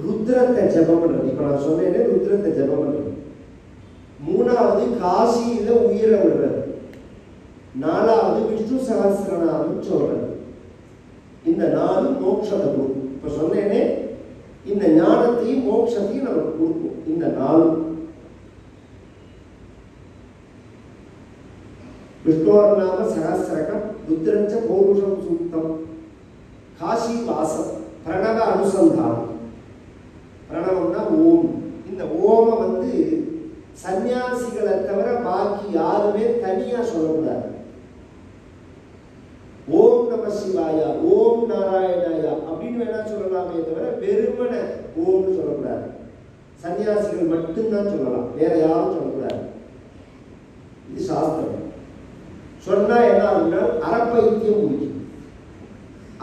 ருத்ரத்தை ஜபம் பண்றது. இப்ப நான் சொன்னேனே ருத்ரத்தை ஜபம் பண்றது. 3வது காசியில உயிரை விடுறது. 4வது விஷ்ணு சகஸ்ரநாமம் சொல்றது. இந்த 4 மோட்சத்தை கொடுக்கும். இப்ப சொன்னேனே இந்த ஞானத்தையும் மோட்சத்தையும் நமக்கு கொடுக்கும் இந்த 4. விஷ்ணோர்நாம சகஸ்ரகம், ருத்ரஞ்ச பௌருஷம் சூக்தம், காசி வாசம், பிரணவ அனுசந்தானம். பிரணவம்னா ஓம். இந்த ஓம வந்து சன்னியாசிகளை தவிர பாக்கி யாருமே தனியா சொல்லக்கூடாது. ஓம் நம சிவாயா, ஓம் நாராயணாயா அப்படின்னு வேணா சொல்லலாமே தவிர வெறுமன ஓம்னு சொல்லக்கூடாது. சன்னியாசிகள் மட்டும்தான் சொல்லலாம், வேற யாரும் சொல்லக்கூடாது. இது சாஸ்திரம். சொன்னா என்ன ஆகுதுன்னா அறப்பைத்தியம் முடிக்கும்.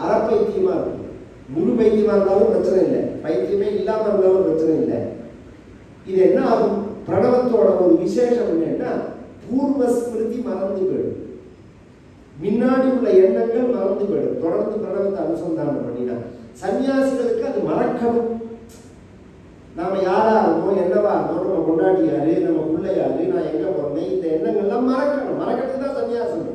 அறப்பைத்தியமா இருக்கும். முழு பைத்தியமா இருந்தாலும் பிரச்சனை இல்லை, பைத்தியமே இல்லாம இருந்தாலும் பிரச்சனை இல்லை. இது என்ன ஆகும்? பிரணவத்தோட ஒரு விசேஷம் என்னன்னா பூர்வ ஸ்மிருதி மறந்து போயிடும். முன்னாடி உள்ள எண்ணங்கள் மறந்து போயிடும். தொடர்ந்து பிரணவத்தை அனுசந்தானம் பண்ணினா சன்னியாசிகளுக்கு அது மறக்கணும். நாம யாரா இருந்தோம், என்னவா இருந்தோம், நம்ம கொண்டாடி யாரு, நம்ம பிள்ளையாரு, நான் எங்க பிறந்தேன், இந்த எண்ணங்கள்லாம் மறக்கணும். மறக்கிறது தான் சன்னியாசம்.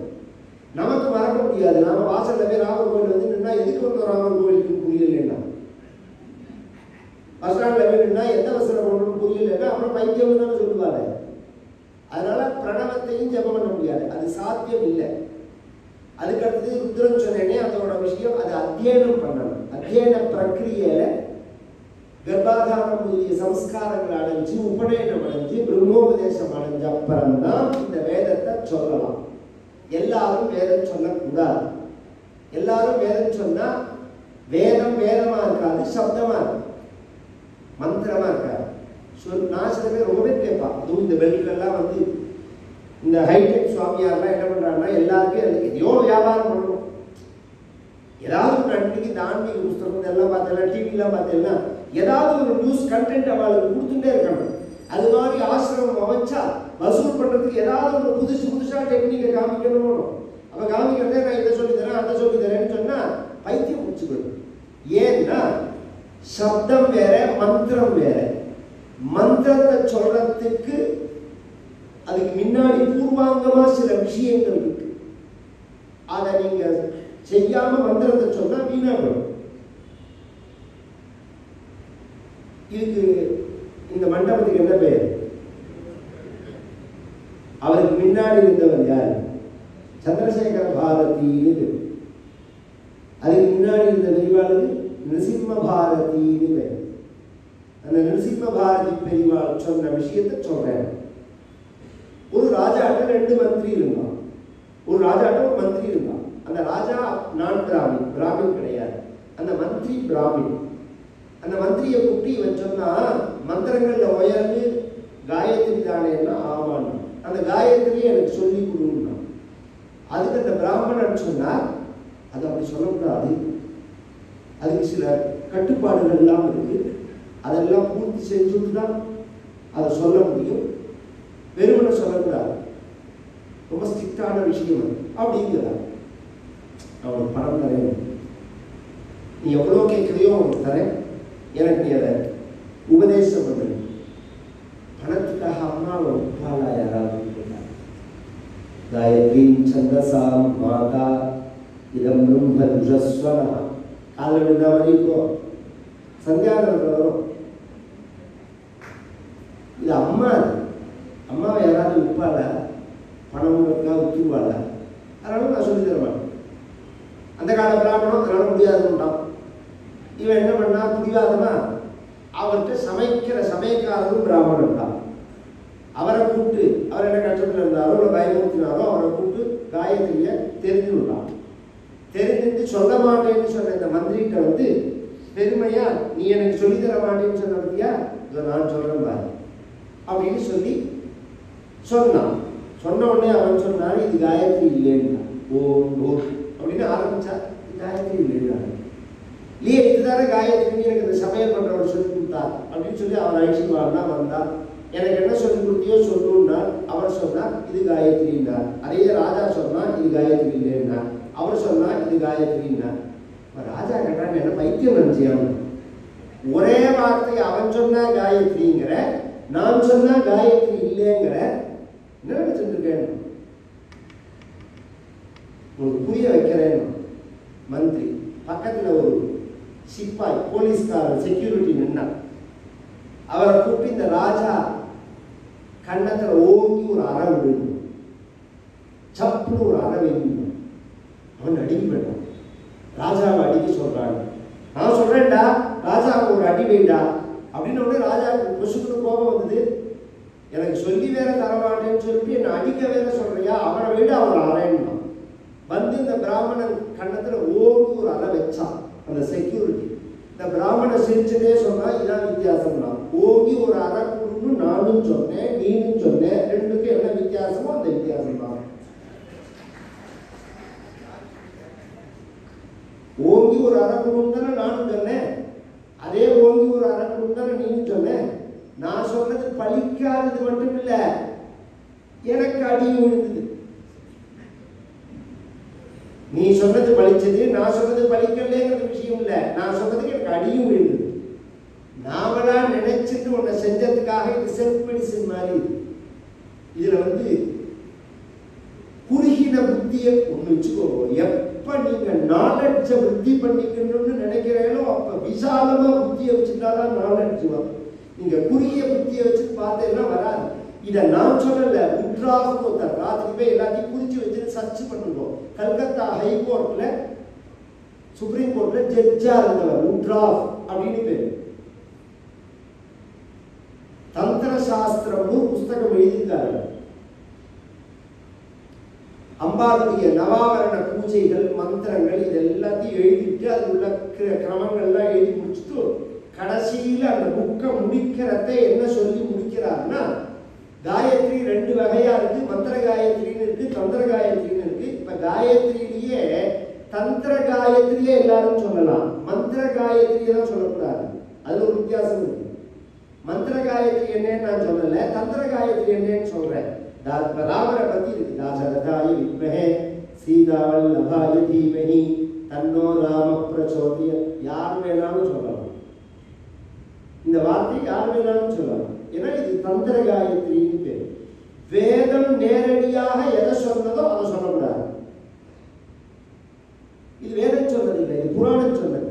நமக்கு மறக்க முடியாது. நாம வாசல்ல போய் ராமர் கோயில் வந்து நின்னா எதுக்கு வந்தோம் ராமர் கோயிலுக்கு புரியலன்னா, பஸ் ஸ்டாண்ட்ல போய் நின்னா எந்த வசனம் கொண்டு புரியலன்னா அப்புறம் பைத்தியம் தானே சொல்லுவாங்க. அதனால பிரணவத்தையும் ஜெபம் பண்ண முடியாது, அது சாத்தியம் இல்லை. அதுக்கடுத்தது ருத்ரன் சொன்னேனே அதோட விஷயம், அது அத்தியனம் பண்ணணும். அத்தியன பிரக்கிரியையில கர்ப்பாதானம் முதலிய சம்ஸ்காரங்கள் அடைஞ்சு உபநயனம் அடைஞ்சு பிரம்மோபதேசம் அடைஞ்ச அப்புறம் தான் இந்த வேதத்தை சொல்லலாம். எல்லாரும் வேதம் சொல்லக்கூடாது. எல்லாரும் வேதம் சொன்னா வேதம் வேதமா இருக்காது, சப்தமா இருக்கும், மந்திரமா இருக்காது. நான் சில பேர் ரொம்ப பேர் கேட்பான். அதுவும் இந்த பெல்ட்லாம் வந்து இந்த ஹைடெக் சுவாமியார்லாம் என்ன பண்ணுறாங்கன்னா எல்லாருக்கும் அது எதையோ வியாபாரம் பண்ணணும். ஏதாவது ஒரு அன்றைக்கு இந்த ஆன்மீக புஸ்தகம் எல்லாம் பார்த்தேன்னா டிவிலாம் பார்த்தேன்னா ஏதாவது ஒரு நியூஸ் கண்டென்ட் அவளுக்கு கொடுத்துட்டே இருக்கணும். அது மாதிரி ஆசிரமம் அமைச்சா வசூல் பண்ணுறதுக்கு ஏதாவது ஒரு புதுசாக டெக்னிக்கை காமிக்கணும். அப்போ காமிக்கிறதே நான் இதை சொல்லி தரேன் அதை சொல்லி தரேன்னு சொன்னால் பைத்தியம் முடிச்சு போயிடும். ஏன்னா சப்தம் வேற மந்திரம் வேற. மந்திரத்தை சொல்றதுக்கு அதுக்கு முன்னாடி பூர்வாங்கமா சில விஷயங்கள் இருக்கு. அதை நீங்க செய்யாம மந்திரத்தை சொன்னா வீணா போடும். இதுக்கு இந்த மண்டபத்துக்கு என்ன பேர்? அவருக்கு முன்னாடி இருந்தவர் யார்? சந்திரசேகர பாரதின்னு. அதுக்கு முன்னாடி இருந்த பெரியவாளுக்கு நிருசிம்ம பாரதின்னு பேர். அந்த நிருசிம்ம பாரதி பெரியவாள் சொன்ன விஷயத்தை சொல்றேன். ஒரு ராஜாட்ட 2 மந்திரி இருந்தான். ஒரு ராஜாட்ட ஒரு மந்திரி இருந்தான். அந்த ராஜா நான் பிராமின் கிடையாது. அந்த மந்திரி பிராமின். அந்த மந்திரியை கூப்பிட்டு இவன் சொன்னா மந்திரங்கள்ல உயர்ந்து காயத்ரி தானேன்னா ஆமான்னு. அந்த காயத்ரியை எனக்கு சொல்லி கொடுன்னா. அதுக்கு அந்த பிராமணன் சொன்னார், அது அப்படி சொல்லக்கூடாது, அதுக்கு சில கட்டுப்பாடுகள் எல்லாம் இருக்கு, அதெல்லாம் பூர்த்தி செஞ்சுட்டு தான் அதை சொல்ல முடியும், வெறுமனை சொல்லக்கூடாது, ரொம்ப ஸ்ட்ரிக்டான விஷயம் அது அப்படிங்கிறார். அவனுக்கு பணம் தரேன், நீ எவ்வளோ கேட்குறியோ அவனுக்கு தரேன், எனக்கு நீ அதை உபதேசம் பண்ணு. பணத்துக்காக அம்மாவை உப்பாளா யாராவது கேட்டார். காயத்ரி சந்தசாம் மாதா இதம் பிரம்ம துஷஸ்வரா. காலில் விழுந்த மாதிரி இருக்கும். சந்தியானத்தில் வரும். இது அம்மா. அம்மாவை யாராவது உப்பாள பணம் உங்களுக்காக உத்துருவாள? அதனால நான் சொல்லி தருவேன். அந்த கால பிராமணம் அதனால முடியாதுன்னுட்டான். இவன் என்ன பண்ணா புரியாதனா அவர்கிட்ட சமைக்கிற சமயக்காரரும் பிராமணன் தான். அவரை கூப்பிட்டு அவர் என்ன கஷ்டத்தில் இருந்தாரோ இல்லை பயமுறுத்தினாரோ அவரை கூப்பிட்டு காயத்ரியை தெரிஞ்சு விட்டான். தெரிஞ்சுட்டு சொல்ல மாட்டேன்னு சொன்ன இந்த மந்திரிகிட்ட வந்து பெருமையா நீ எனக்கு சொல்லி தர மாட்டேன்னு சொன்ன பத்தியா, இதை நான் சொல்றேன் பாரு அப்படின்னு சொல்லி சொன்னான். சொன்ன உடனே அவன் சொன்னான், இது காயத்ரி இல்லைன்னா. ஓம் ஓம் அப்படின்னு ஆரம்பிச்சா காயத்ரி இல்லைன்னா. இல்லையே இதுதானே காயத்ரி, எனக்கு இந்த சமையல் பண்றவர் சொல்லி கொடுத்தார் அப்படின்னு சொல்லி அவர் அழிச்சு வாழ்னா வந்தார். எனக்கு என்ன சொல்லி கொடுத்தியோ சொல்லுன்னார். அவர் சொன்னார் இது காயத்ரின்னார். அதே ராஜா சொன்னா இது காயத்ரி இல்லைன்னார். அவர் சொன்னா இது காயத்ரின்னார். ராஜா கேட்டான், என்ன பைத்தியம் நினைச்சியாம? ஒரே வார்த்தை அவன் சொன்னா காயத்ரிங்கிற, நான் சொன்னா காயத்ரி இல்லைங்கிற, என்ன நினைச்சிட்டு இருக்கேன்? உங்களுக்கு புரிய வைக்கிறேன். மந்திரி பக்கத்துல ஒரு சிப்பாய் போலீஸ்காரர் செக்யூரிட்டி நின்னா. அவரை கூப்பிட்டு இந்த ராஜா கண்ணத்துல ஓங்கி ஒரு அறை விடணும், சப்புன்னு ஒரு அறை வைக்கணும். அவன் அடிக்க போயிட்டான். ராஜாவை அடிக்க சொல்றாங்க. நான் சொல்றேன்டா ராஜாவுக்கு ஒரு அடி வைடா அப்படின்னு உடனே ராஜாவுக்கு பொசுக்குன்னு கோபம் வந்தது. எனக்கு சொல்லி வேற தரமாட்டேன்னு சொல்லிட்டு என்னை அடிக்க வேற சொல்றியா, அவனை விட அவன் அறையணும். வந்து இந்த பிராமணன் கண்ணத்துல ஓங்கி ஒரு அறை வச்சான் அந்த செக்யூரிட்டி. இந்த பிராமணன் சிரிச்சதே சொன்னா இதான் வித்தியாசம் தான். ஓங்கி ஒரு அறை கொடுன்னு நானும் சொன்னேன், நீனும் சொன்னேன், ரெண்டுக்கும் என்ன வித்தியாசமோ அந்த வித்தியாசம் தான். ஓங்கி ஒரு அறை கொடுன்னு தானே நானும் சொன்னேன், அதே ஓங்கி ஒரு அறை கொடுன்னு தானே நீனும் சொன்னேன். நான் சொன்னது பலிக்காதது மட்டும் இல்ல, எனக்கு அடியும் விழுந்தது. நீ சொன்னது பழிச்சது, நான் சொன்னது பழிக்கலங்கிற விஷயம் இல்லை. நான் சொன்னதுக்கு எனக்கு அடியும் விழுந்தது. நாமளா நினைச்சிட்டு உன்னை செஞ்சதுக்காக இது செல்ஃப் மெடிசின் மாதிரி. இதுல வந்து குறுகின புத்தியை ஒண்ணு வச்சுக்கோங்க. எப்ப நீங்க நாலெட்ஜ விருத்தி பண்ணிக்கணும்னு நினைக்கிறீங்களோ அப்ப விசாலமா புத்தியை வச்சுட்டாதான் நாலெட்ஜ் வரும். நீங்க குறுகிய புத்தியை வச்சு பார்த்தேன்னா வராது. இதை நான் சொல்லல, உட்ராஃப்னு ஒருத்தர் ராத்திரி போய் எல்லாத்தையும் குறிச்சு வச்சுட்டு சர்ச் பண்ணுவோம். கல்கத்தா ஹைகோர்ட்ல சுப்ரீம் கோர்ட்ல ஜட்ஜா இருந்தவர் உட்ராஃப் அப்படின்னு பேரு. தந்திர சாஸ்திரம்னு புஸ்தகம் எழுதியிருக்காரு. அம்பாளுடைய நவாவரண பூஜைகள் மந்திரங்கள் இது எல்லாத்தையும் எழுதிட்டு அது உள்ள கிரமங்கள்லாம் எழுதி முடிச்சுட்டு கடைசியில் அந்த புக்கை முடிக்கிறத என்ன சொல்லி முடிக்கிறார்னா, காயத்ரி 2 வகையா இருக்கு. மந்திர காயத்ரின்னு இருக்கு, தந்திர காயத்ரின்னு இருக்கு. இப்ப காயத்ரியிலேயே தந்திர காயத்ரியே எல்லாரும் சொல்லலாம், மந்திர காயத்ரியை தான் சொல்லக்கூடாது. அது ஒரு வித்தியாசம் இருக்கு. மந்திர காயத்ரி என்னன்னு நான் சொல்லல, தந்திர காயத்ரி என்னன்னு சொல்றேன். ராமரை பத்தி இருக்கு. தாசரதாய வித்மஹே சீதாவல்லபாய தீமஹி தன்னோ ராம பிரச்சோதயாத். யார் வேணாலும் சொல்லலாம், இந்த வார்த்தை யார் வேணாலும் சொல்லலாம். ஏன்னா இது தந்திர காயத்ரின்னு பேர். வேதம் நேரடியாக எதை சொன்னதோ அதை சொல்லக்கூடாது. இது வேதம் சொன்னது இல்லை, இது புராணம் சொன்னது.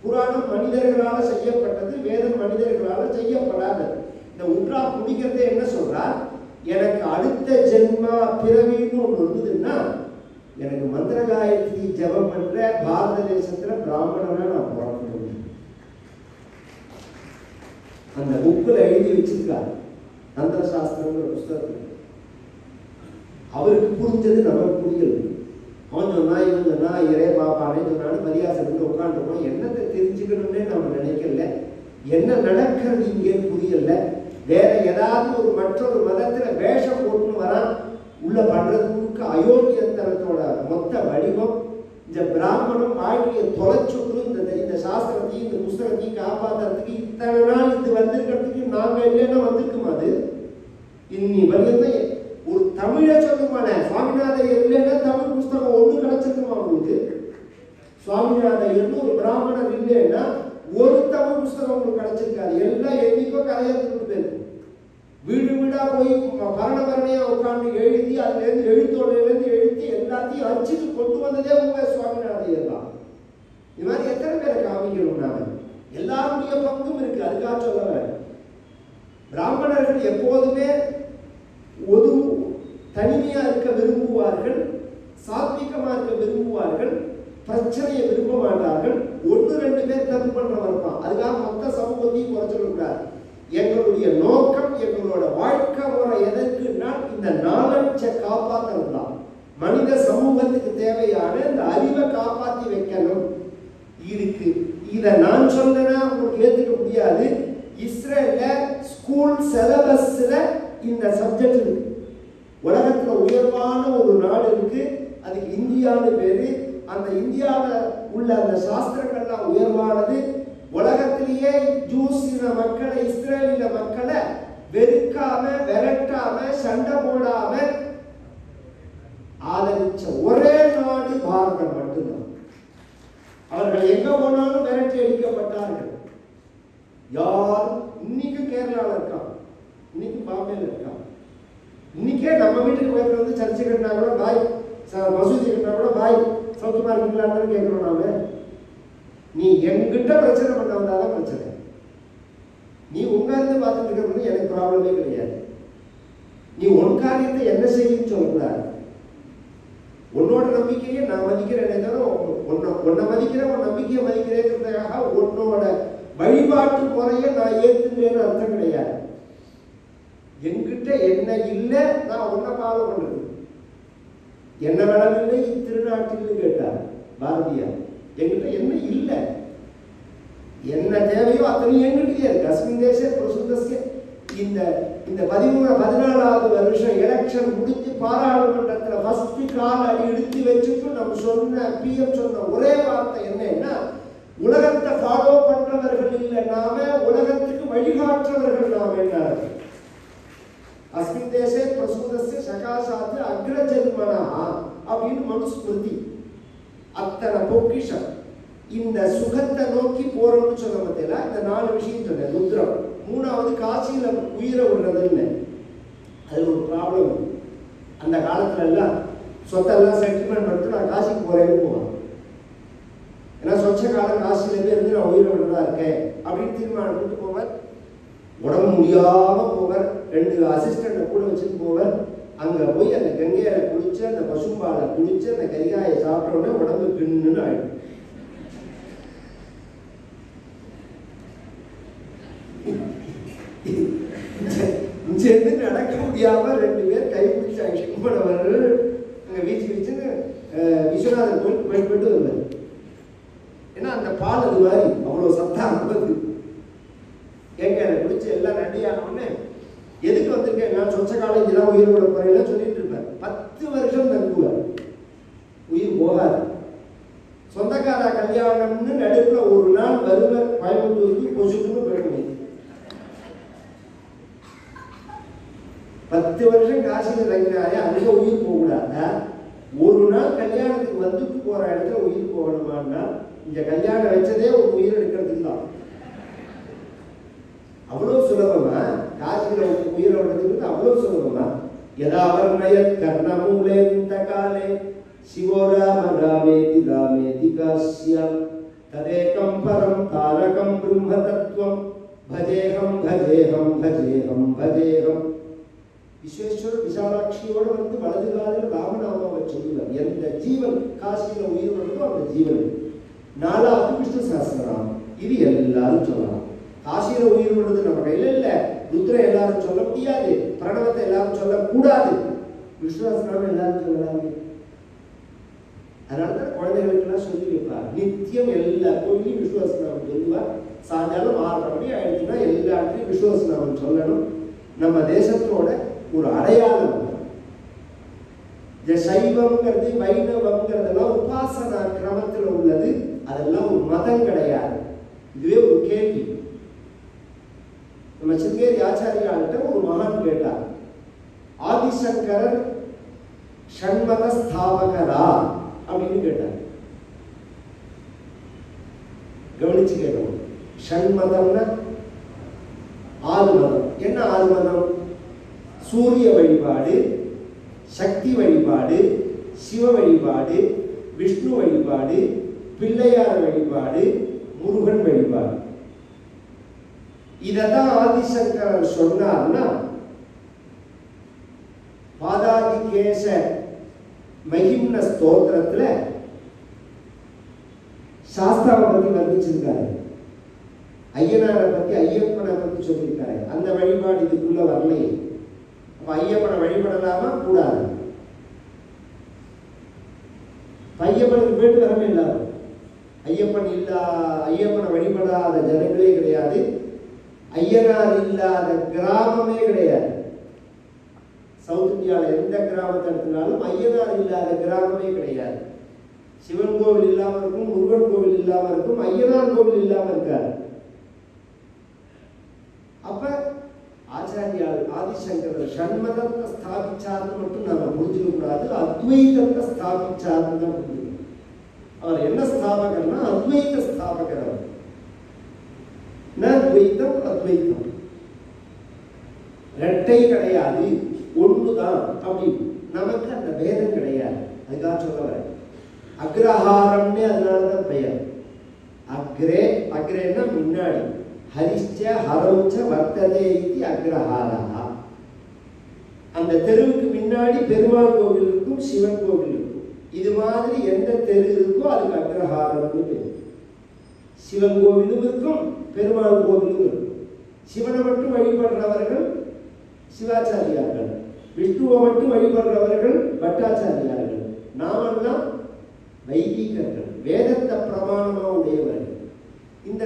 புராணம் மனிதர்களால் செய்யப்பட்டது, வேதம் மனிதர்களால் செய்யப்படாதது. இந்த உட்ரா குடிக்கிறதே என்ன சொல்றார், எனக்கு அடுத்த ஜென்மா பிறவின்னு ஒன்று இருந்ததுன்னா எனக்கு மந்திர காயத்ரி ஜபம் பண்ற பாரத தேசத்துல பிராமணனா நான் பிறக்கணும். அந்த புக்கில் எழுதி வச்சிருக்காரு, தந்திர சாஸ்திரங்கிற புஸ்தகத்தில். அவருக்கு புரிஞ்சது நமக்கு புரியல. அவன் சொன்னா இவன் சொன்னா இரே பாப்பானே சொன்னாலும் பரியாசம் உட்காந்துருக்கோம். என்னத்தை தெரிஞ்சுக்கணும்னே நம்ம நினைக்கல, என்ன நடக்கிறது இங்கேன்னு புரியல. வேற ஏதாவது ஒரு மற்றொரு மதத்துல வேஷம் போட்டுன்னு வரான். உள்ள பண்றதுக்கு அயோக்கியத்தனத்தோட மொத்த வடிவம். இந்த பிராமணம் வாழ்க்கையை தொலைச்சுட்டு இந்த சாஸ்திரத்தையும் இந்த புஸ்தகத்தையும் காப்பாற்றுறதுக்கு இத்தனை நாள் இது வந்திருக்கிறதுக்கு நாங்க இல்லைன்னா வந்திருக்குமா? அது இன்னி வரையும் ஒரு தமிழை சொல்லுமான சுவாமிநாதன் இல்லைன்னா தமிழ் புஸ்தகம் ஒன்று கிடைச்சிருக்குமா உங்களுக்கு? சுவாமிநாதன் ஒரு பிராமணர் இல்லைன்னா ஒரு தமிழ் புஸ்தகம் உங்களுக்கு கிடைச்சிருக்காது. எல்லாம் என்னைக்கோ கரையாத்துட்டு போயிருக்கு. வீடு வீடா போய் பரணபரணையா உட்காந்து எழுதி அதுலேருந்து எழுத்தோடையிலேருந்து எழுதி எல்லாத்தையும் அச்சுக்கு கொண்டு வந்ததே உங்க சுவாமிநாதையர் தான். இது மாதிரி எத்தனை பேரை காமிக்கணும்? நாம எல்லாருடைய பங்கும் இருக்கு. அதுக்காக சொல்ல பிராமணர்கள் எப்போதுமே தனிமையா இருக்க விரும்புவார்கள், சாத்விகமா இருக்க விரும்புவார்கள், பிரச்சனையை விரும்ப மாட்டார்கள். 1-2 பேர் தப்பு பண்றவன் இருப்பான். அதுக்காக மொத்த சமூகத்தையும் குறைச்சிடக்கூடாது. எங்களுடைய நோக்கம், எங்களோட வாழ்க்கை முறை எதற்குன்னா இந்த நாலஞ்சை காப்பாற்றணும் தான். மனித சமூகத்துக்கு தேவையான இந்த அறிவை காப்பாற்றி வைக்கணும் இருக்கு. இதை நான் சொன்னா உங்களுக்கு ஏற்றுக்க முடியாது. இஸ்ரேல்ல ஸ்கூல் சிலபஸ்ல இந்த சப்ஜெக்ட் இருக்கு. உலகத்துல உயர்வான ஒரு நாடு இருக்கு, அதுக்கு இந்தியான்னு பேரு. அந்த இந்தியாவில் உள்ள அந்த சாஸ்திரங்கள்லாம் உயர்வானது. உலகத்திலேயே ஜூஸ் இன மக்களை, இஸ்ரேலில மக்களை வெறுக்காம விரட்டாம சண்டை போடாம ஆதரிச்ச ஒரே நாடு பாரதம் மட்டும்தான். அவர்கள் எங்க போனாலும் விரட்டி அடிக்கப்பட்டார்கள். யார் இன்னைக்கு கேரளாவில் இருக்கான், இன்னைக்கு பாம்பேல இருக்கான். இன்னைக்கே நம்ம வீட்டுக்கு போயிட்டு வந்து சர்ச்சை கட்டினா கூட பாய், மசூதி கட்டினா கூட பாய் சௌக்கியமா இருக்கலாம்னு கேட்கிறோம். நாம நீ என்கிட்ட பிரச்சனை பண்ண வந்தாதான் பிரச்சனை. நீ உட்கார்ந்து பார்த்துட்டு இருக்கிறது எனக்கு ப்ராப்ளமே கிடையாது. நீ உன் காரியத்தை என்ன செய்யுன்னு சொல்லக்கூடாது. உன்னோட நம்பிக்கையை நான் மதிக்கிறேன், உன்னை மதிக்கிறேன், உன் நம்பிக்கையை மதிக்கிறேங்கிறதுக்காக உன்னோட வழிபாட்டு முறையை நான் ஏற்றுக்கிறேன்னு அர்த்தம் கிடையாது. என்கிட்ட என்ன இல்லை, நான் உன்னை ஃபாலோ பண்றது. என்ன வேணாலும் இத்திருநாட்டில்னு கேட்டார் பாரதியார். என்கிட்ட என்ன இல்லை, என்ன தேவையோ அத்தனை என்கிட்டயே இருக்கு. அஸ்மின் தேச பிரசுத்தஸ்ய. இந்த 14வது வருஷம் எலெக்ஷன் முடிஞ்சு பாராளுமன்றத்தில் ஃபர்ஸ்ட் கால் அடி எடுத்து வச்சுட்டு நம்ம சொன்ன பிஎம் சொன்ன ஒரே வார்த்தை என்னன்னா, உலகத்தை ஃபாலோ பண்றவர்கள் இல்லை நாம, உலகத்துக்கு வழிகாட்டுறவர்கள் நாம. என்ன அஸ்மின் தேசே பிரசுத்தஸ்ய சகாசாத்து அக்ரஜன்மனா அப்படின்னு மனுஸ்மிருதி. அத்தனை பொக்கிஷம். இந்த சுகத்தை நோக்கி போறோம்னு சொன்ன பத்தியில இந்த 4 விஷயம் சொன்னேன். ருத்ரம். 3வது காசியில உயிரை விடுறதுன்னு. அது ஒரு ப்ராப்ளம். அந்த காலத்துல எல்லாம் சொத்தெல்லாம் செட்டில்மெண்ட் பண்ணிட்டு நான் காசிக்கு போறேன்னு போவேன். ஏன்னா சொச்ச காலம் காசியில இருந்து நான் உயிரை விடுறதா இருக்கேன் அப்படின்னு தீர்மானம் பண்ணிட்டு போவேன். உடம்பு முடியாம போவர், 2 அசிஸ்டண்ட கூட வச்சுட்டு போவர். அங்க போய் அந்த கங்கையில குளிச்சு, அந்த பசும்பாலை குளிச்சு, அந்த கரிகாயை சாப்பிட்ட உடனே உடம்பு பின்னுன்னு ஆயிடும். சேர்ந்து நடக்க முடியாம 2 பேர் கை பிடிச்சாங்க. கும்படவர்கள் அங்க வீச்சு வீச்சுன்னு விஸ்வநாதர் கோயில் போயிட்டு வருவார். ஏன்னா அந்த பால் பால் அது மாதிரி அவ்வளோ சத்தா இருந்தது. கேட்க எனக்கு பிடிச்ச எல்லாம் நண்டியான உடனே எதுக்கு வந்திருக்கேன், நான் சொச்ச காலேஜ் தான் உயிரோட குறையில சொல்லிட்டு இருப்பேன். 10 வருஷம் தங்குவார், உயிர் போகாது. சொந்தக்கார கல்யாணம்னு நடுப்புல ஒரு நாள் வருவர் கோயம்புத்தூருக்கு கொசுக்குன்னு போயிடுவேன். 10 வருஷம் காசியில் தங்கினாரே அங்கே உயிர் போகக்கூடாதா? ஒரு நாள் கல்யாணத்துக்கு வந்துட்டு போற இடத்துல உயிர் போகணுமான்னா இங்க கல்யாணம் வச்சதே ஒரு உயிர் எடுக்கிறதுக்கு தான். அவ்வளவு சுலபமா காசியில உயிரோடுறதுக்கு அவ்வளவு சுலபமா? யதாவர்ணய கர்ணமூலே இந்த காலே சிவோராம ராமேதி ராமேதி காஸ்யம் ததேகம் பரம் தாரகம் பிரம்ம தத்துவம் பஜேகம் பஜேகம் பஜேகம் பஜேகம். விஸ்வேஸ்வரர் விசாலாட்சியோட வந்து வலது காலில் ராமநாமாவை சொல்லுவார். எந்த ஜீவன் காசியில உயிர் வருதோ அந்த ஜீவன். 4வது விஷ்ணு சஹஸ்ரநாமம். இது எல்லாரும் சொல்லலாம். காசியில உயிர் வருது நம்ம கையில இல்ல. ருத்ர எல்லாரும் சொல்ல முடியாது, பிரணவத்தை எல்லாரும் சொல்லக்கூடாது. விஷ்ணு சஹஸ்ரநாமம் எல்லாரும் சொல்லலாமே. அதனாலதான் குழந்தைகளுக்கெல்லாம் சொல்லி வைப்பார். நித்தியம் எல்லா கோயிலையும் விஷ்ணு சஹஸ்ரநாமம் சொல்லுவார். சாயங்காலம் 6:30 மணி ஆயிடுச்சுன்னா எல்லா இடத்துலையும் விஷ்ணு சஹஸ்ரநாமம் சொல்லணும். நம்ம தேசத்தோட ஒரு அடையாளம். சைவம்ங்கிறது வைணவம்ங்கிறதெல்லாம் உபாசனா கிரமத்தில் உள்ளது. அதெல்லாம் ஒரு மதம் கிடையாது. இதுவே ஒரு கேள்வி. நம்ம சிங்கேரி ஆச்சாரியாள்கிட்ட ஒரு மகான் கேட்டார், ஆதிசங்கரர் ஷண்மத ஸ்தாபகரா அப்படின்னு கேட்டார். கவனிச்சு கேட்கணும். ஷண்மதம்னா 6 மதம். என்ன 6 மதம்? சூரிய வழிபாடு, சக்தி வழிபாடு, சிவ வழிபாடு, விஷ்ணு வழிபாடு, பிள்ளையார் வழிபாடு, முருகன் வழிபாடு. இததான் ஆதிசங்கரர் சொன்னார்னா பாதாதிகேச மகிம்ன ஸ்தோத்திரத்துல சாஸ்தாவை பத்தி வர்ணிச்சிருக்காரு. ஐயனாரை பத்தி ஐயப்பனை பத்தி சொல்லியிருக்காரு. அந்த வழிபாடு இதுக்குள்ள வரலையே. அப்ப ஐயப்பனை வழிபடலாமா கூடாது? ஐயப்பனுக்கு போயிட்டு வரவே இல்லாத ஐயப்பனை வழிபடாத ஜனங்களே கிடையாது. ஐயனார் இல்லாத கிராமமே கிடையாது. சவுத் இந்தியாவில் எந்த கிராமத்தை எடுத்தினாலும் ஐயனார் இல்லாத கிராமமே கிடையாது. சிவன் கோவில் இல்லாம இருக்கும், முருகன் கோவில் இல்லாம இருக்கும், ஐயனார் கோவில் இல்லாம இருக்காது. அப்ப ஆச்சாரியால் ஆதிசங்கரர் ஷண்மதத்தை ஸ்தாபிச்சார்னு மட்டும் நாம புரிஞ்சுக்க கூடாது. அத்வைதத்தை ஸ்தாபிச்சார்னு தான் புரிஞ்சுக்கணும். அவர் என்ன ஸ்தாபகர்னா அத்வைத ஸ்தாபகர். அவர் துவைத்தம் அத்வைத்தம் இரட்டை கிடையாது, ஒண்ணுதான். அப்படி நமக்கு அந்த பேதம் கிடையாது. அதுக்காக சொல்ல வர அக்ரஹாரம்னு அதனாலதான் பெயர். அக்ரேன்னா முன்னாடி, ஹரிச்ச ஹரௌச்ச வர்த்ததே இது அக்ரஹாரா. அந்த தெருவுக்கு முன்னாடி பெருமாள் கோவில் இருக்கும், சிவன் கோவில் இருக்கும். இது மாதிரி எந்த தெரு இருக்கோ அதுக்கு அக்ரஹாரம்னு பேர். சிவன் கோவிலும் இருக்கும், பெருமாள் கோவிலும் இருக்கும். சிவனை மட்டும் வழிபடுறவர்கள் சிவாச்சாரியார்கள், விஷ்ணுவை மட்டும் வழிபடுறவர்கள் பட்டாச்சாரியார்கள். நாமெல்லாம் வைதிகர்கள், வேதத்தை பிரமாணமா உடையவர்கள். இந்த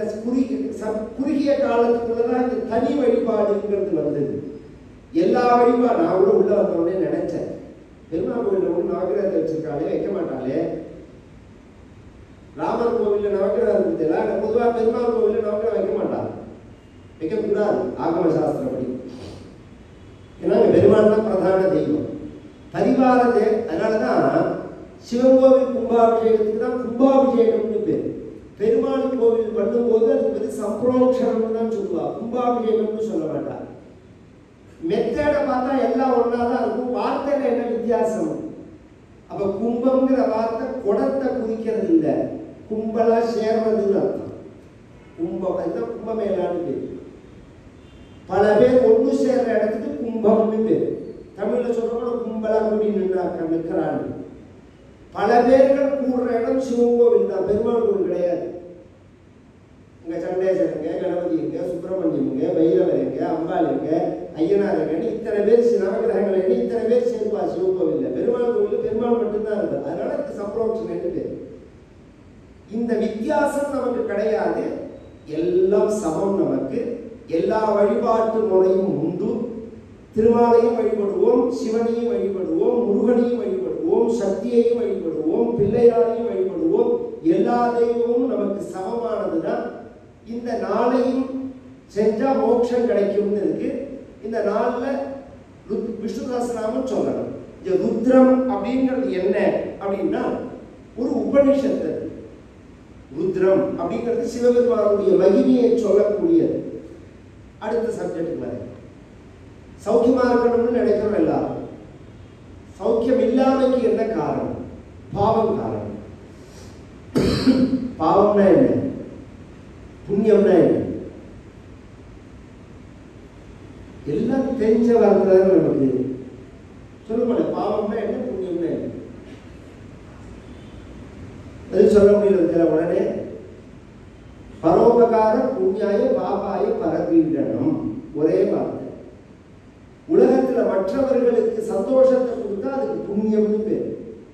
குறுகிய காலத்துக்குள்ளதான் இந்த தனி வழிபாடுங்கிறது வந்தது. எல்லா வழிபாடு நான் கூட உள்ள வந்தோடனே நினைச்சேன், பெருமாள் கோவில்ல ஒன்று நவகிரகத்தை வச்சிருக்காளே, வைக்க மாட்டாளே. ராமர் கோவில்ல நவகிரகம் இருந்ததுல, பொதுவாக பெருமாள் கோவில்ல நவகிரகம் வைக்க மாட்டாங்க, வைக்கக்கூடாது ஆகம சாஸ்திரப்படி. ஏன்னா பெருமாள் தான் பிரதான தெய்வம், பரிவார அதனாலதான் சிவன் கோவில் கும்பாபிஷேகத்துக்கு தான் கும்பாபிஷேகம்னு பேர். பெருமாள் கோவில் பண்ணும்போது அதுக்கு பேர் சம்பிரோக்ஷணம்னு தான் சொல்லுவா, கும்பாபிஷேகம்னு சொல்ல மாட்டா. மெத்தேடை பார்த்தா எல்லாம் ஒன்னாதான் இருக்கும், வார்த்தையில என்ன வித்தியாசம்? அப்ப கும்பம்ங்கிற வார்த்தை குடத்தை குறிக்கிறது இல்லை, கும்பலா சேர்றதுன்னு அர்த்தம். கும்பம் அதுதான் கும்பமேளான்னு பேர். பல பேர் ஒன்று சேர்ற இடத்துக்கு கும்பம்னு பேர். தமிழ்ல சொல்ற கும்பலா கூடி நிற்கிறான்னு. பல பேர்கள் கூடுற இடம் சிவன் கோவில் தான், பெருமாள் கோவில் கிடையாது. இங்க சண்டேசனுங்க, கணபதிங்க, சுப்பிரமணியமுங்க, பைரவருங்க, அம்பாளுங்க, ஐயனாருங்கன்னு இத்தனை பேர் நவகிரகங்கள் இத்தனை பேர் சேர்ப்பா சிவன் கோவில். பெருமாள் கோவில் பெருமாள் மட்டும்தான் இருக்கு. அதனால இது சப்ரோக்ஷன் பேர். இந்த வித்தியாசம் நமக்கு கிடையாது. எல்லாம் சமம். நமக்கு எல்லா வழிபாட்டு முறையும் உண்டு. திருமாலையும் வழிபடுவோம், சிவனையும் வழிபடுவோம், முருகனையும் வழிபடுவோம், சக்தியையும் வழிபடுவோம், பிள்ளையாரையும் வழிபடுவோம். எல்லா தெய்வமும் நமக்கு சமமானதுதான். இந்த நாளையும் செஞ்சா மோட்சம் கிடைக்கும்னு இருக்கு. இந்த நாளில் விஷ்ணு சஹஸ்ரநாமம் சொல்லணும். இந்த ருத்ரம் அப்படிங்கிறது என்ன அப்படின்னா ஒரு உபனிஷத்து. ருத்ரம் அப்படிங்கிறது சிவபெருமானுடைய மகிமையை சொல்லக்கூடியது. அடுத்த சப்ஜெக்ட் வரை சௌக்கியமா இருக்கணும்னு நினைக்கிறோம் எல்லாரும். சௌக்கியம் இல்லாமைக்கு என்ன காரணம்? பாவம் காரணம். பாவம்னா என்ன? புண்ணியம்னா என்ன? எல்லாம் தெரிஞ்ச வார்த்தை நமக்கு சொல்லுங்க. பாவம்னா என்ன, புண்ணியம்னா என்ன? அது சொல்ல முடியல உடனே. பரோபகார புண்ணியாய பாபாய பரபீடனம், ஒரே வார்த்தை. உலகத்துல மற்றவர்களுக்கு சந்தோஷத்தை கொடுத்தா அதுக்கு புண்ணியம்னு பேர்,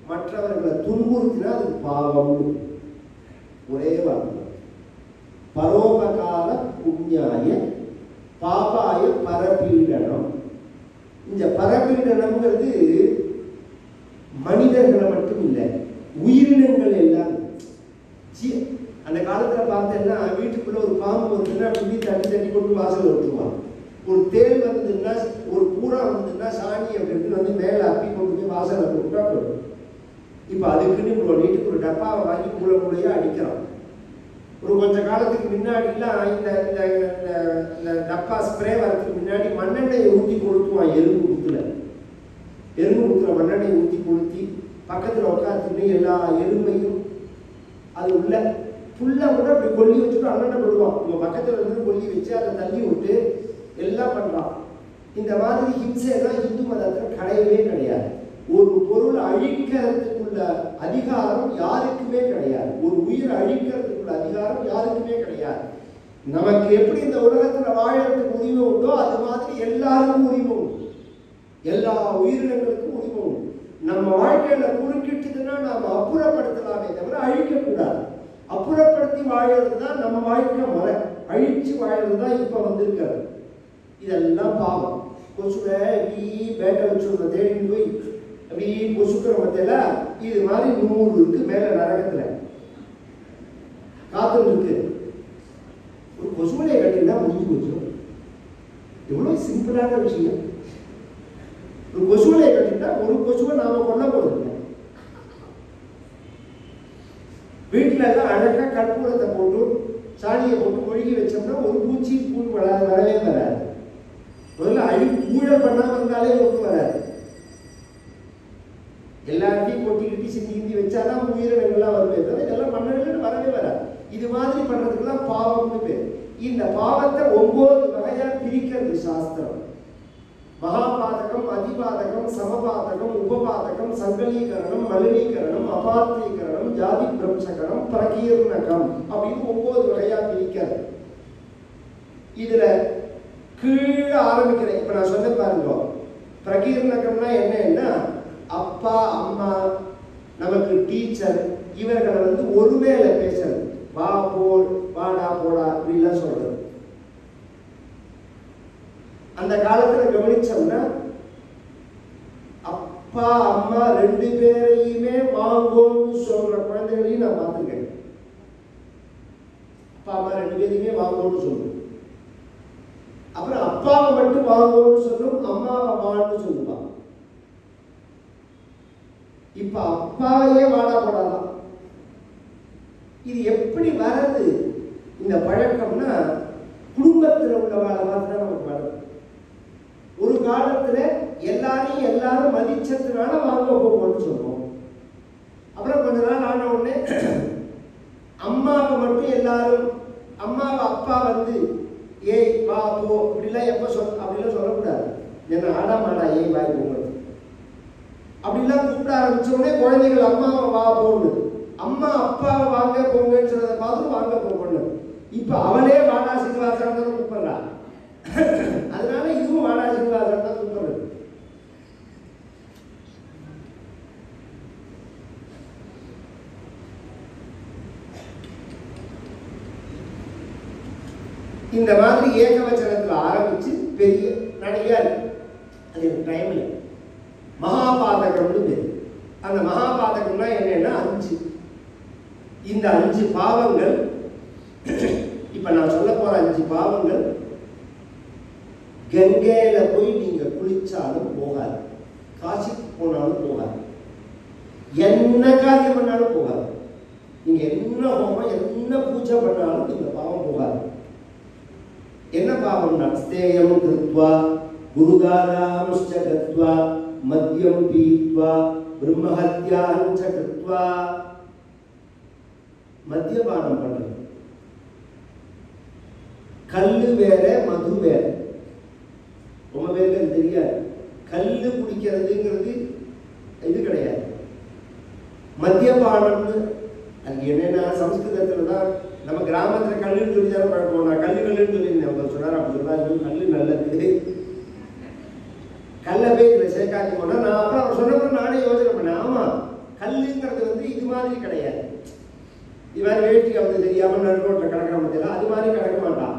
மற்றவர்களை துன்புறுத்தினா அதுக்கு பாவம்னு. ஒரே வார்த்தை. பரோபகார புண்ணியாய பாபாய பரபீடனம். இந்த பரபீடனம்ங்கிறது மனிதர்களை மட்டும் இல்லை, உயிரினங்கள் எல்லாம். அந்த காலத்துல பார்த்தேன்னா வீட்டுக்குள்ள ஒரு பாம்பு வந்துன்னா அப்படி தட்டி தட்டி கொண்டு வாசல் விட்டுருவான். ஒரு தேள் வந்ததுன்னா, ஒரு பூரா வந்ததுன்னா சாணி அப்படின்னு வந்து மேலே அப்பி கொண்டு போய் வாசலை போட்டுட்டா போடும். இப்போ அதுக்குன்னு இப்போ வீட்டுக்கு ஒரு டப்பாவை வாங்கி மூளை மூளையாக அடிக்கிறான். ஒரு கொஞ்ச காலத்துக்கு முன்னாடிலாம் இந்த டப்பா ஸ்ப்ரே வரதுக்கு முன்னாடி மண்ணெண்ணெயை ஊற்றி கொளுத்துவான். எறும்பு குத்துல மண்ணெண்ணெயை ஊற்றி கொளுத்தி பக்கத்தில் உட்காந்துன்னு எல்லா எறும்பையும் அது உள்ள ஃபுல்லாக கூட அப்படி கொல்லி வச்சுட்டு அண்ணனை போடுவான். நம்ம பக்கத்தில் இருந்து கொல்லி வச்சு அதை தள்ளி விட்டு எல்லாம் பண்ணுறான். இந்த மாதிரி ஹிம்சைலாம் இந்து மதத்தில் கிடையவே கிடையாது. ஒரு பொருள் அழிக்கிறதுக்குள்ள அதிகாரம் யாருக்குமே கிடையாது. ஒரு உயிர் அழிக்கிறதுக்குள்ள அதிகாரம் யாருக்குமே கிடையாது. நமக்கு எப்படி இந்த உலகத்தில் வாழறதுக்கு உரிமை உண்டோ அது மாதிரி எல்லாருக்கும் உரிமை உண்டு. எல்லா உயிரினங்களுக்கும் உரிமை உண்டு. நம்ம வாழ்க்கையில குறுக்கிட்டுதுன்னா நாம் அப்புறப்படுத்தலாமே தவிர அழிக்கக்கூடாது. அப்புறப்படுத்தி வாழறது தான் நம்ம வாழ்க்கை முறை. அழிச்சு வாழறது தான் இப்போ வந்திருக்கிறது. இதெல்லாம் பாவம். கொசுவை இப்படி பேட்டை வச்சு தேடிட்டு போய் அப்படி கொசுக்கிற மத்தியில இது மாதிரி 100 இருக்கு மேல நரகத்துல காத்து இருக்கு. ஒரு கொசுவலையை கட்டினா முடிஞ்சு போச்சு. எவ்வளவு சிம்பிளான விஷயம். ஒரு கொசுவலையை கட்டிட்டா ஒரு கொசுவை நாம கொல்ல போறது. வீட்டுல எல்லாம் அழகா கற்பூரத்தை போட்டு சாணியை போட்டு மொழிகி வச்சோம்னா ஒரு பூச்சி வரவே வராது. முதல்ல ஊழல் பண்ணாம இருந்தாலே ஒன்றும் வராது. எல்லாத்தையும் கொட்டி கிட்டி சிந்தி கிந்தி வச்சாதான் உயிரினங்கள்லாம் வருவே தவிர இதெல்லாம் பண்ணணும்னு வரவே வராது. இது மாதிரி பண்றதுக்குலாம் பாவம்னு பேர். இந்த பாவத்தை 9 வகையா பிரிக்கிறது சாஸ்திரம். மகாபாதகம், அதிபாதகம், சமபாதகம், உபபாதகம், சங்கலீகரணம், மலினீகரணம், அபாத்தியீகரணம், ஜாதி பிரம்சகரம், பிரகீர்ணகம் அப்படின்னு 9 வகையா பிரிக்கிறது. இதுல கீழே ஆரம்பிக்கிறேன். இப்ப நான் சொன்ன பாருங்க. பிரகீர்ணகம்னா என்னன்னா அப்பா அம்மா நமக்கு டீச்சர் இவர்களை வந்து ஒருவேளை பேசுறது. வா போ, வாடா போடா அப்படிலாம் சொல்றது. அந்த காலத்துல கவனிச்சோம்னா அப்பா அம்மா 2 பேரையுமே வாங்கோன்னு சொல்ற குழந்தைகளையும் நான் பார்த்துருக்கேன். அப்பா அம்மா 2 பேரையுமே வாங்கோன்னு சொல்லுவோம். அப்புறம் அப்பாவை மட்டும் வாங்கோன்னு சொல்லும், அம்மாவை வான்னு சொல்லுவான். இப்ப அப்பாவையே வாடா போடாதான். இது எப்படி வர்றது இந்த பழக்கம்னா குடும்பத்தில் உள்ளவாளை பார்த்துதான் நமக்கு வருது. ஒரு காலத்துல எல்லாரும் மதிச்சதுனால வாங்க போவோம்னு சொல்லுவோம். அப்புறம் கொஞ்ச நாள் ஆன உடனே அம்மாவை மட்டும் எல்லாரும் அம்மாவை அப்பா வந்து ஏய் வா போ இப்படிலாம் எப்ப அப்படிலாம் சொல்லக்கூடாது. என்ன ஆடா மாடா ஏய் வாய் போங்க அப்படிலாம் கூப்பிட ஆரம்பிச்ச உடனே குழந்தைகள் அம்மாவை வா போன்னு, அம்மா அப்பாவை வாங்க போங்கன்னு சொன்னதை பார்த்து வாங்க போகணும். இப்ப அவளே வாடா சீனிவாசன் தான் கூப்பிடுறா. அதனால இதுவும் வாடா சீனிவாசன் தான் கூப்பிடுறது. இந்த மாதிரி ஏகவச்சனத்தில் ஆரம்பிச்சு பெரிய நிறையா இருக்கு. அது டைம் இல்லை. மகாபாதகம்னு பேர். அந்த மகாபாதகம்னா என்னன்னா 5. இந்த 5 பாவங்கள், இப்ப நான் சொல்ல போற 5 பாவங்கள் கங்கையில போய் நீங்க குளிச்சாலும் போகாது, காசிக்கு போனாலும் போகாது, என்ன காரியம் பண்ணாலும் போகாது, நீங்க என்ன ஹோமம் என்ன பூஜை பண்ணாலும் இந்த பாவம் போகாது. என்ன பாவம்னா ஸ்தேயம் கிருத்வா குருதாராம்ச்ச கத்வா மத்யம் பீத்வா பிரம்மஹத்யாஞ்ச கிருத்வா. மத்தியபானம் பண்றது. கல்லு வேற மது வேற. ரொம்ப பேருக்கு தெரியாது. கல்லு குடிக்கிறதுங்கிறது இது கிடையாது. மத்தியபானம்னு அங்கே என்னென்ன சம்ஸ்கிருதத்துல தான் நம்ம கிராமத்தில் கல்லுன்னு சொல்லி தானே பழக்கம். நான் கல்லுன்னு சொல்லி சொன்னார். அப்படி சொன்னா கல்லு நல்லது, கல்லை போய் இதில் சேர்க்காட்டி போனால் நான் அப்புறம் அவர் சொன்னப்போ நானே யோசனை பண்ணேன். ஆமாம், கல்லுங்கிறது வந்து இது மாதிரி கிடையாது. இது மாதிரி வேட்டி வந்து தெரியாமல் நடுரோட்டில் கிடக்கிற மாதிரிலாம் அது மாதிரி கிடக்க மாட்டான்.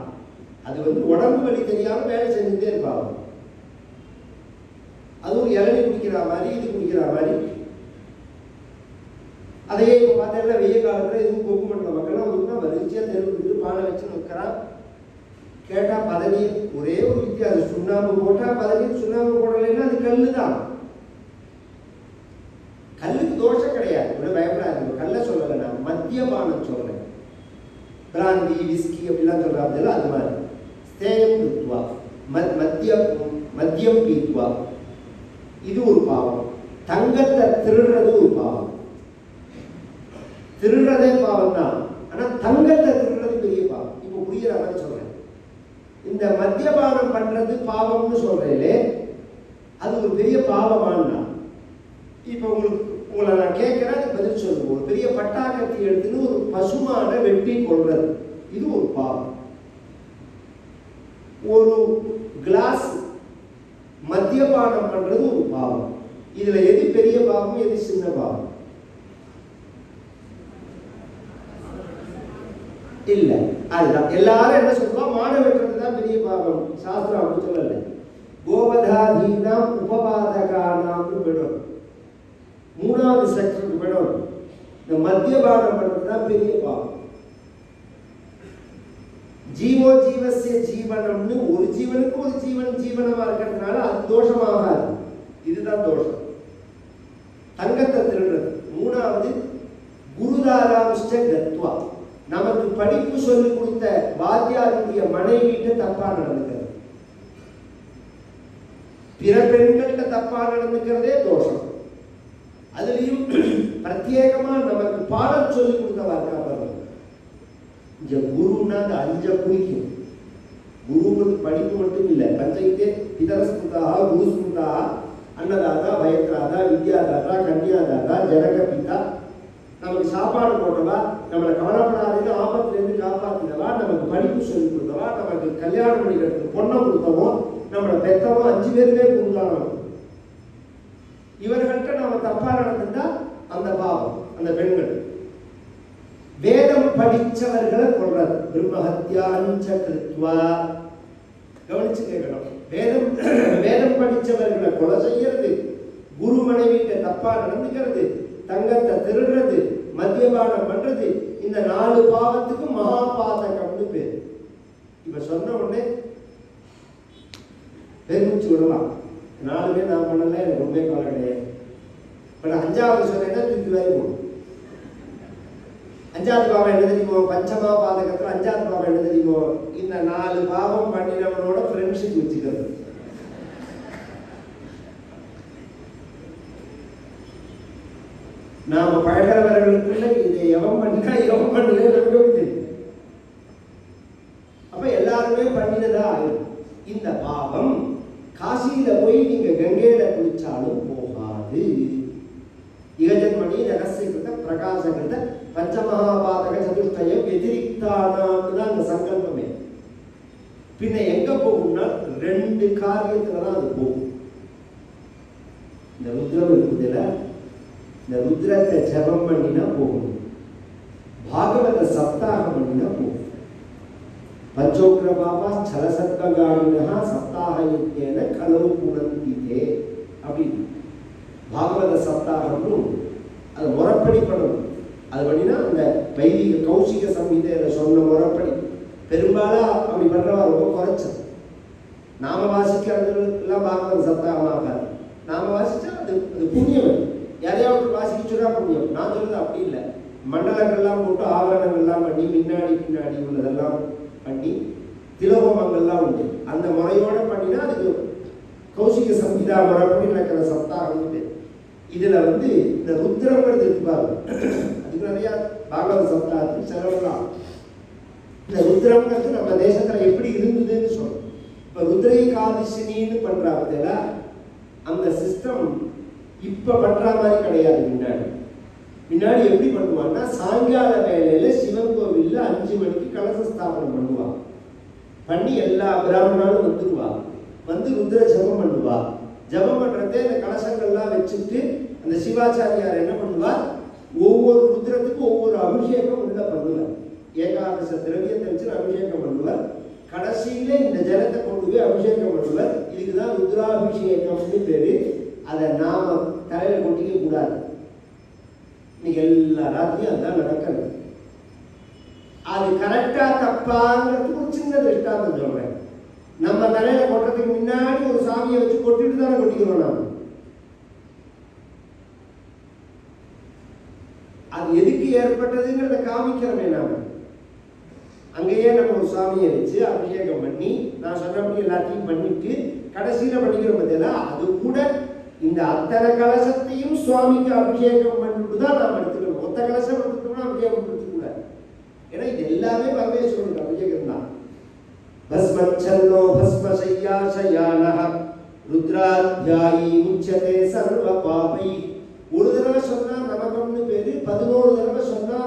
அது வந்து உடம்பு வலி தெரியாமல் வேலை செஞ்சுட்டே இருப்பாங்க. அது ஒரு இளநீ குடிக்கிற மாதிரி, இது குடிக்கிற மாதிரி. அதையே இப்போ பார்த்தா வெய்ய காலத்தில் எதுவும் கொக்கு மண்டல மக்கள்லாம் ஒதுக்குனா வரிசையாக தெருவுக்கு பானை வச்சு வைக்கிறான். கேட்டால் பதநீர். ஒரே ஒரு வித்தியாசம், சுண்ணாம்பு போட்டால் பதநீர், சுண்ணாம்பு போடலைன்னா அது கல்லு தான். கல்லுக்கு தோஷம் கிடையாது, இவ்வளோ பயப்படாது. கல்லை சொல்லலை, நான் மத்தியபானம் சொல்றேன். பிராந்தி விஸ்கி அப்படிலாம் சொல்றாங்க. அது மாதிரி ஸ்தேயம் கிருத்வா மத்தியம் பீத்வா, இது ஒரு பாவம். தங்கத்தை திருடுறது ஒரு பாவம். திருடுறதே பாவம் தான், ஆனா தங்கத்தை திருடுறது பெரிய பாவம். இப்போ புரியுற மாதிரி சொல்றேன். இந்த மத்தியபானம் பண்றது பாவம்னு சொல்றேனே, அது ஒரு பெரிய பாவமானா இப்போ உங்களை நான் கேட்கிறேன், அது பதில் சொல்லுங்க. ஒரு பெரிய பட்டாக்கத்தி எடுத்துன்னு ஒரு பசுமான வெட்டி கொள்றது, இது ஒரு பாவம். ஒரு கிளாஸ் மத்தியபானம் பண்றது ஒரு பாவம். இதுல எது பெரிய பாவம், எது சின்ன பாவம்? இல்ல, அதுதான் எல்லாரும் என்ன சொல்லுவோம், மாட வெட்டுறது தான் பெரிய பாவம். சாஸ்திரம் அப்படி சொல்லல. கோவதாதீனாம் உபபாதகானாம்னு விடும். 3வது செக்ஷனுக்கு விடும். இந்த மத்தியபானம் பண்றது தான் பெரிய பாவம். ஜீவோ ஜீவசிய ஜீவனம்னு ஒரு ஜீவனுக்கு ஒரு ஜீவன் ஜீவனமா இருக்கிறதுனால அது தோஷமாகாது. இதுதான் தோஷம். தங்கத்தை திருடுறது. 3வது குருதாராம்ச்ச கத்வா, நமக்கு படிப்பு சொல்லி கொடுத்த வாத்தியாருடைய மனைவிட்ட தப்பா நடந்துக்கிறது. பிற பெண்கள்கிட்ட தப்பா நடந்துக்கிறதே தோஷம். அதுலயும் பிரத்யேகமா நமக்கு பாடம் சொல்லி கொடுத்தவா இருக்காங்க. இங்க குருன்னா அந்த 5 குறிக்கும். குருங்கிறது படிப்பு மட்டும் இல்லை. பஞ்சைத்தே பிதரஸ்மிருதா குருஸ்மிருதா அன்னதாதா பயத்ராதா வித்யாதாதா கன்யாதாதா ஜனக பிதா. நமக்கு சாப்பாடு போட்டவா, நம்மளை கவலைப்படாதுன்னு ஆபத்துலேருந்து காப்பாற்றினவா, நமக்கு படிப்பு சொல்லி கொடுத்தவா, நமக்கு கல்யாணம் பண்ணிக்கிறதுக்கு பொண்ணை கொடுத்தவோ, நம்மளை பெத்தவோ 5 பேருமே கொடுத்தாங்க. இவர்கள்ட்ட நம்ம தப்பா நடந்துட்டா அந்த பாவம், அந்த பெண்கள். வேதம் படிச்சவர்களை கொள்றது. பிரம்மஹத்யாஞ்ச கிருத்வா, கவனிச்சு கேட்கணும். வேதம் படிச்சவர்களை கொலை செய்யறது, குரு மனைவிட்ட தப்பா நடந்துக்கிறது, தங்கத்தை திருடுறது, மத்தியபானம் பண்றது, இந்த 4 பாவத்துக்கு மகாபாதகம்னு பேர். இப்ப சொன்ன உடனே பெருமிச்சு விடலாம். 4 நான் பண்ணல, எனக்கு ரொம்ப கவலை கிடையாது. இப்ப நான் 5வது சொன்னேன்னா தூக்கி வாரி போடும். 5வது பாவம் என்ன தெரியுமோ? பஞ்சமா பாதகத்துல 5வது பாவம் என்ன தெரியுமோ? இந்த 4 பாவம் பண்ணினவனோட ஃப்ரெண்ட்ஷிப் வச்சுக்கிறது. நாம பழகிறவர்களுக்குள்ள இதை எவன் பண்ணினா எவன் பண்ணல நமக்கு. அப்ப எல்லாருமே பண்ணினதா ஆயிடும். இந்த பாவம் காசியில போய் நீங்க கங்கையில குளிச்சாலும் போகாது. இகஜன்மணி ரகசியகிருத பிரகாசகிருத பஞ்சமகாபாதக சதுஷ்டயம் எதிரிக்தானான்னு தான் அந்த சங்கல்பமே. பின்ன எங்க போகும்னா 2 காரியத்துலதான் அது போகும். இந்த ருத்ரம் இருக்குதுல, இந்த ருத்ரத்தை ஜபம் பண்ணினா போகும், பாகவத சப்தாகம் பண்ணினா போகும். பஞ்சோக்ரபாபா சலசர்பகாமினா சப்தாகயத்தேன கலவு புனந்திதே அப்படின்னு பாகவத சப்தாகம்னு அதை முறைப்படி பண்ணணும். அது பண்ணினா அந்த வைதிக கௌசிக சம்ஹிதையில சொன்ன முறைப்படி பெரும்பாலும் அப்படி பண்ணுறவா ரொம்ப குறைச்சது. நாம வாசிக்கிறது எல்லாம் பாகவத சப்தாகமாகாது. நாம வாசிச்சா அது அது புண்ணியம். யாரையாவது வாசிக்க சொன்னா புண்ணியம். நான் சொல்றது அப்படி இல்லை. மண்டலங்கள்லாம் போட்டு ஆவரணங்கள்லாம் பண்ணி பின்னாடி உள்ளதெல்லாம் பண்ணி திலோகமங்கள்லாம் உண்டு. அந்த முறையோட பண்ணினா அதுக்கு கௌசிக சம்ஹிதா முறைப்படி நடக்கிற சப்தாகம். இதுல இந்த ருத்ரங்கிறது இருப்பாங்க. அதுக்கு நிறைய பாகவத சப்தாகத்துக்கு செலவெல்லாம். இந்த ருத்ரங்கிறது நம்ம தேசத்துல எப்படி இருந்ததுன்னு சொல்லணும். இப்ப ருத்ரை காதிசினின்னு பண்றாங்க. அந்த சிஸ்டம் இப்ப பண்ற மாதிரி கிடையாது. முன்னாடி எப்படி பண்ணுவாங்கன்னா சாயங்கால வேலையில சிவன் கோவில்ல 5 மணிக்கு கலச ஸ்தாபனம் பண்ணுவாங்க. பண்ணி எல்லா பிராமணாலும் வந்துருவா. ருத்ர ஜபம் பண்ணுவா. ஜபம் பண்றதே இந்த கலசங்கள்லாம் வச்சுட்டு அந்த சிவாச்சாரியார் என்ன பண்ணுவார், ஒவ்வொரு ருத்ரத்துக்கும் ஒவ்வொரு அபிஷேகம் உள்ள பண்ணுவார். ஏகாதச திரவியத்தை வச்சு அபிஷேகம் பண்ணுவார். கடைசியில இந்த ஜலத்தை கொண்டு போய் அபிஷேகம் பண்ணுவார். இதுக்குதான் ருத்ராபிஷேகம்னு பேரு. அதை நாம தலையில கொட்டிக்க கூடாது. இன்னைக்கு எல்லா ராத்திரியும் அதான் நடக்கிறது. அது கரெக்டா தப்பாங்கிறதுக்கு ஒரு சின்ன திருஷ்டாந்தம் சொல்றேன். நம்ம தலையில கொட்டுறதுக்கு முன்னாடி ஒரு சாமியை வச்சு கொட்டிட்டு தானே கொட்டிக்கிறோம். நாம அது எதுக்கு ஏற்பட்டதுங்கிறத காமிக்கிறோமே. நாம அங்கேயே நம்ம ஒரு சாமியை வச்சு அபிஷேகம் பண்ணி நான் சொன்னபடி எல்லாத்தையும் பண்ணிட்டு கடைசியில பண்ணிக்கிறோம் பார்த்தீங்களா. அது கூட இந்த அத்தனை கலசத்தையும் சுவாமிக்கு அபிஷேகம் பண்ணிட்டு தான் நாம் எடுத்துக்கணும். மொத்த கலசம் எடுத்துட்டோம்னா அபிஷேகம் எடுத்துக்கூடாது. ஏன்னா இது எல்லாமே பரமேஸ்வரனுக்கு அபிஷேகம் தான். பஸ்மச்சன்னோ பஸ்மசையாசயானஹ ருத்ராத்யாயி உச்சதே சர்வ பாபை. ஒரு தடவை சொன்னா நமகம்னு பேரு, 11 தடவை சொன்னா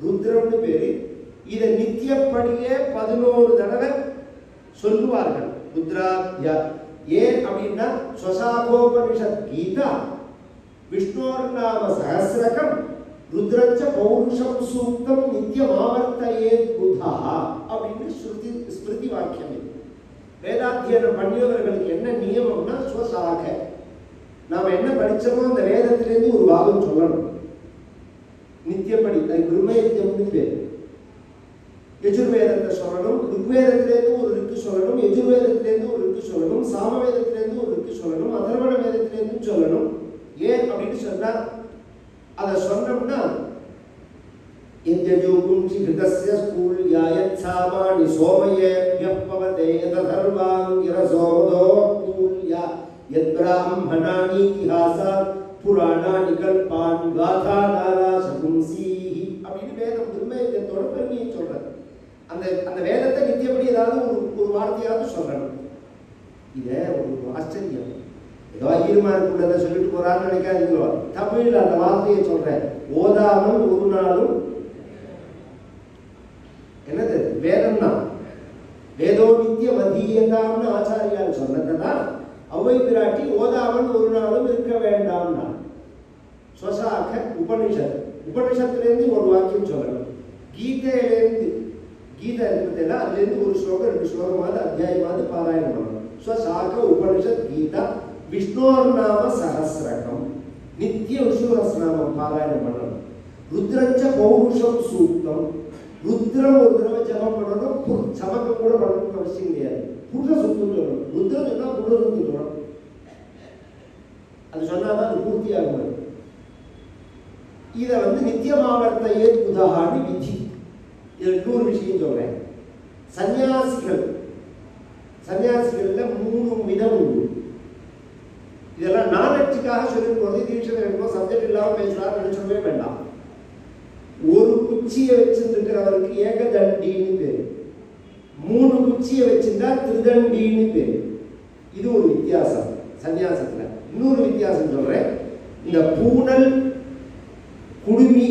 ருத்ரம்னு பேரு. இதை நித்தியப்படியே 11 தடவை சொல்லுவார்கள் ருத்ராத்யா. ஏன் அப்படின்னா ஸ்வசாகோபனிஷத் கீதா விஷ்ணோர் நாம சஹஸ்ரகம் ருத்ரச்ச பௌருஷம் சூக்தம் நித்தியம் ஆவர்த்தையே புதா அப்படின்னு ஸ்மிருதி வாக்கியம். வேதாத்தியனம் பண்ணியவர்களுக்கு என்ன நியமம்னா ஸ்வசாக நாம என்ன படிச்சோமோ அந்த வேதத்திலேருந்து ஒரு பாகம் சொல்லணும் நித்தியப்படி. அது பிரம்மயத்தியம்னு பேர். யஜுர்வேதத்தை சொல்லணும், ருக்வேதத்திலேருந்து ஒரு ரிக்கு சொல்லணும், யஜுர்வேதத்திலேருந்து ஒரு ரிக்கு சொல்லணும், சாமவேதத்திலேருந்து ஒரு ரிக்கு சொல்லணும், அதர்வண வேதத்திலேருந்து சொல்லணும். ஏன் அப்படின்னு சொன்னா அதை சொன்னோம்னா இத்யஜோகும்சி கிருதஸ்ய ஸ்கூல்யாயத் சாமானி சோமயே வ்யப்பவதே யதர்வாங்கிர சோமதோ கூல்யா யத் பிராமணானி இதிஹாசாத் புராணானி கல்பான் காதா நாராசகும்சீஹி அப்படின்னு வேதம் பிரம்மயத்தோட பெருமையை சொல்றது. அந்த வேதத்தை நித்தியப்படி ஏதாவது ஒரு வார்த்தையாவது சொல்லணும். இதை ஒரு ஆச்சரியம். ஏதோ ஐயருமாருக்குள்ளதை சொல்லிட்டு போறான்னு நினைக்காதீங்களோ. தமிழில் அந்த வார்த்தையை சொல்றேன். ஓதாமல் ஒரு நாளும் என்னது வேதம் தான். வேதோ நித்திய மதியதாம்னு ஆச்சாரியால் சொன்னதான் அவ்வை பிராட்டி ஓதாமல் ஒரு நாளும் இருக்க வேண்டாம்னா. ஸ்வசாக உபனிஷத், உபனிஷத்துலேருந்து ஒரு வாக்கியம் சொல்லணும். கீதையிலேருந்து கீதை இருக்கிறதுல அதுலேருந்து ஒரு ஸ்லோகம் 2 ஸ்லோகமாவது அத்தியாயமாவது பாராயணம் பண்ணணும். ஸ்வசாக உபனிஷத் கீதா விஷ்ணோர் நாம சஹஸ்ரகம் நித்திய விஷ்ணுரஸ்நாமம் பாராயணம் பண்ணணும். ருத்ரஞ்ச பௌருஷம் சூக்தம் ருத்ரம் ஒரு தடவை ஜபம் பண்ணணும். சமக்கம் கூட பண்ணணும்னு அவசியம் கிடையாது. புருஷ சுத்தம் சொல்லணும். ருத்ரம் சொன்னா புருஷ சுத்தம் சொல்லணும். அது சொன்னாதான் அது பூர்த்தியாகும். இதை நித்தியமாவர்த்தையே புதாகான்னு விதி. இதில் இன்னொரு விஷயம் சொல்றேன். சன்னியாசிகள்ல 3 விதம் உண்டு. இதெல்லாம் நாலெட்டுக்காக சொல்லி போறது. தீட்சை சப்ஜெக்ட் இல்லாமல் பேசலாம் நினைச்சவே வேண்டாம். ஒரு குச்சியை வச்சிருக்கிறவருக்கு ஏகதண்டின்னு பேரு, 3 குச்சியை வச்சிருந்தா திருதண்டின்னு பேரு. இது ஒரு வித்தியாசம் சன்னியாசத்துல. இன்னொரு வித்தியாசம் சொல்றேன். இந்த பூனல் குடுமி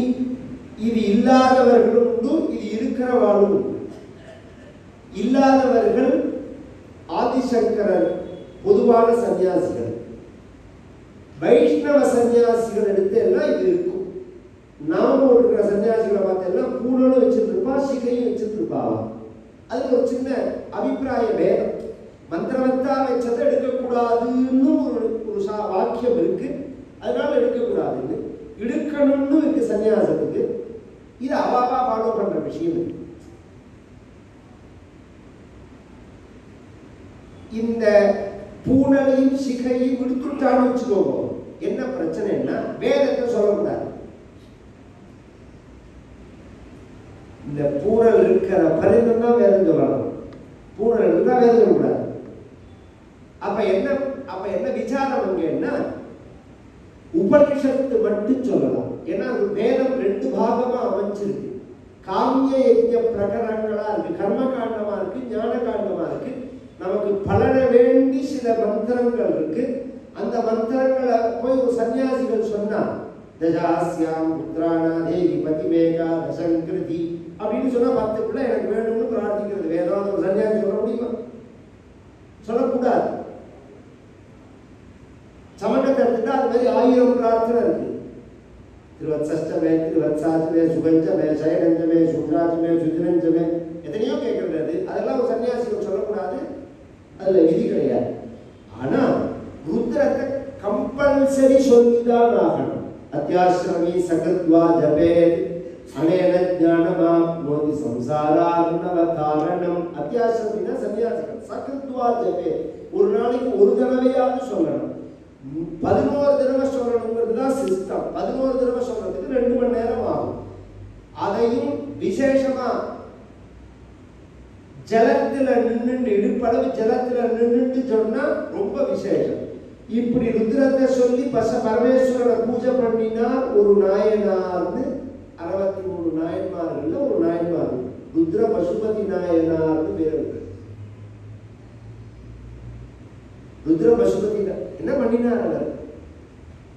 இது இல்லாதவர்களும் உண்டு, இது இருக்கிறவாளும் உண்டு. இல்லாதவர்கள் ஆதிசங்கரர் பொதுவான சன்னியாசிகள். வைஷ்ணவ சன்னியாசிகள் எடுத்து எல்லாம் இது இருக்கும். நாம இருக்கிற சன்னியாசிகளை பார்த்தா பூனலும் வச்சுட்டு இருப்பா, சிகையும் வச்சுட்டு இருப்பாவா. அது ஒரு சின்ன அபிப்பிராய பேதம். மந்திரவத்தா வச்சதை எடுக்கக்கூடாதுன்னு ஒரு வாக்கியம் இருக்கு, அதனால எடுக்கக்கூடாதுன்னு. எடுக்கணும்னு இருக்கு சன்னியாசத்துக்கு. இது அவாவா ஃபாலோ பண்ற விஷயம் இருக்கு. இந்த பூனலையும் சிகையும் விடுத்துட்டான்னு வச்சுக்கோங்க, என்ன பிரச்சனைன்னா வேதத்தை சொல்லக்கூடாது. இந்த பூனல் இருக்கிற பரிதம் தான் வேதம் சொல்லணும், பூனல் இருந்தா வேதம் சொல்லக்கூடாது. அப்ப என்ன விசாரம் அங்கன்னா உபனிஷத்து மட்டும் சொல்லலாம். ஏன்னா அது வேதம் 2 பாகமா அமைச்சிருக்கு. காமிய யஜ்ஞ பிரகரணங்களா இருக்கு, கர்ம காண்டமா இருக்கு, ஞான காண்டமா இருக்கு. நமக்கு பலன வேண்டி சில மந்திரங்கள் இருக்கு. அந்த மந்திரங்களை போய் ஒரு சன்னியாசிகள் சொன்னா, தஜாஸ்யாம் புத்திரானா தேவி பதிமேகா தசங்கிருதி அப்படின்னு சொன்னா 10 பிள்ளை எனக்கு வேணும்னு பிரார்த்திக்கிறது வேதம். ஒரு சன்னியாசி சொல்ல முடியுமா? சொல்லக்கூடாது. சமணத்தை எடுத்துட்டா அது மாதிரி 1000 பிரார்த்தனை இருக்கு. திருவத்சஷ்டமே, திருவத்சாச்சமே, சுகஞ்சமே, சயனஞ்சமே, சுக்ராச்சமே, சுதிரஞ்சமே, எத்தனையோ கேட்கறது. அதெல்லாம் ஒரு சன்னியாசிகள் சொல்லக்கூடாது, அதுல விதி கிடையாது. ஆனா ருத்ரத்தை கம்பல்சரி சொல்லிதான் ஆகணும். அத்தியாசிரமி சகத்வா ஜபேத் அனேன ஞானமாப்னோதி சம்சாரார்ணவ காரணம். அத்தியாசிரமினா சன்னியாசிகள். சகத்வா ஜபேத் ஒரு நாளைக்கு ஒரு தடவையாவது சொல்லணும். 11 தடவை சொல்லணுங்கிறது தான் சிஸ்டம். 11 தடவை சொல்றதுக்கு 2 மணி நேரம் ஆகும். அதையும் விசேஷமா ஜலத்துல நின்று இடுப்பளவு ஜலத்துல நின்று சொன்னா ரொம்ப விசேஷம். இப்படி ருத்ரத்தை சொல்லி பரமேஸ்வரனை பூஜை பண்ணினா ஒரு நாயனார்னு 63 நாயன்மார்கள் ஒரு நாயன்மார் ருத்ர பசுபதி நாயனார்னு பேர். ருத்ர பசுபதி என்ன பண்ணினார்? அவர்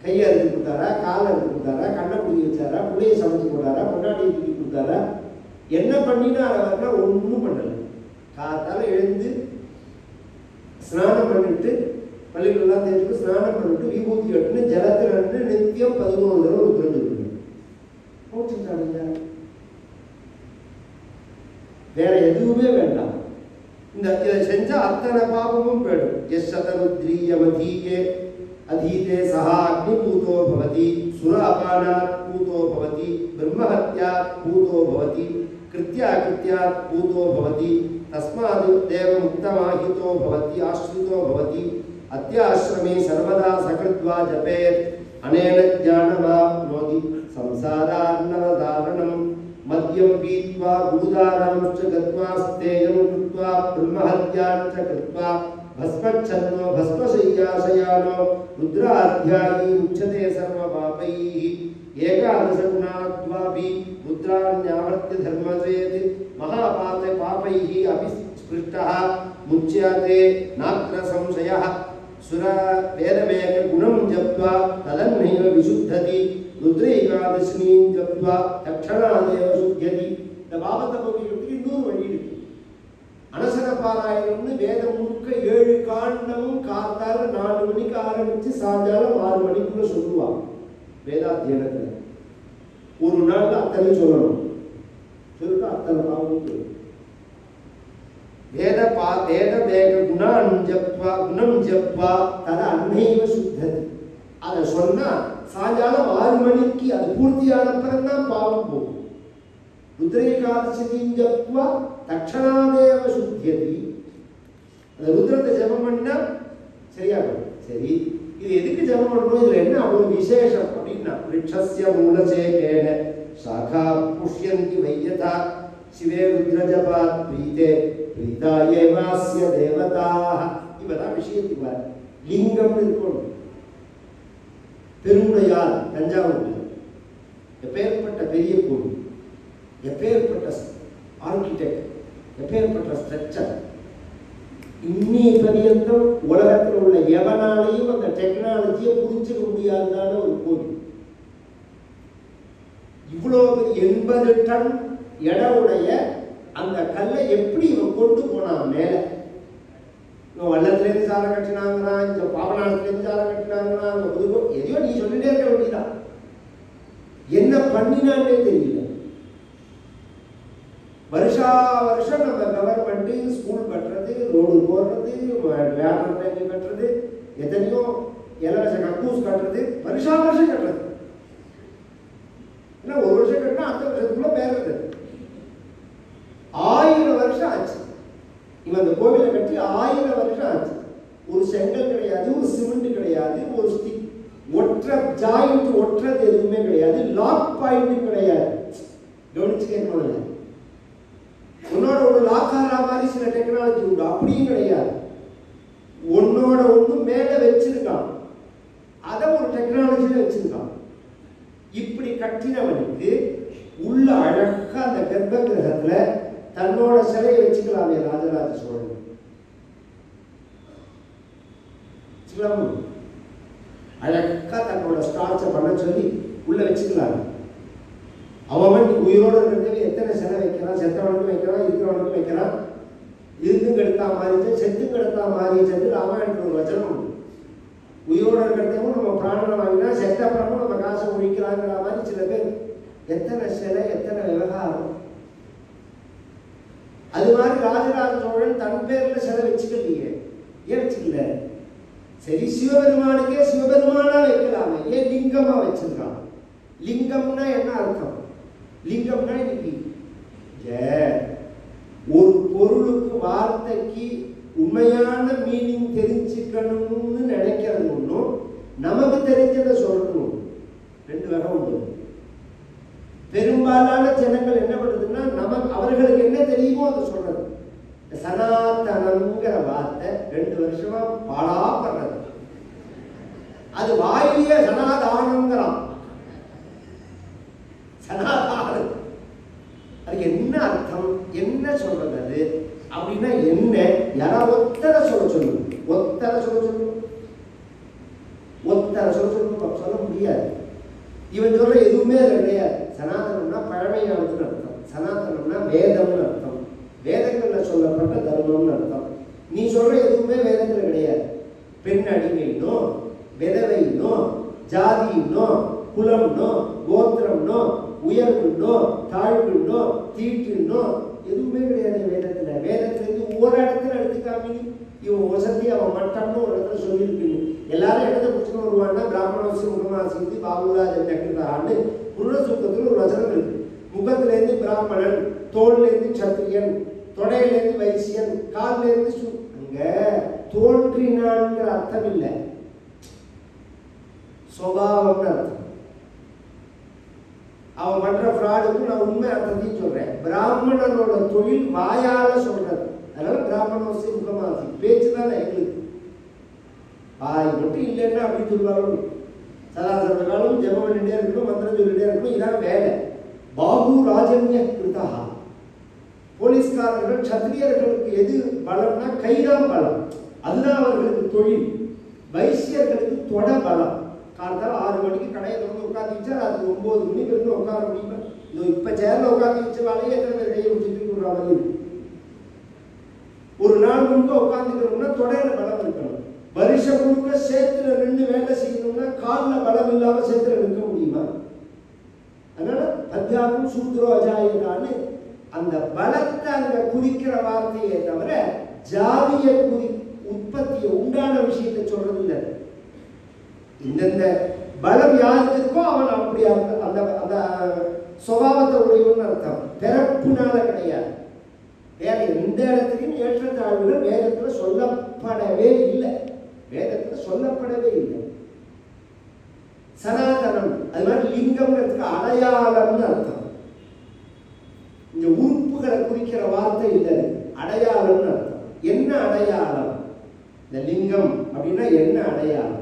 கையை அறுத்து கொடுத்தாரா, காலை அறுத்து கொடுத்தாரா, கண்ணை பிடிச்சி வச்சாரா, புள்ளையை சமைச்சு போட்டாரா, பொண்டாட்டியை தூக்கி கொடுத்தாரா? என்ன பண்ணினார் அவர்னா ஒன்றும் பண்ணல. காத்தால எழுந்து ஸ்நானம் பண்ணிட்டு பள்ளிகளெல்லாம் தேர்ந்து ஸ்நானம் பண்ணிட்டு விபூதி கட்டுன்னு ஜலத்தில் நின்று நித்தியம் 11 தடவை ருத்ரம் சொல்லுங்க. வேற எதுவுமே வேண்டாம். இதை செஞ்சா அத்தனை பாபமும் போயிடும். எஸ் சதருத்ரீயமதீயே அதீதே சஹா அக்னிபூதோ பவதி, சுர அபானாத் பூதோ பவதி, பிரம்மஹத்யாத் பூதோ பவதி, கிருத்யாகிருத்யாத் பூதோ பவதி, தஸ்மாத் தேவ முக்தமாஹிதோ பவதி, ஆஸ்ரிதோ பவதி. அத்தியாஸ்ரமே சர்வதா சகிருத்வா ஜபேத் அனேன ஞானமாப்னோதி சம்சாரார்ணவதாரணம். மத்யம் பீத்வா குருதாராம்ச்ச கத்வா ஸ்தேயம் கிருத்வா பிரம்மஹத்யாச்ச கிருத்வா பஸ்மச்சன்னோ பஸ்மசய்யாசயானோ ருத்ராத்யாயி உச்சதே சர்வபாபைः. ஏகாதசகுணாத்வாபி ருத்ராண்யாவர்த்திய தர்மசேத் மகாபாபைः அபிஸ்பிருஷ்டः முச்யதே நாத்ர சம்சயः. சுர வேதமேக குணம் ஜப்த்வா ததன்னைவ விசுத்ததி. ருத்ரேகாதசினீம் ஜப்த்வா தக்ஷணாதேவ சுத்யதி. இந்த பாபத்தை போக்கிறதுக்கு இன்னொரு வழி இருக்கு. அனசன பாராயணம்னு வேதம் முழுக்க 7 காண்டமும் காத்தால 4 மணிக்கு ஆரம்பிச்சு சாயங்காலம் 6 மணிக்குள்ள சொல்லுவாங்க வேதாத்தியனத்துல. ஒரு நாள் அத்தனை சொல்லணும். சொல்லிட்டு அத்தனை பாவம் வேத வேக குணம் ஜப்வா தத அன்னைவ சுத்ததி. அதை சொன்னா சாயங்காலம் 6 மணிக்கு அது பூர்த்தியான பிறந்தான் பாவம் போகும். ருத்ரேகாதசினீம் ஜப்வா தக்ஷணாதேவ சுத்தியதி. அந்த ருத்ரத்தை ஜபம் பண்ணா சரியாகும். சரி, இது எதுக்கு ஜபம் பண்றோம்? இதுல என்ன அவ்வளவு விசேஷம் அப்படின்னா, விருட்சஸ்ய மூலசேகேன சாகா புஷ்யந்தி வையதா சிவே ருத்ரஜபாத் பிரீதே பிரீதாயேவாஸ்ய தேவதாஹ. இவதான் விஷயத்துக்கு வர லிங்கம் இருக்கணும். பெருமுடையார் தஞ்சாவூர்ல எப்பேற்பட்ட பெரிய கோவில், எப்பேற்பட்ட ஆர்கிடெக்ட், எப்பேற்பட்ட ஸ்ட்ரக்சர். இன்னி பரியந்தம் உலகத்தில் உள்ள எவனாலையும் அந்த டெக்னாலஜியை புரிஞ்சுக்க முடியாததான ஒரு கோவில். இவ்வளவு 80 டன் எடையுடைய அந்த கல்லை எப்படி இவன் கொண்டு போனான் மேல? வள்ளத்திலேருந்து சாரம் கட்டினாங்கன்னா, இந்த பாபநாசத்துலேருந்து சாரம் கட்டினாங்கன்னா, அந்த புதுக்கோ எதையோ நீ சொல்லிட்டே இருக்க வேண்டியதான். என்ன பண்ணினான்னே தெரியல. வருஷா வருஷம் நம்ம கவர்மெண்ட் ரோடு போடுறது, வேடம் டேங்கு கட்டுறது, எத்தனையோ இலவச கக்கூஸ் கட்டுறது, வருஷம் கட்டுறது. ஏன்னா ஒரு வருஷம் கட்டினா அடுத்த வருஷத்துக்குள்ள பேருது. 1000 வருஷம் ஆச்சு. இவன் அந்த கோவிலை கட்டி 1000 வருஷம் ஆச்சு. ஒரு செங்கல் கிடையாது, ஒரு சிமெண்ட் கிடையாது, ஒரு ஸ்டிக் ஜாயிண்ட் ஒட்டுறது எதுவுமே கிடையாது, லாக் பாயிண்ட் கிடையாது. கவனிச்சு கேட்கணும். உன்னோட ஒரு லாக் ஆகிற மாதிரி சில டெக்னாலஜி உண்டு, அப்படியும் கிடையாது. உன்னோட ஒன்று மேலே வச்சிருக்கான், அதை ஒரு டெக்னாலஜியில வச்சிருக்கான். இப்படி கட்டினவனுக்கு உள்ள அழகா அந்த கர்ப்ப கிரகத்துல தன்னோட சிலையை வச்சுக்கலாமே ராஜராஜ சோழன். அழகா தன்னோட ஸ்டார்ச்சை பண்ண சொல்லி உள்ள வச்சுக்கலாம். அவன் உயிரோடு இருக்கிறது எத்தனை சிலை வைக்கிறான், செத்தவனுக்கும் வைக்கிறான், இருக்கிறவனுக்கும் வைக்கிறான். இருந்தும் கெடுத்தா மாறிச்சு, செத்தும் கெடுத்தா மாறிச்சு ராமாயணத்துல ஒரு வச்சனம் உண்டு. உயிரோடு இருக்கிறதையும் நம்ம பிராணனை வாங்கினா செத்த அப்புறமும் நம்ம காசை ஒழிக்கலாங்கிற மாதிரி சில பேர் எத்தனை சிலை, எத்தனை விவகாரம். அது மாதிரி ராஜராஜ சோழன் தன் பேர்ல சிலை வச்சுக்கலையே. ஏன் வச்சுக்கல? சரி, சிவபெருமானுக்கே சிவபெருமானா வைக்கலாமே, ஏன் லிங்கமா வச்சிருக்கான்? லிங்கம்னா என்ன அர்த்தம்? லிங்கம்னா இன்னைக்கு ஒரு பொருளுக்கு வார்த்தைக்கு உண்மையான மீனிங் தெரிஞ்சுக்கணும்னு நினைக்கிறது ஒன்றும், நமக்கு தெரிஞ்சதை சொல்லணும். 2 வகை உண்டு. பெரும்பாலான ஜனங்கள் என்ன பண்ணுறதுன்னா, அவர்களுக்கு என்ன தெரியுமோ அதை சொல்றது. சனாதனம்ங்கிற வார்த்தை 2 வருஷமா பாடாப்படுறது. அது வாயிலேயே சனாதானங்கிறான். சனாதானம் அதுக்கு என்ன அர்த்தம், என்ன சொல்றது அது அப்படின்னா என்ன? யாராவது ஒத்தரை சொல்ல சொல்லணும், ஒத்தரை சொல்ல சொல்லணும், ஒத்தரை சொல்ல சொல்லணும். சொல்ல முடியாது. இவன் சொல்ற எதுவுமே கிடையாது. சனாதனம்னா பழமையானதுன்னு அர்த்தம், சனாதனம்னா வேதம்னு அர்த்தம், வேதங்கள்ல சொல்லப்பட்ட தர்மம்னு அர்த்தம். நீ சொல்ற எதுவுமே வேதத்துல கிடையாது. பெண் அடிமைனோ, விதவைனோ, ஜாதினோ, குலம்னோ, கோத்திரம்னோ, உயர்வுனோ, தாழ்வுனோ, தீட்டுனோ எதுவுமே கிடையாது வேதத்துல. வேதத்துல இருந்து ஒரு இடத்துல எடுத்துக்காம இவன் வசதி அவன் மட்டம்னு ஒரு இடத்துல சொல்லியிருக்கு. எல்லாரும் இடத்த பிடிச்சுன்னு வருவான்னா பிராமணசி முகமாசி பாபுராஜ் டக்குதான்னு புருணசூக்கத்தில் ஒரு வசனம் இருக்கு. முகத்திலேருந்து பிராமணன், தோல்லேருந்து சத்திரியன், தொடையிலேருந்து வைசியன், காலிலேருந்து அங்க தோன்றினான்ங்கிற அர்த்தம் இல்லை, சுபாவம்னு அர்த்தம். அவன் பண்ற ஃப்ராடுக்கு நான் உண்மை அர்த்தத்தையும் சொல்றேன். பிராமணனோட தொழில் வாயால சொல்றது. அதனால பிராமணோசி முகமாசி பேச்சு தானே எங்களுக்கு. வாய் மட்டும் இல்லைன்னா அப்படின்னு சொல்லுவாங்க. சதாசர்வ காலம் ஜெபம் பண்ணிட்டே இருக்கணும், மந்திரம் சொல்லிட்டே இருக்கணும், இதான் வேலை. பாபு ராஜன்ய கிருதா. போலீஸ்காரர்கள் சத்திரியர்களுக்கு எது பலம்னா கைதான் பலம், அதுதான் அவர்களுக்கு தொழில். வைசியர்களுக்கு தொட பலம். காலத்தால் 6 மணிக்கு கடையை திறந்து உட்காந்து வச்சா அது 9 மணி வரைக்கும் உட்கார முடியுமா? இதோ இப்போ சேர்ல உட்காந்து வச்ச வேலையை எத்தனை பேர் கையை வச்சுட்டு விடுற மாதிரி இருக்கு. ஒரு நாள் முழுக்க உட்காந்துக்கணும்னா தொடையில பலம் இருக்கணும். வருஷம் முழுக்க சேத்துல நின்று வேலை செய்யணும்னா காலில் பலம் இல்லாம சேத்துல நிற்க முடியுமா? அதனால அத்தியாபம் சூத்ரோ அஜாயதான்னு அந்த பலத்தை அங்க குறிக்கிற வார்த்தையே தவிர ஜாதிய உற்பத்தியை உண்டான விஷயத்தை சொல்றது இல்லை. இந்தந்த பலம் யாருக்கு இருக்கோ அவன் அப்படி அந்த அந்த சுபாவத்தை உடையவன் அர்த்தம். பிறப்புனால கிடையாது. வேற எந்த இடத்துலையும் ஏற்றத்தாழ்வுகள் வேதத்துல சொல்லப்படவே இல்லை. வேதத்துல சொல்லப்படவே இல்லை. சனாதனம் அது மாதிரி லிங்கம்ங்கிறதுக்கு அடையாளம்னு அர்த்தம். இந்த உறுப்புகளை குறிக்கிற வார்த்தை இல்லை, அடையாளம்னு அர்த்தம். என்ன அடையாளம்? இந்த லிங்கம் அப்படின்னா என்ன அடையாளம்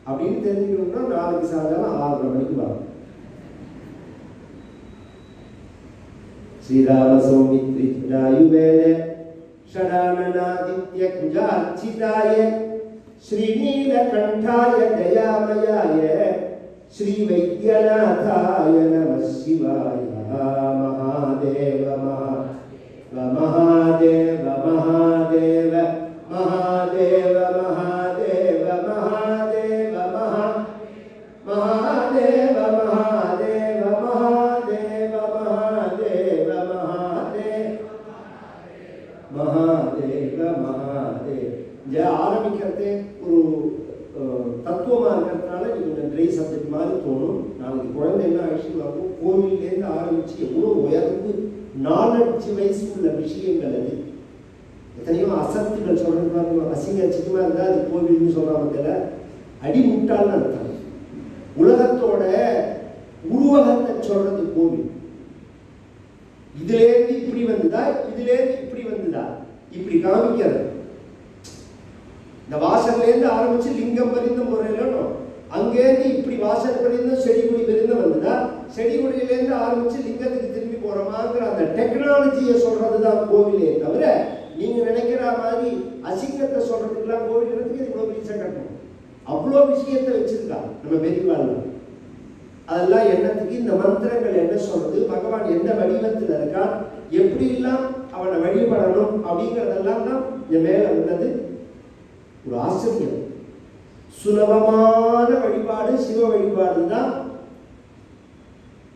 அப்படின்னு தெரிஞ்சுக்கணும்னா நாளைக்கு சாயங்காலம் 6:30 மணிக்கு வாங்க. ஸ்ரீராம சௌமித்ரி ராயுவேல ஷடானநாதித்ய குஜார்ச்சிதாய ஸ்ரீநீலகண்டாய தயாமயாய ஸ்ரீ வைத்தியநாதாய நம சிவாய. மகாதேவ மகாதேவ மகாதேவ மகாதேவ மகாதேவ மகாதேவ மகாதேவ மகாதேவ மகாதேவ மகாதேவ மகாதேவ மகாதேவ மகாதேவ மகாதேவ். இங்கே ஆரம்பிக்கிறதே ஒரு தத்துவமாக இருக்கிறதுனால நீங்கள் ட்ரை சப்ஜெக்ட் மாதிரி தோணும். நாளைக்கு குழந்தை என்ன ஆக்சுவல் ஆகும், கோவிலேருந்து ஆரம்பித்து எவ்வளோ உயர்ந்து நாலெட்ஜ் வைஸ் உள்ள விஷயங்கள் அது. எத்தனையோ அசத்துகள் சொல்கிறது, அசிங்க அச்சிக்கமாக இருந்தால் அது கோவில்னு சொல்கிறாங்க. அடிமுட்டாள்னு அர்த்தம். உலகத்தோட உருவகத்தை சொல்றது கோவில். இதுலேருந்து இப்படி வந்துதா, இதுலேருந்து இப்படி வந்துதா, இப்படி காமிக்கிறது. இந்த வாசல்லேருந்து ஆரம்பிச்சு லிங்கம் பரிந்த முறையிலும் அங்கேருந்து இப்படி வாசல் பரிந்த செடி கொடி விருந்த வந்துதா, செடி கொடியிலேருந்து ஆரம்பிச்சு லிங்கத்துக்கு திரும்பி போறோமாங்கிற அந்த டெக்னாலஜியை சொல்றது தான் கோவிலே தவிர, நீங்க நினைக்கிற மாதிரி அசிங்கத்தை சொல்றதுக்கெல்லாம் கோவில் இடத்துக்கு இவ்வளவு பீசா கட்டணும். அவ்வளோ விஷயத்தை வச்சிருக்கா நம்ம பெரியவாள். அதெல்லாம் என்னத்துக்கு, இந்த மந்திரங்கள் என்ன சொல்றது, பகவான் எந்த வடிவத்தில் இருக்கான், எப்படி எல்லாம் அவனை வழிபடணும் அப்படிங்கிறதெல்லாம் தான் இந்த மேல உள்ளது. ஒரு ஆச்சரியம். சுலபமான வழிபாடு சிவ வழிபாடு தான்.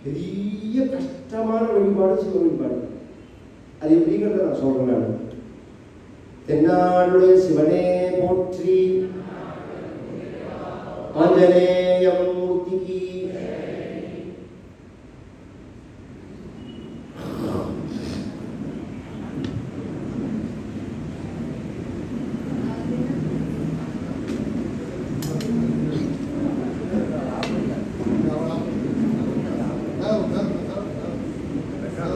பெரிய கஷ்டமான வழிபாடு சிவ வழிபாடு. அது எப்படிங்கிறத நான் சொல்றேன். தென்னாடுடைய சிவனே போற்றி, ஆஞ்சநேயம் மூர்த்திக்கு